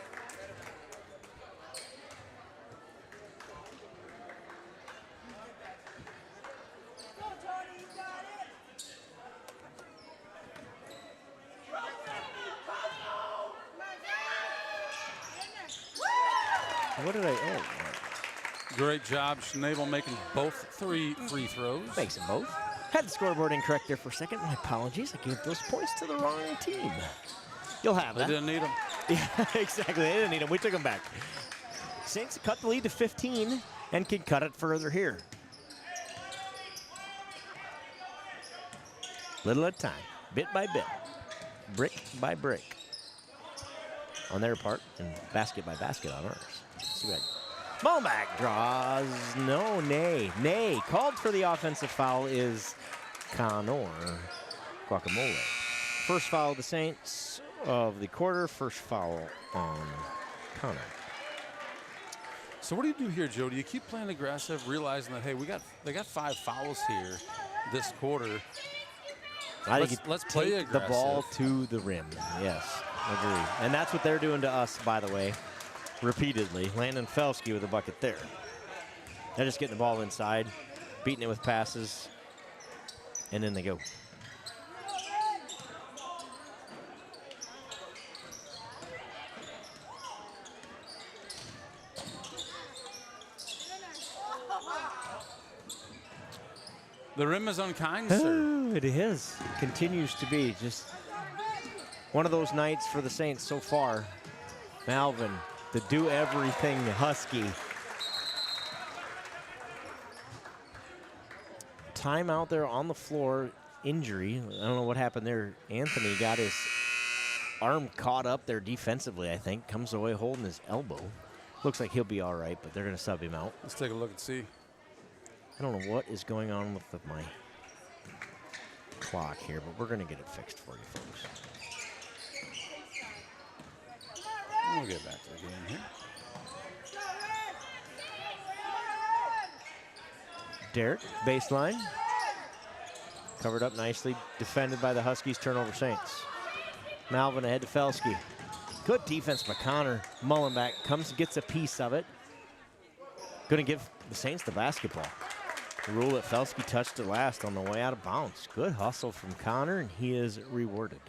What did I? Great job, Schnabel, making both 3 free throws. Makes them both. Had the scoreboard incorrect there for a second. My apologies. I gave those points to the wrong team. You'll have that. They didn't need them. Yeah, exactly. They didn't need them. We took them back. Saints cut the lead to 15 and can cut it further here. Little at a time, bit by bit, brick by brick on their part, and basket by basket on ours. Too bad. Malmack draws. No, nay. Called for the offensive foul is Connor Guacamole. First foul of the Saints of the quarter. First foul on Connor. So what do you do here, Joe? Do you keep playing aggressive, realizing that, hey, they got 5 fouls here this quarter? Let's play aggressive. The ball to the rim. Yes, agree. And that's what they're doing to us, by the way, repeatedly. Landon Felski with a bucket there. They're just getting the ball inside, beating it with passes, and then they go. The rim is unkind, sir. It is. Continues to be just one of those nights for the Saints so far. Malvin, the do-everything Husky. Time out there on the floor, injury. I don't know what happened there. Anthony got his arm caught up there defensively, I think. Comes away holding his elbow. Looks like he'll be all right, but they're going to sub him out. Let's take a look and see. I don't know what is going on with my clock here, but we're going to get it fixed for you folks. We'll get back to the game here. Derek, baseline. Covered up nicely, defended by the Huskies, turnover Saints. Malvin ahead to Felski. Good defense by Connor. Mullenback comes and gets a piece of it. Going to give the Saints the basketball. The rule that Felski touched it last on the way out of bounds. Good hustle from Connor, and he is rewarded.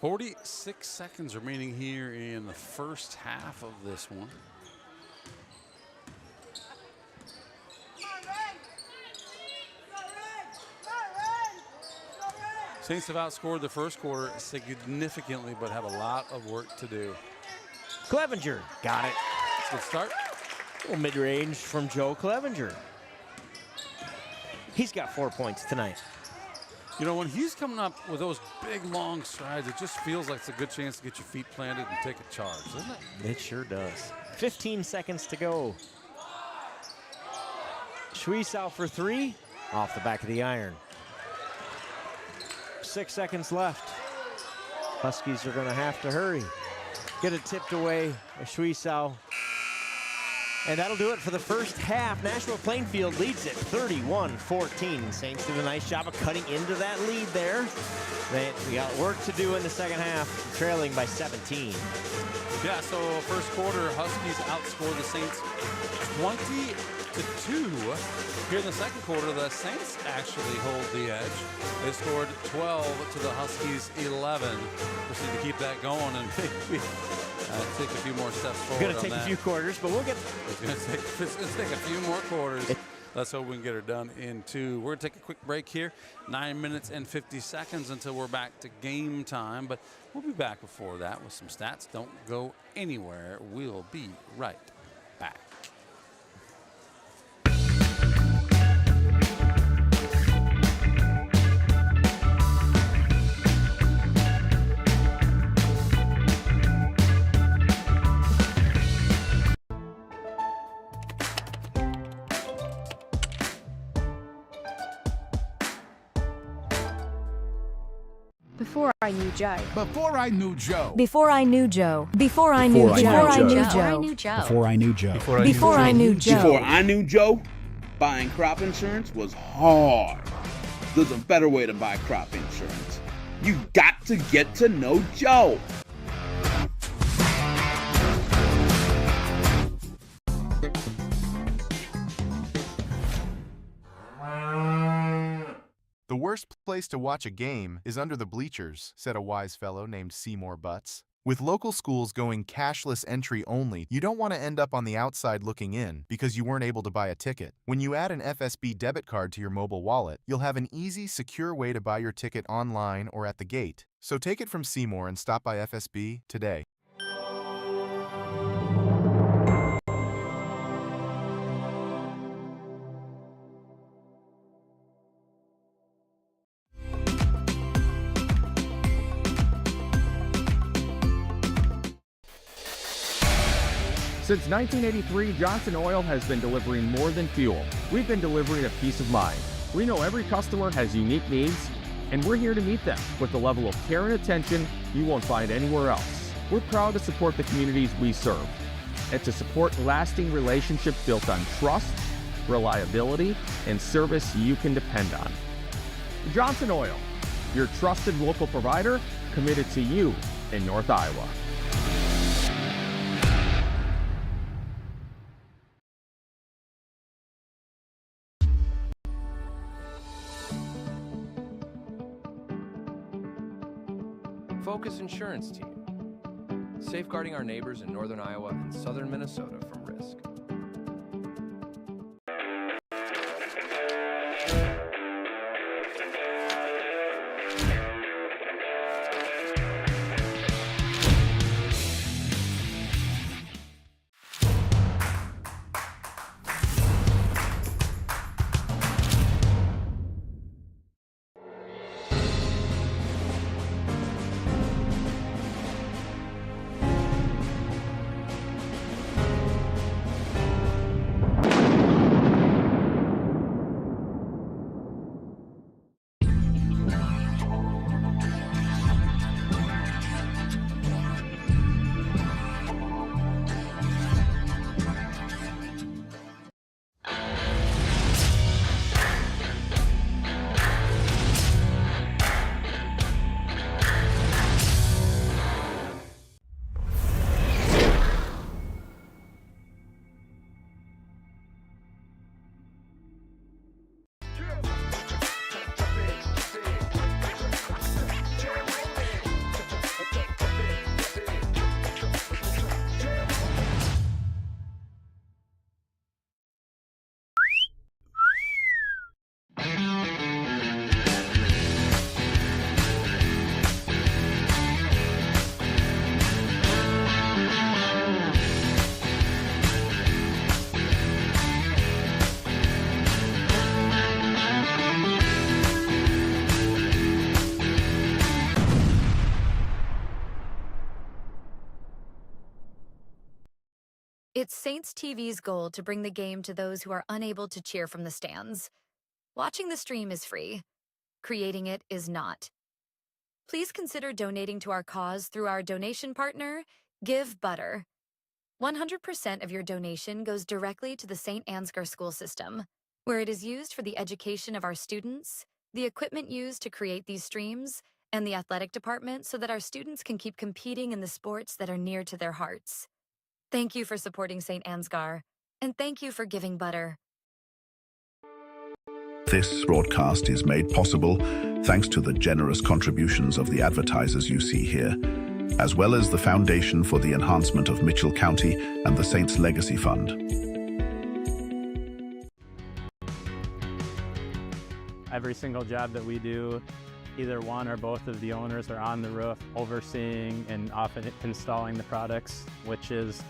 46 seconds remaining here in the first half of this one. Saints have outscored the first quarter significantly, but have a lot of work to do. Clevenger got it. Good start. A little mid-range from Joe Clevenger. He's got 4 points tonight. You know, when he's coming up with those big, long strides, it just feels like it's a good chance to get your feet planted and take a charge, doesn't it? It sure does. 15 seconds to go. Schwiesau for 3, off the back of the iron. 6 seconds left. Huskies are going to have to hurry. Get it tipped away by Schwiesau. And that'll do it for the first half. Nashua-Plainfield leads it 31-14. Saints did a nice job of cutting into that lead there. We got work to do in the second half, trailing by 17. Yeah, so first quarter, Huskies outscored the Saints 20-2. Here in the second quarter, the Saints actually hold the edge. They scored 12 to the Huskies 11. Just need to keep that going and maybe take a few more steps forward. Going to take a few quarters, but we'll get. It's going to take a few more quarters. Let's hope we can get her done in 2. We're going to take a quick break here. 9 minutes and 50 seconds until we're back to game time. But we'll be back before that with some stats. Don't go anywhere. We'll be right back. Before I knew Joe. Before I knew Joe. Before I knew Joe. Before I knew Joe. Before I knew Joe. Before I knew Joe. Before I knew Joe. Before I knew Joe, buying crop insurance was hard. There's a better way to buy crop insurance. You got to get to know Joe. The worst place to watch a game is under the bleachers, said a wise fellow named Seymour Butts. With local schools going cashless entry only, you don't want to end up on the outside looking in because you weren't able to buy a ticket. When you add an FSB debit card to your mobile wallet, you'll have an easy, secure way to buy your ticket online or at the gate. So take it from Seymour and stop by FSB today. Since 1983, Johnson Oil has been delivering more than fuel. We've been delivering a peace of mind. We know every customer has unique needs, and we're here to meet them with the level of care and attention you won't find anywhere else. We're proud to support the communities we serve and to support lasting relationships built on trust, reliability, and service you can depend on. Johnson Oil, your trusted local provider committed to you in North Iowa. Focus Insurance Team, safeguarding our neighbors in northern Iowa and southern Minnesota from risk. It's Saints TV's goal to bring the game to those who are unable to cheer from the stands. Watching the stream is free. Creating it is not. Please consider donating to our cause through our donation partner, Give Butter. 100% of your donation goes directly to the St. Ansgar school system, where it is used for the education of our students, the equipment used to create these streams, and the athletic department so that our students can keep competing in the sports that are near to their hearts. Thank you for supporting St. Ansgar, and thank you for giving butter. This broadcast is made possible thanks to the generous contributions of the advertisers you see here, as well as the Foundation for the Enhancement of Mitchell County and the Saints Legacy Fund. Every single job that we do, either one or both of the owners are on the roof overseeing and often installing the products, which is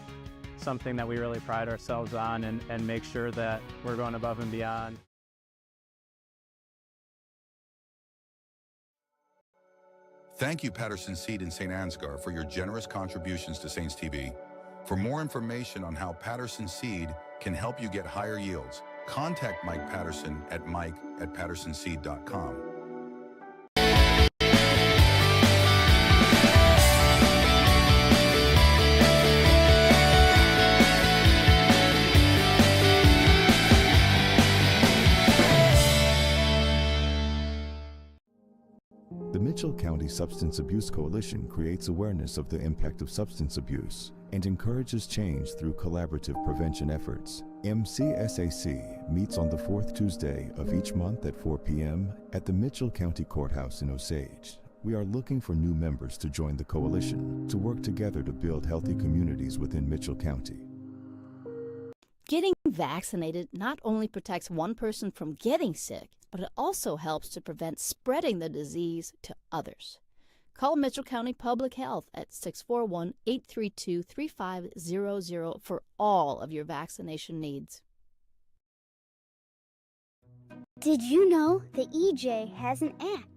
something that we really pride ourselves on and make sure that we're going above and beyond. Thank you, Patterson Seed in St. Ansgar, for your generous contributions to Saints TV. For more information on how Patterson Seed can help you get higher yields, contact Mike Patterson at mike@pattersonseed.com. County Substance Abuse Coalition creates awareness of the impact of substance abuse and encourages change through collaborative prevention efforts. MCSAC meets on the fourth Tuesday of each month at 4 p.m. at the Mitchell County Courthouse in Osage. We are looking for new members to join the coalition to work together to build healthy communities within Mitchell County. Getting vaccinated not only protects one person from getting sick, but it also helps to prevent spreading the disease to others. Call Mitchell County Public Health at 641-832-3500 for all of your vaccination needs. Did you know the EJ has an app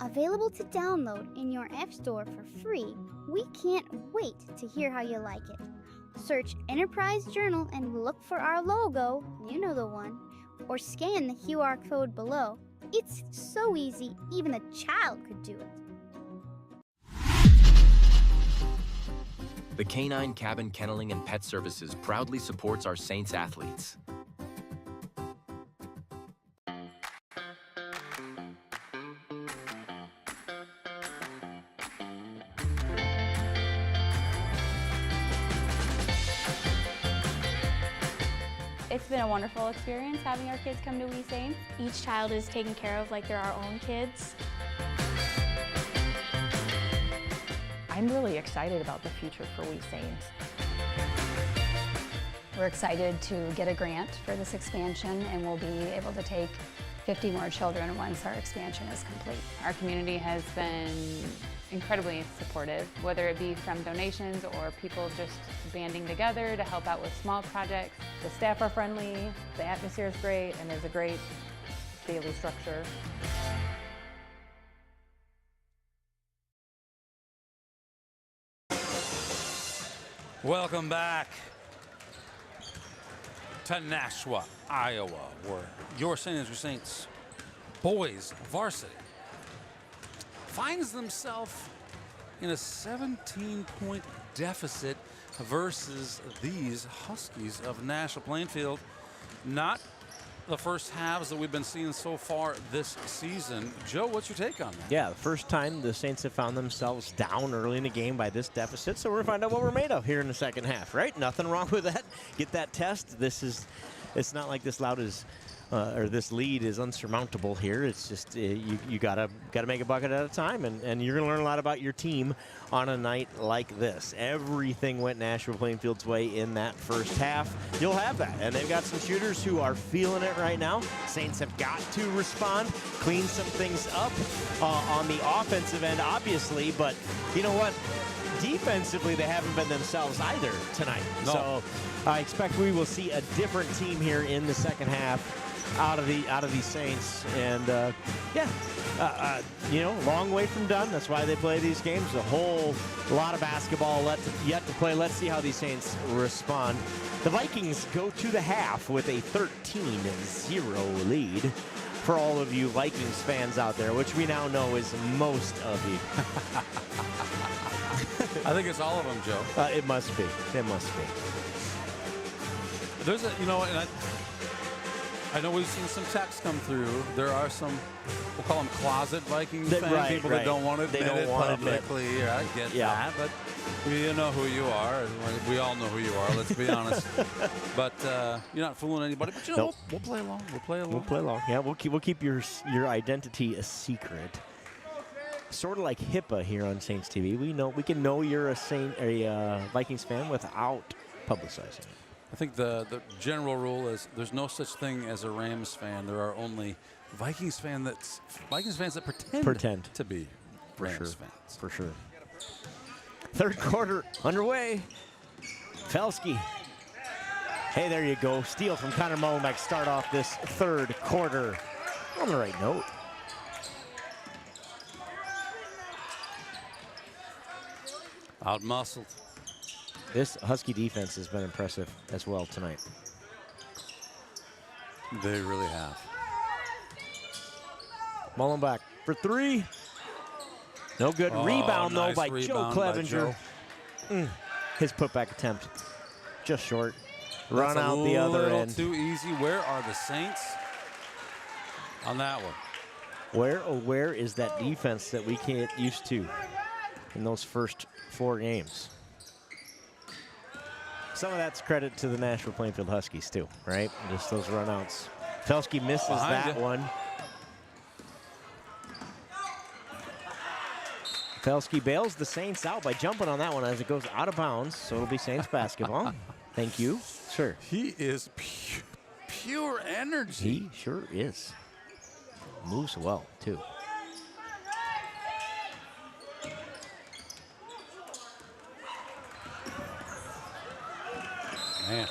available to download in your App Store for free? We can't wait to hear how you like it. Search Enterprise Journal and look for our logo, you know the one, or scan the QR code below. It's so easy, even a child could do it. The Canine Cabin Kenneling and Pet Services proudly supports our Saints athletes. It's been a wonderful experience having our kids come to We Saints. Each child is taken care of like they're our own kids. I'm really excited about the future for We Saints. We're excited to get a grant for this expansion, and we'll be able to take 50 more children once our expansion is complete. Our community has been incredibly supportive, whether it be from donations or people just banding together to help out with small projects. The staff are friendly, the atmosphere is great, and there's a great daily structure. Welcome back to Nashua, Iowa, where your St. Andrew Saints boys varsity finds themselves in a 17-point deficit versus these Huskies of Nashua-Plainfield. Not the first halves that we've been seeing so far this season. Joe, what's your take on that? Yeah, the first time the Saints have found themselves down early in the game by this deficit, so we're going to find out what we're made of here in the second half, right? Nothing wrong with that. Get that test. It's not like this this lead is unsurmountable here. It's just you gotta make a bucket at a time, and you're gonna learn a lot about your team on a night like this. Everything went Nashua-Plainfield's way in that first half. You'll have that, and they've got some shooters who are feeling it right now. Saints have got to respond, clean some things up on the offensive end, obviously, but you know what? Defensively, they haven't been themselves either tonight. No. So I expect we will see a different team here in the second half out of these Saints, and long way from done. That's why they play these games. A whole lot of basketball yet to play. Let's see how these Saints respond. The Vikings go to the half with a 13-0 lead. For all of you Vikings fans out there, which we now know is most of you. I think it's all of them, Joe. It must be. It must be. There's and I know we've seen some texts come through. There are some, we'll call them closet Vikings fan people that don't want to admit it publicly. I get that, but you know who you are. We all know who you are, let's be honest. But you're not fooling anybody. But you know, we'll play along. We'll play along. We'll play along. Yeah, we'll keep your identity a secret. Sort of like HIPAA here on Saints TV. We can know you're a Vikings fan without publicizing it. I think the general rule is there's no such thing as a Rams fan. There are only Vikings fans that pretend to be Rams fans. For sure. Third quarter underway. Felski. Hey, there you go. Steal from Connor Mullenbeck. Start off this third quarter on the right note. Out-muscled. This Husky defense has been impressive as well tonight. They really have. Mullenbeck for three. No good. Rebound, though, by Joe Clevenger. His putback attempt just short. Run out the other end. Too easy. Where are the Saints on that one? Where is that defense that we can't get used to in those first 4 games? Some of that's credit to the Nashua-Plainfield Huskies too, right? Just those runouts. Felski misses that one. Felski bails the Saints out by jumping on that one as it goes out of bounds, so it'll be Saints basketball. Thank you, sir. He is pure energy. He sure is. Moves well, too. Man.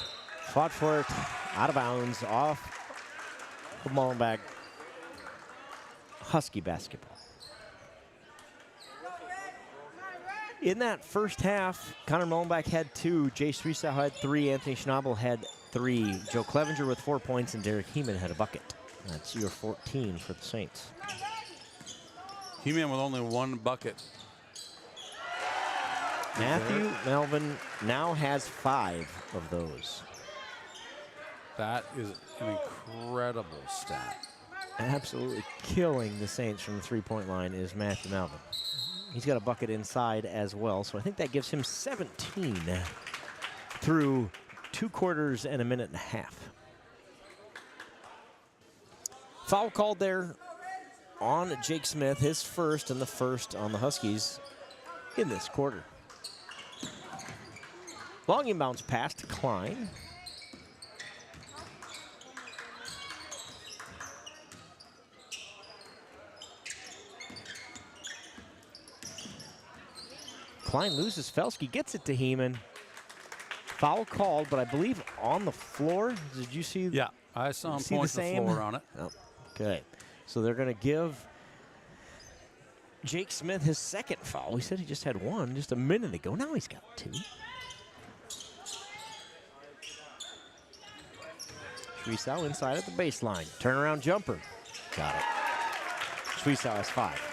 Fought for it, out of bounds, off the Mullenbeck. Husky basketball. In that first half, Connor Mullenbeck had 2, Jay Swiesau had 3, Anthony Schnabel had 3, Joe Clevenger with 4 points, and Derek Heeman had a bucket. That's your 14 for the Saints. Heeman with only 1 bucket. Matthew Melvin now has 5 of those. That is an incredible stat. Absolutely killing the Saints from the three-point line is Matthew Melvin. He's got a bucket inside as well, so I think that gives him 17 through 2 quarters and a minute and a half. Foul called there on Jake Smith, his first and the first on the Huskies in this quarter. Long inbounds pass to Klein. Klein loses Felski, gets it to Heeman. Foul called, but I believe on the floor. Did you see? Yeah, I saw him point the floor on it. Oh, okay, so they're going to give Jake Smith his second foul. We said he just had 1 just a minute ago. Now he's got 2. Swiesau inside at the baseline. Turnaround jumper. Got it. Swiesau has 5.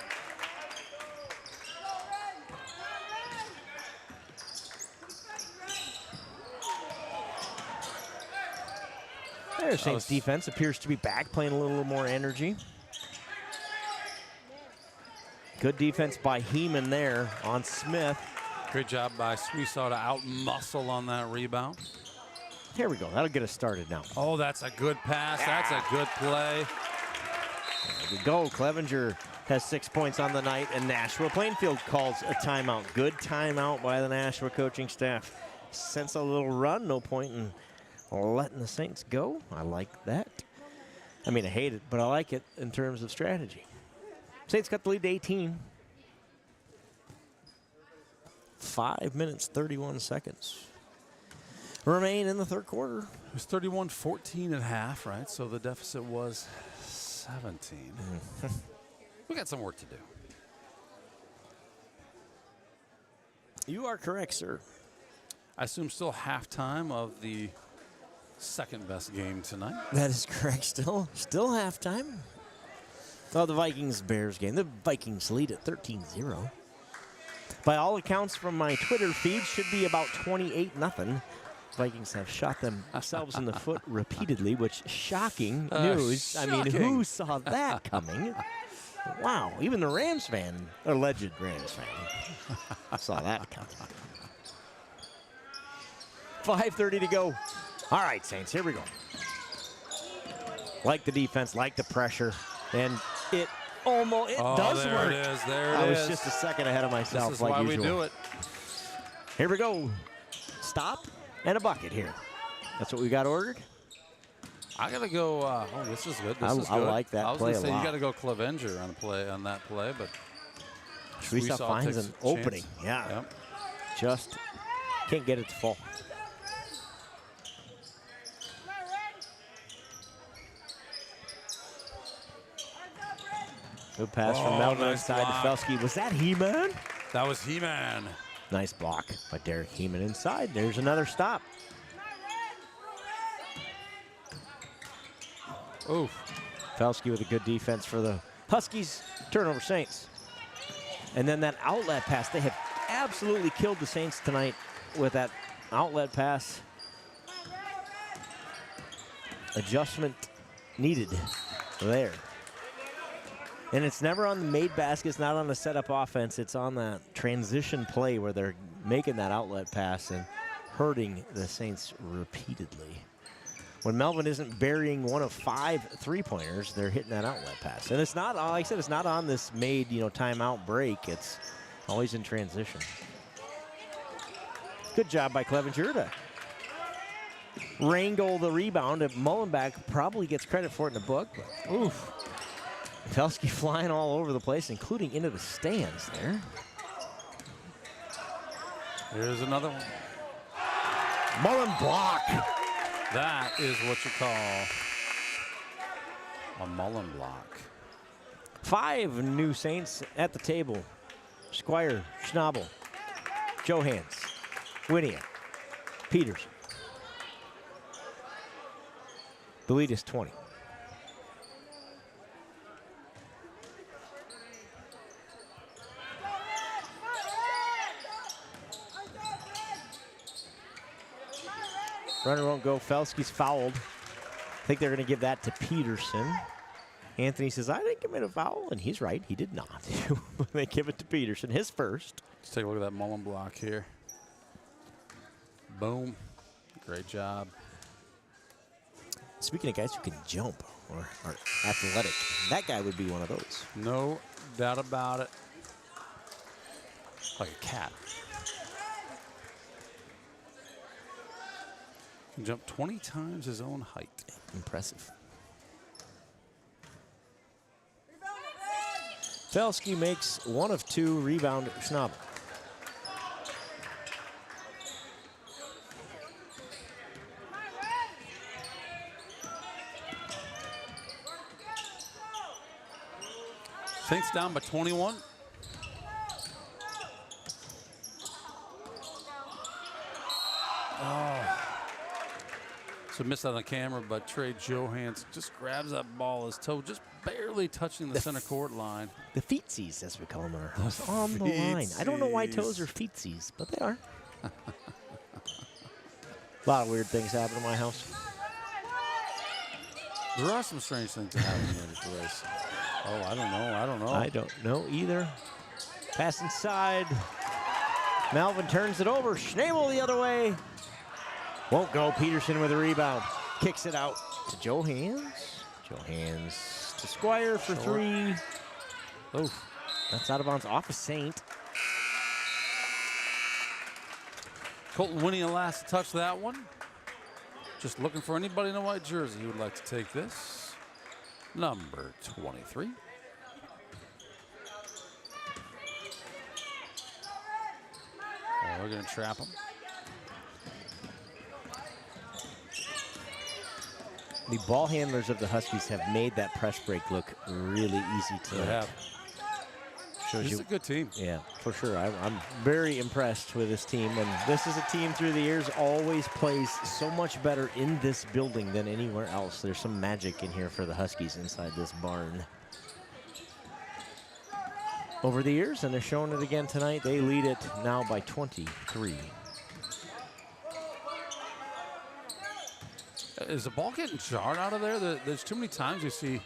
There, Saints defense appears to be back, playing a little more energy. Good defense by Heeman there on Smith. Great job by Swiesau to out-muscle on that rebound. Here we go. That'll get us started now. Oh, that's a good pass. Yeah. That's a good play. There we go. Clevenger has 6 points on the night, and Nashua-Plainfield calls a timeout. Good timeout by the Nashua coaching staff. Sense a little run. No point in letting the Saints go. I like that. I mean, I hate it, but I like it in terms of strategy. Saints got the lead to 18. 5 minutes, 31 seconds remain in the third quarter. It was 31-14 at half, right? So the deficit was 17. We got some work to do. You are correct, sir. I assume still halftime of the second best game tonight. That is correct. Still halftime. Oh, the Vikings-Bears game. The Vikings lead at 13-0. By all accounts from my Twitter feed, should be about 28-0. Vikings have shot themselves in the foot repeatedly, which shocking news. Shocking. I mean, who saw that coming? Wow, even the Rams fan, alleged Rams fan, saw that coming. 5:30 to go. All right, Saints, here we go. Like the defense, like the pressure, and it almost does there work. It is. There it I is. was just a second ahead of myself. This is like why usual. we do it. Here we go. Stop and a bucket here. That's what we got ordered. I gotta go. Oh, this is good. This is I good. like that I was play gonna say a lot. you got to go Clevenger on that play, but Swiesau finds takes an a opening. chance. Yeah. Yep. Just can't get it to fall. Good pass from Melvin nice inside block. to Felski. Was that He-Man? That was He-Man. Nice block by Derek Heeman inside. There's another stop. Oof. Felski with a good defense for the Huskies. Turnover Saints. And then that outlet pass. They have absolutely killed the Saints tonight with that outlet pass. Adjustment needed there. And it's never on the made basket. It's not on the setup offense. It's on that transition play where they're making that outlet pass and hurting the Saints repeatedly. When Melvin isn't burying one of 5 3-pointers, they're hitting that outlet pass. And it's not, like I said, it's not on this made, timeout break. It's always in transition. Good job by Clevenger to wrangle the rebound. Mullenbeck probably gets credit for it in the book. But oof. Felski flying all over the place, including into the stands there. Here's another one. Mullen block. That is what you call a Mullen block. 5 new Saints at the table. Squire, Schnabel, Johans, Winia, Peterson. The lead is 20. Runner won't go. Felski's fouled. I think they're going to give that to Peterson. Anthony says, I didn't commit a foul. And he's right. He did not. They give it to Peterson. His first. Let's take a look at that Mullen block here. Boom. Great job. Speaking of guys who can jump or are athletic, that guy would be one of those. No doubt about it. Like a cat. Can jump 20 times his own height. Impressive. Felski makes 1 of 2. Rebound, Schnabel. Saints down by 21. Oh. So missed on the camera, but Trey Johans just grabs that ball, his toe just barely touching the center court line. The feetsies, as we call them, are on the line. I don't know why toes are feetsies, but they are. A lot of weird things happen in my house. There are some strange things that happen in this race. Oh, I don't know. I don't know either. Pass inside. Melvin turns it over. Schnabel the other way. Won't go. Peterson with a rebound. Kicks it out to Johans. Johans to Squire for 3. Oof. That's out of bounds off of Saint. Colton Winia last to touch that one. Just looking for anybody in a white jersey who would like to take this. Number 23. Oh, we're going to trap him. The ball handlers of the Huskies have made that press break look really easy tonight. They have. This is a good team. Yeah, for sure. I'm very impressed with this team. And this is a team through the years always plays so much better in this building than anywhere else. There's some magic in here for the Huskies inside this barn. Over the years, and they're showing it again tonight, they lead it now by 23. Is the ball getting jarred out of there? There's too many times you see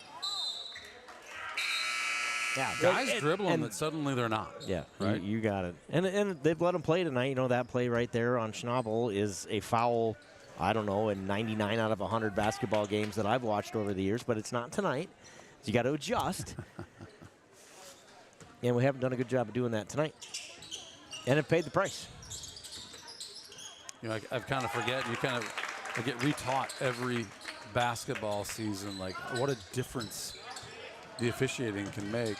guys dribbling that suddenly they're not. Yeah, right? you got it. And they've let them play tonight. You know, that play right there on Schnabel is a foul, I don't know, in 99 out of 100 basketball games that I've watched over the years, but it's not tonight. So you got to adjust. And we haven't done a good job of doing that tonight. And it paid the price. You know, I kind of forget. You kind of get retaught every basketball season, like what a difference the officiating can make.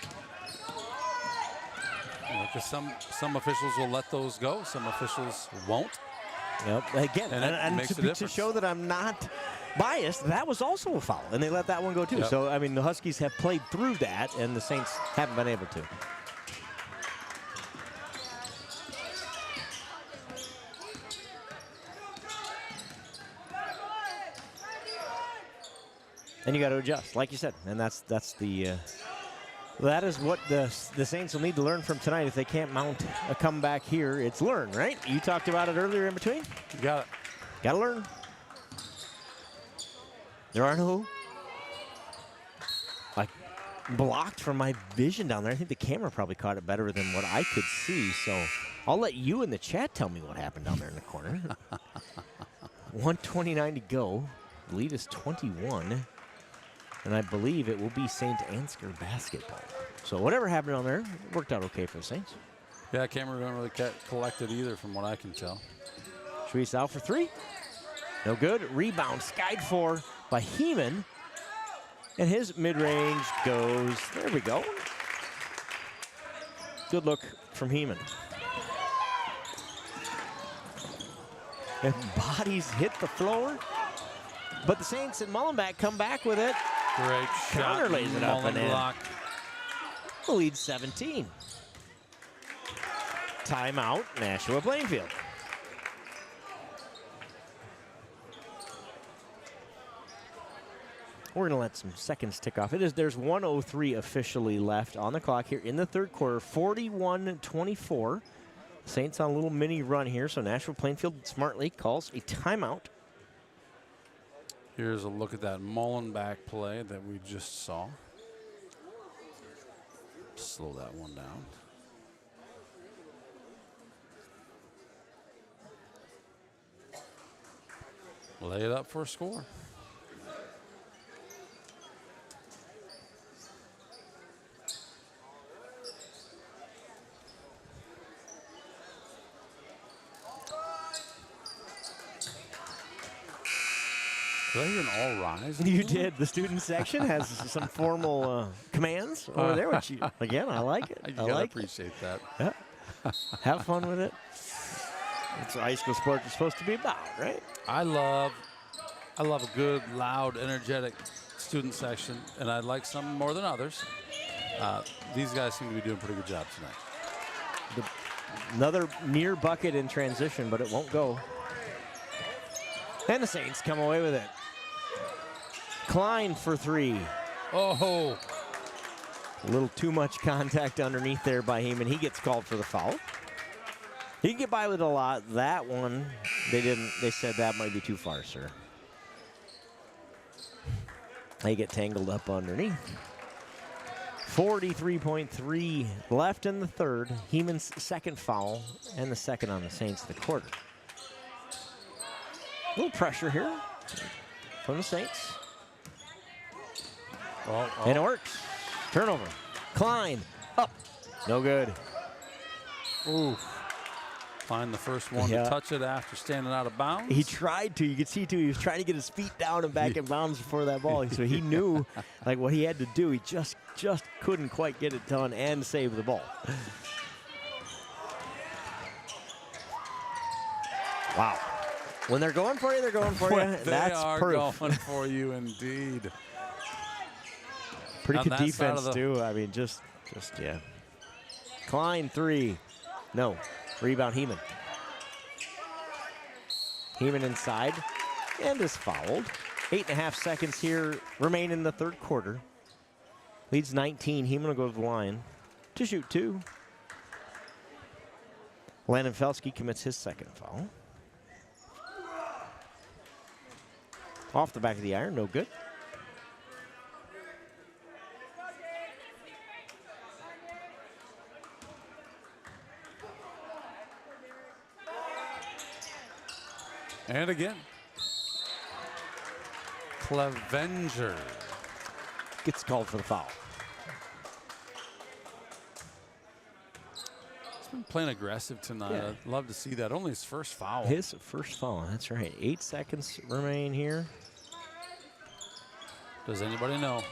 Because some officials will let those go, some officials won't. Yep. Again, and to show that I'm not biased, that was also a foul, and they let that one go too. Yep. So, I mean, the Huskies have played through that, and the Saints haven't been able to. And you got to adjust, like you said, and that's the that is what the Saints will need to learn from tonight. If they can't mount a comeback here, it's learn, right? You talked about it earlier in between. You got it. Got to learn. There are no blocked from my vision down there. I think the camera probably caught it better than what I could see. So I'll let you in the chat tell me what happened down there in the corner. 1:29 to go. The lead is 21. And I believe it will be St. Ansgar basketball. So whatever happened down there, it worked out okay for the Saints. Yeah, camera didn't really collect it either from what I can tell. Shreese out for three. No good. Rebound skied for by Heeman. And his mid-range goes, there we go. Good look from Heeman. And bodies hit the floor. But the Saints and Mullenbeck come back with it. Great shot. Counter lays it up and in. Block. The lead 17. Timeout, Nashua-Plainfield. We're going to let some seconds tick off. There's 1:03 officially left on the clock here in the third quarter. 41-24. Saints on a little mini run here, so Nashua-Plainfield smartly calls a timeout. Here's a look at that Mullenbeck play that we just saw. Slow that one down. Lay it up for a score. Did I hear an all rise? You did. The student section has some formal commands over there, which, again, I like it. You gotta appreciate that. Yeah. Have fun with it. That's what high school sports is supposed to be about, right? I love a good, loud, energetic student section, and I like some more than others. These guys seem to be doing a pretty good job tonight. Another near bucket in transition, but it won't go. And the Saints come away with it. Klein for three. Oh. A little too much contact underneath there by Heeman. He gets called for the foul. He can get by with a lot. That one, they didn't. They said that might be too far, sir. They get tangled up underneath. 43.3 left in the third. Heeman's second foul and the second on the Saints of the quarter. A little pressure here from the Saints. And it works. Turnover. Klein up. No good. Ooh. Klein the first one to touch it after standing out of bounds. He tried to. You could see, too, he was trying to get his feet down and back in bounds before that ball. So he knew like what he had to do. He just couldn't quite get it done and save the ball. Wow. When they're going for you, they're going for you. That's proof. Going for you indeed. Pretty good defense, too. I mean, just yeah. Klein, three. No. Rebound, Heeman. Heeman inside and is fouled. 8.5 seconds here remain in the third quarter. Leads 19. Heeman will go to the line to shoot two. Landon Felsky commits his second foul. Off the back of the iron, no good. And again, Clevenger gets called for the foul. He's been playing aggressive tonight. Yeah. I'd love to see that. Only his first foul. His first foul, that's right. 8 seconds remain here. Does anybody know?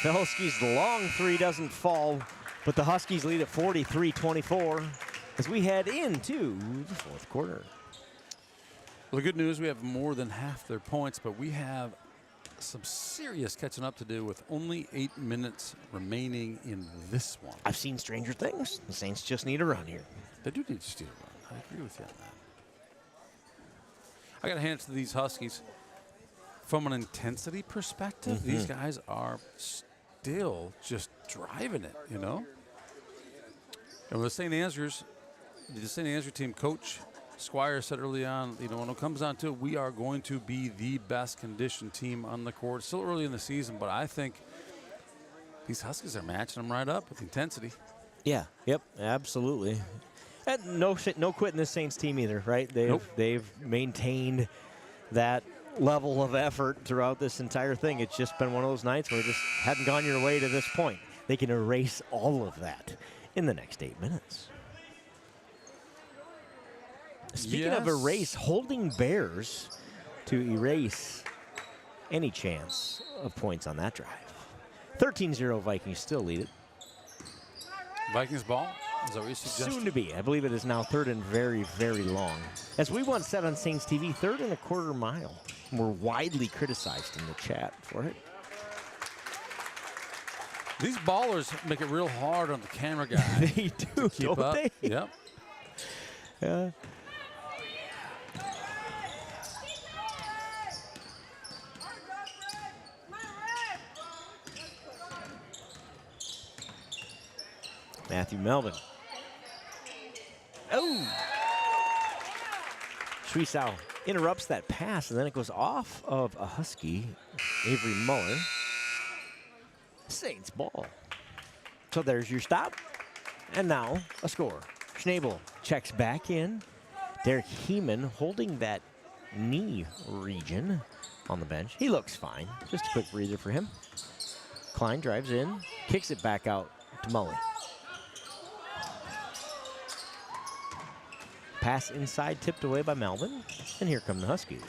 Felsky's long three doesn't fall, but the Huskies lead at 43-24 as we head into the fourth quarter. Well, the good news, we have more than half their points, but we have some serious catching up to do with only 8 minutes remaining in this one. I've seen stranger things. The Saints just need a run here. They do need to run. I agree with you on that. I got to hand it to these Huskies. From an intensity perspective, these guys are still just driving it, you know? And with the St. Ansgar team coach Squire said early on, when it comes down to it, we are going to be the best conditioned team on the court. Still early in the season, but I think these Huskies are matching them right up with intensity. Yeah, yep, absolutely. And no quitting this Saints team either, right? They've maintained that level of effort throughout this entire thing. It's just been one of those nights where it just hadn't gone your way to this point. They can erase all of that in the next 8 minutes. Speaking of erase, holding Bears to erase any chance of points on that drive. 13-0 Vikings still lead it. Vikings ball? Is that what you suggested? Soon to be. I believe it is now 3rd and very, very long. As we once said on Saints TV, 3rd and a quarter mile. We're widely criticized in the chat for it. These ballers make it real hard on the camera guy. They do, keep don't up. they? Yep. Yeah. Matthew Melvin. Oh! Schwiesau interrupts that pass, and then it goes off of a Husky, Avery Muller. Saints ball. So there's your stop. And now a score. Schnabel checks back in. Derek Heeman holding that knee region on the bench. He looks fine. Just a quick breather for him. Klein drives in, kicks it back out to Mully. Pass inside, tipped away by Melvin. And here come the Huskies.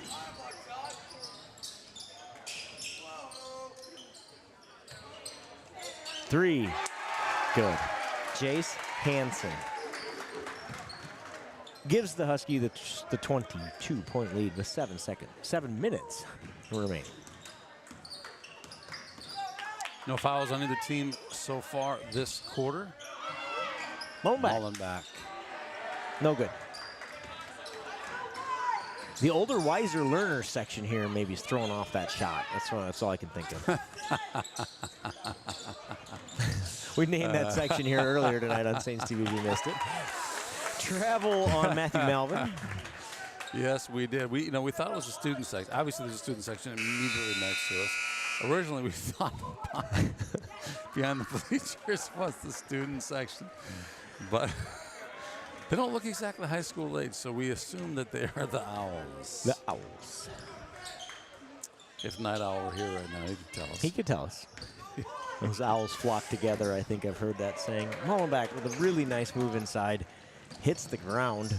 Three. Good. Jace Hansen gives the Husky the 22-point lead with 7 minutes remaining. No fouls on either team so far this quarter. Mullenback. No good. The older, wiser learner section here maybe is throwing off that shot. That's all I can think of. We named that section here earlier tonight on Saints TV. You missed it. Travel on Matthew Melvin. Yes, we did. We thought it was a student section. Obviously, there's a student section immediately next to us. Originally, we thought behind the bleachers was the student section, but they don't look exactly high school age, so we assume that they are the Owls. The Owls. If Night Owl were here right now, he could tell us. He could tell us. Those Owls flock together. I think I've heard that saying. Mullenback with a really nice move inside. Hits the ground.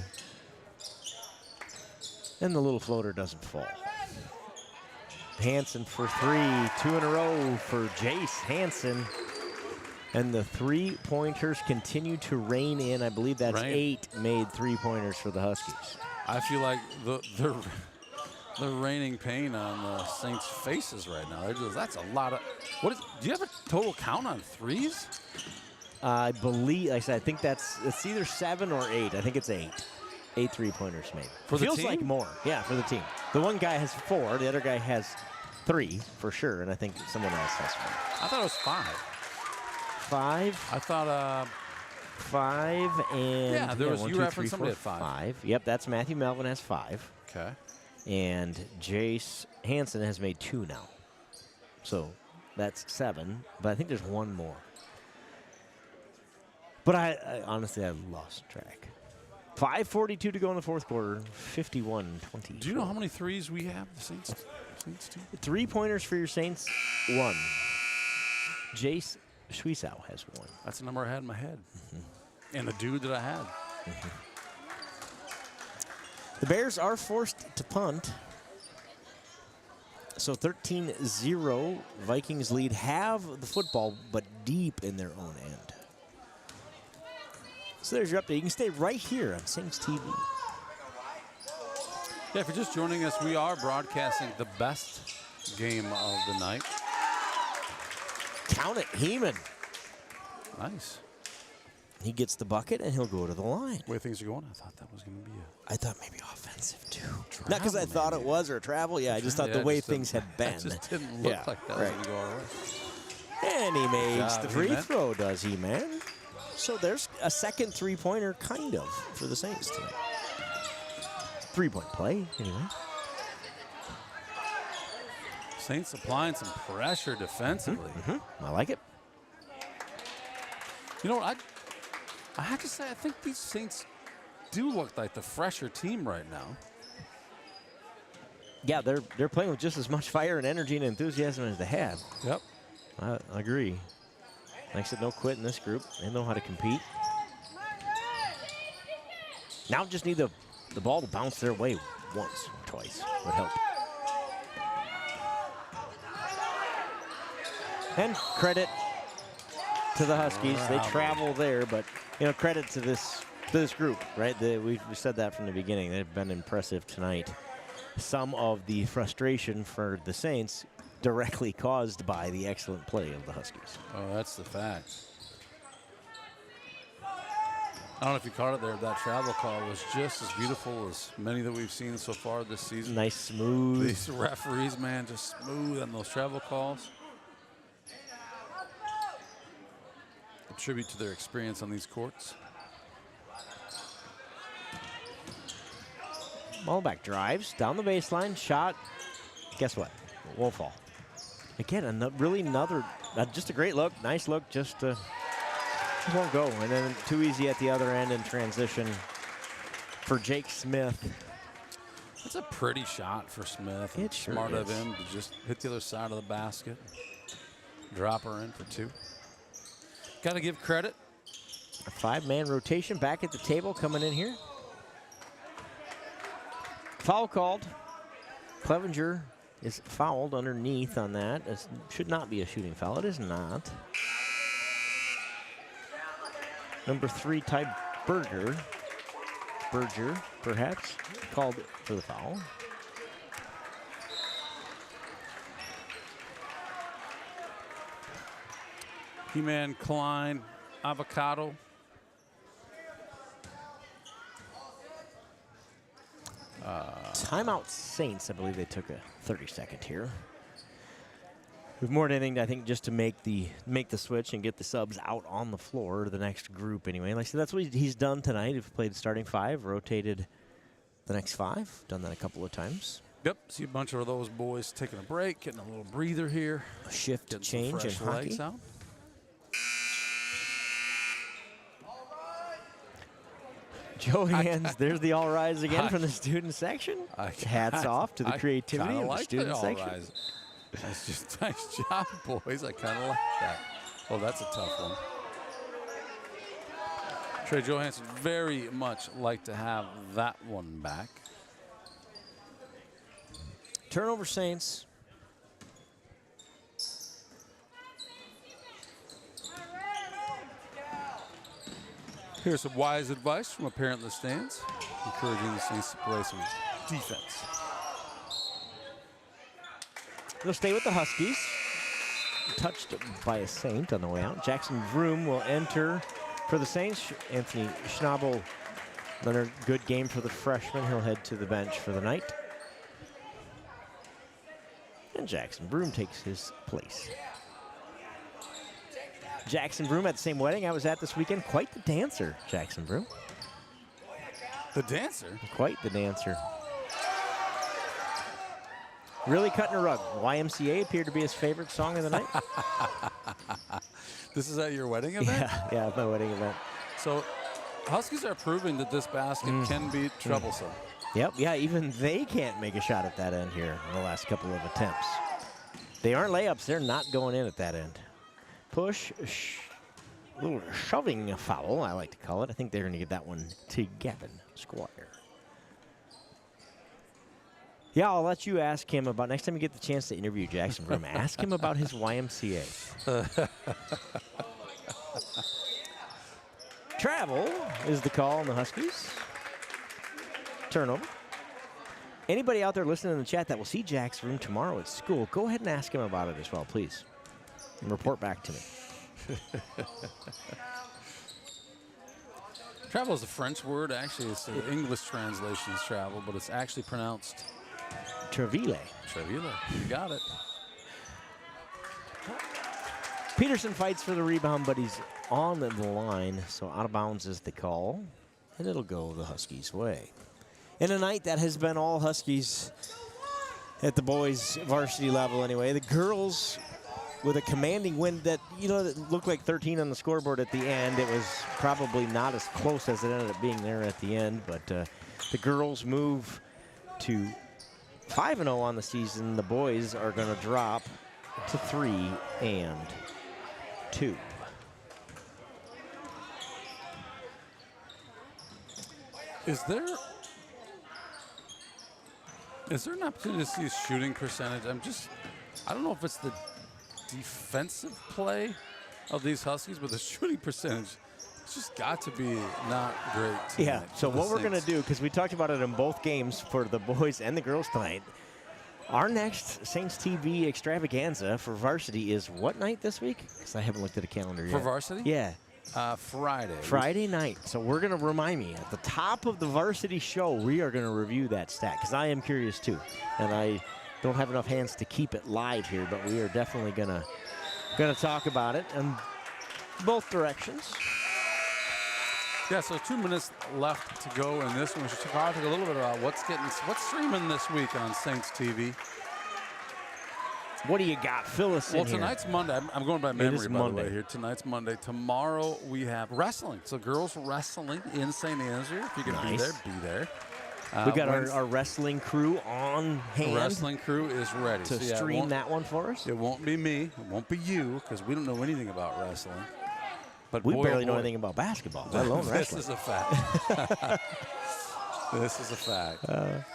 And the little floater doesn't fall. Hansen for 3. 2 in a row for Jace Hansen. And the three-pointers continue to rain in. I believe that's 8 made three-pointers for the Huskies. I feel like the raining pain on the Saints' faces right now. That's a lot of. Do you have a total count on threes? I believe, like I said, I think it's either 7 or 8. I think it's 8. 8 three-pointers made. For the Feels team? like more. Yeah, for the team. The one guy has 4. The other guy has 3 for sure, and I think someone else has 4. I thought it was 5. 5? I thought 5 and yeah, there was 1, you 2, referenced 3, somebody 4, at 5. Yep, that's Matthew Melvin has 5. Okay. And Jace Hansen has made 2 now. So that's 7, but I think there's 1 more. But I honestly, I've lost track. 5:42 to go in the fourth quarter, 51-20. Do you know how many threes we have, the Saints team? 3-pointers for your Saints, 1. Jace Schwiesau has 1. That's the number I had in my head. And the dude that I had. The Bears are forced to punt. So 13-0, Vikings lead, have the football, but deep in their own end. So there's your update. You can stay right here on Saints TV. Yeah, if you're just joining us, we are broadcasting the best game of the night. Count it, Heeman. Nice. He gets the bucket, and he'll go to the line. The way things are going, I thought that was going to be I thought maybe offensive, too. Not because I thought it was, or travel. Yeah, I just thought the way things had been. It just didn't look like that was going to go our way. And he makes the free throw, does he, man? So there's a second three-pointer, kind of, for the Saints tonight. 3-point play, anyway. Saints applying some pressure defensively. I like it. You know what? I have to say, I think these Saints do look like the fresher team right now. Yeah, they're playing with just as much fire and energy and enthusiasm as they have. Yep. I agree. Like I said, no quit in this group. They know how to compete. Now just need the ball to bounce their way once or twice would help. And credit to the Huskies. They travel there, but credit to this group, right? We said that from the beginning. They've been impressive tonight. Some of the frustration for the Saints directly caused by the excellent play of the Huskies. Oh, that's the fact. I don't know if you caught it there. That travel call was just as beautiful as many that we've seen so far this season. Nice, smooth. These referees, man, just smooth on those travel calls. A tribute to their experience on these courts. Ballback drives down the baseline, shot. Guess what? Won't fall. Again, just a great look, nice look, just won't go. And then too easy at the other end in transition for Jake Smith. That's a pretty shot for Smith. It's smart of him to just hit the other side of the basket. Drop her in for 2. Got to give credit. A 5-man rotation back at the table coming in here. Foul called. Clevenger is fouled underneath on that. It should not be a shooting foul. It is not. Number 3, Ty Berger, perhaps, called for the foul. He-Man, Klein, Avocado. Timeout Saints, I believe they took a 30-second here. With more than anything, I think just to make the switch and get the subs out on the floor, the next group anyway. Like I said, that's what he's done tonight. He's played starting 5, rotated the next 5. Done that a couple of times. Yep, see a bunch of those boys taking a break, getting a little breather here. A shift change in hockey. Out. Joe Hands, there's the all rise again from the student section. Hats off to the creativity of the student section. That's just nice job, boys. I kind of like that. Oh, that's a tough one. Trey Johansson very much like to have that one back. Turnover Saints. Here's some wise advice from a parent in the stands, encouraging the Saints to play some defense. They'll stay with the Huskies. Touched by a Saint on the way out. Jackson Vroom will enter for the Saints. Anthony Schnabel, another good game for the freshman. He'll head to the bench for the night. And Jackson Vroom takes his place. Jackson Vroom at the same wedding I was at this weekend. Quite the dancer, Jackson Vroom. The dancer? Quite the dancer. Really cutting a rug. YMCA appeared to be his favorite song of the night. This is at your wedding event? Yeah, my wedding event. So Huskies are proving that this basket can be troublesome. Yep, yeah, even they can't make a shot at that end here in the last couple of attempts. They aren't layups. They're not going in at that end. Push, little shoving foul, I like to call it. I think they're going to get that one to Gavin Squire. Yeah, I'll let you ask him about, next time you get the chance to interview Jackson Vroom, ask him about his YMCA. Travel is the call on the Huskies. Turnover. Anybody out there listening in the chat that will see Jack's room tomorrow at school, go ahead and ask him about it as well, please. And report back to me. Travel is a French word. Actually, it's the English translation is travel, but it's actually pronounced Treville. Treville. You got it. Peterson fights for the rebound, but he's on the line, so out of bounds is the call, and it'll go the Huskies' way. in a night that has been all Huskies at the boys varsity level anyway. The girls with a commanding win that, that looked like 13 on the scoreboard at the end. It was probably not as close as it ended up being there at the end, but the girls move to 5-0 on the season. The boys are going to drop to 3-2. Is there an opportunity to see a shooting percentage? I don't know if it's the defensive play of these Huskies, but the shooting percentage, it's just got to be not great tonight. Yeah, so what we're going to do, because we talked about it in both games for the boys and the girls tonight, our next Saints TV extravaganza for varsity is what night this week? Because I haven't looked at a calendar yet. For varsity? Yeah. Friday. Friday night. So we're going to remind me, at the top of the varsity show, we are going to review that stat, because I am curious too. And I don't have enough hands to keep it live here, but we are definitely going to talk about it in both directions. Yeah, so 2 minutes left to go in this one. We should talk a little bit about what's streaming this week on Saints TV. What do you got? Fill us in Well, tonight's Monday. I'm going by memory, by Monday. the way, here. Tonight's Monday. Tomorrow we have wrestling. So girls wrestling in St. Ansgar. If you can be there, be there. We got our wrestling crew on hand. The wrestling crew is ready to stream that one for us. It won't be me. It won't be you, because we don't know anything about wrestling. But we barely know anything about basketball, let alone wrestling. This is a fact. This is a fact.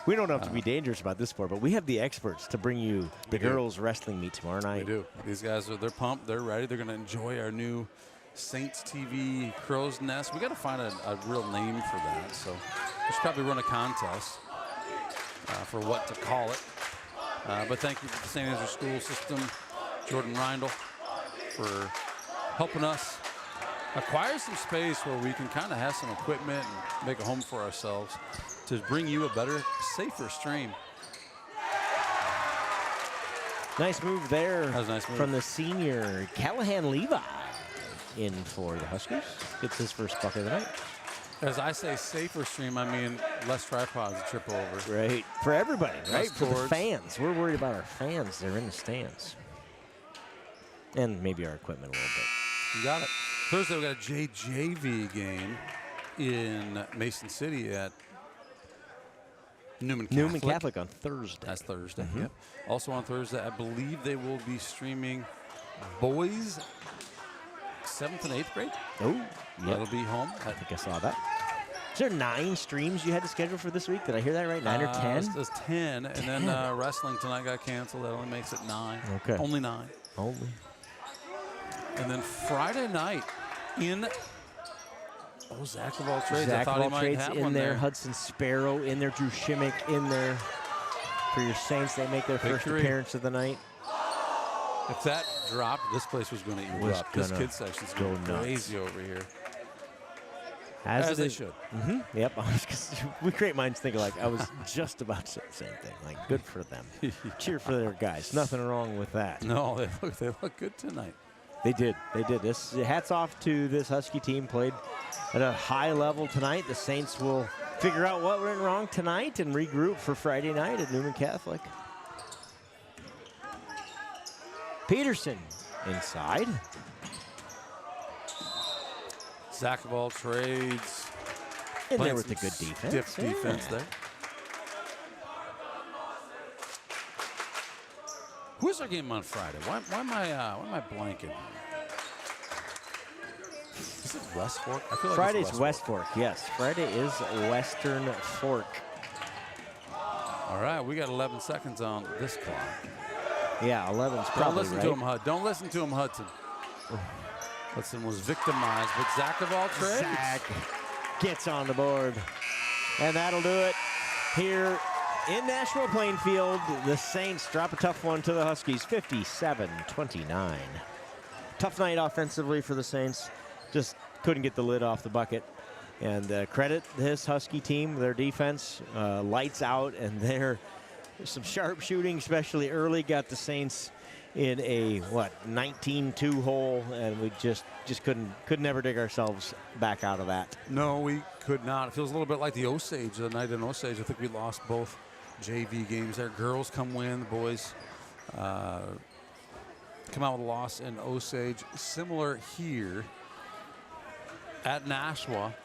We don't have to be dangerous about this sport, but we have the experts to bring you the girls' wrestling meet tomorrow night. We do. These guys, they're pumped. They're ready. They're going to enjoy our new Saints TV Crow's Nest. We got to find a real name for that. So we should probably run a contest for what to call it. But thank you to the St. Ansgar School System, Jordan Reindl, for helping us acquire some space where we can kind of have some equipment and make a home for ourselves to bring you a better, safer stream. Nice move there. That was a nice move from the senior Callahan Levi in for the Huskies. Gets his first bucket of the night. As I say safer stream, I mean less tripods to trip over. Right. For everybody, right? Less For the cords. fans. We're worried about our fans. They're in the stands. And maybe our equipment a little bit. You got it. Thursday, we got a JJV game in Mason City at Newman Catholic. Newman Catholic on Thursday. That's Thursday, yep. Also on Thursday, I believe they will be streaming boys 7th and 8th grade. Oh, yep. That'll be home. I think I saw that. Is there 9 streams you had to schedule for this week? Did I hear that right? 9 or 10? It's 10, and then wrestling tonight got canceled. That only makes it 9. Okay. Only 9. Only. And then Friday night in Zach of all trades. Zach I thought of he all might trades have in one there. Hudson Sparrow in there. Drew Shimmick in there. For your Saints, they make their first appearance of the night. If that dropped, this place was going to eat up. This kids section's going crazy over here. As they should. Yep. We great minds think alike. I was just about to say the same thing. Like, good for them. Cheer for their guys. Nothing wrong with that. No, they look good tonight. They did. They did. Hats off to this Husky team. Played at a high level tonight. The Saints will figure out what went wrong tonight and regroup for Friday night at Newman Catholic. Peterson inside. Zach of all trades. In there with the good defense. Stiff defense there. Who's our game on Friday? Why am I blanking? Is it West Fork? I feel like Friday's it's West Fork. Yes, Friday is Western Fork. All right, we got 11 seconds on this clock. Yeah, 11's probably Don't listen right. to him, Hud. Don't listen to him, Hudson. Hudson was victimized, but Zach of all trades. Zach gets on the board. And that'll do it here in Nashua-Plainfield. The Saints drop a tough one to the Huskies, 57-29. Tough night offensively for the Saints. Just couldn't get the lid off the bucket. And credit this Husky team, their defense, lights out, and there's some sharp shooting, especially early, got the Saints in a 19-2 hole, and we just could never dig ourselves back out of that. No, we could not. It feels a little bit like the Osage, the night in Osage. I think we lost both JV games there. Girls come win, the boys come out with a loss in Osage. Similar here at Nashua.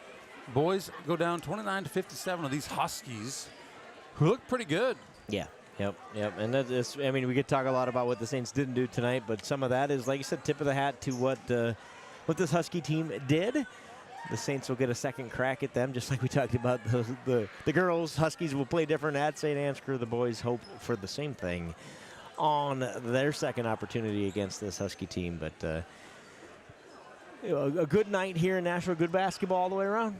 Boys go down 29-57 of these Huskies, who look pretty good. Yeah. Yep. And that is, I mean, we could talk a lot about what the Saints didn't do tonight, but some of that is, like you said, tip of the hat to what this Husky team did. The Saints will get a second crack at them, just like we talked about the girls. Huskies will play different at St. Ansgar. The boys hope for the same thing on their second opportunity against this Husky team. But a good night here in Nashua, good basketball all the way around.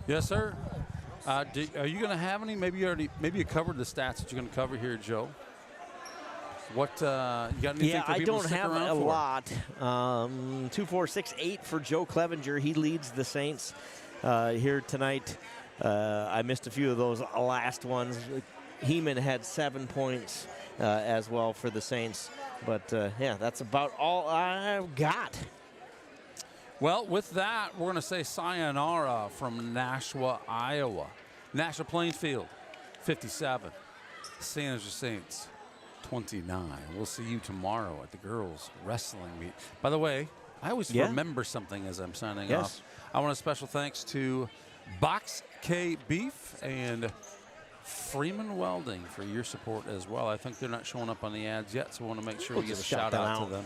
Yes, sir. Are you going to have any? Maybe you covered the stats that you're going to cover here, Joe. What you got anything for I people don't to stick have around a for? lot. 2-4-6-8 for Joe Clevenger. He leads the Saints here tonight. I missed a few of those last ones. Heeman had 7 points as well for the Saints. But yeah, that's about all I've got. Well, with that, we're going to say sayonara from Nashua, Iowa. Nashua-Plainfield, 57. San Jose Saints, 29. We'll see you tomorrow at the girls' wrestling meet. By the way, I always remember something as I'm signing off. I want a special thanks to Box K Beef and Freeman Welding for your support as well. I think they're not showing up on the ads yet, so we want to make sure we get a shout out to them.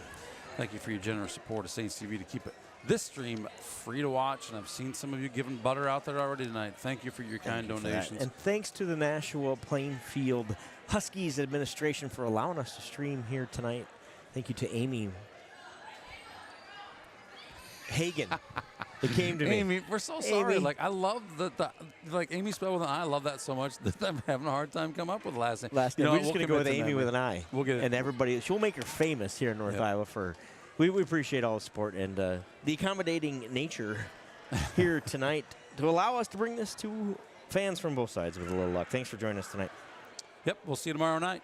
Thank you for your generous support of Saints TV to keep this stream free to watch, and I've seen some of you giving butter out there already tonight. Thank you for your kind donations. And thanks to the Nashua-Plainfield Huskies administration for allowing us to stream here tonight. Thank you to Amy Hagen. It came to me. Amy, we're so sorry. Amy. Like, I love that. Like, Amy spelled with an I. I love that so much that I'm having a hard time coming up with the last name. We're just going to go with Amy with an I. We'll get it. And everybody, she'll make her famous here in North Iowa for. We appreciate all the support and the accommodating nature here tonight to allow us to bring this to fans from both sides with a little luck. Thanks for joining us tonight. Yep, we'll see you tomorrow night.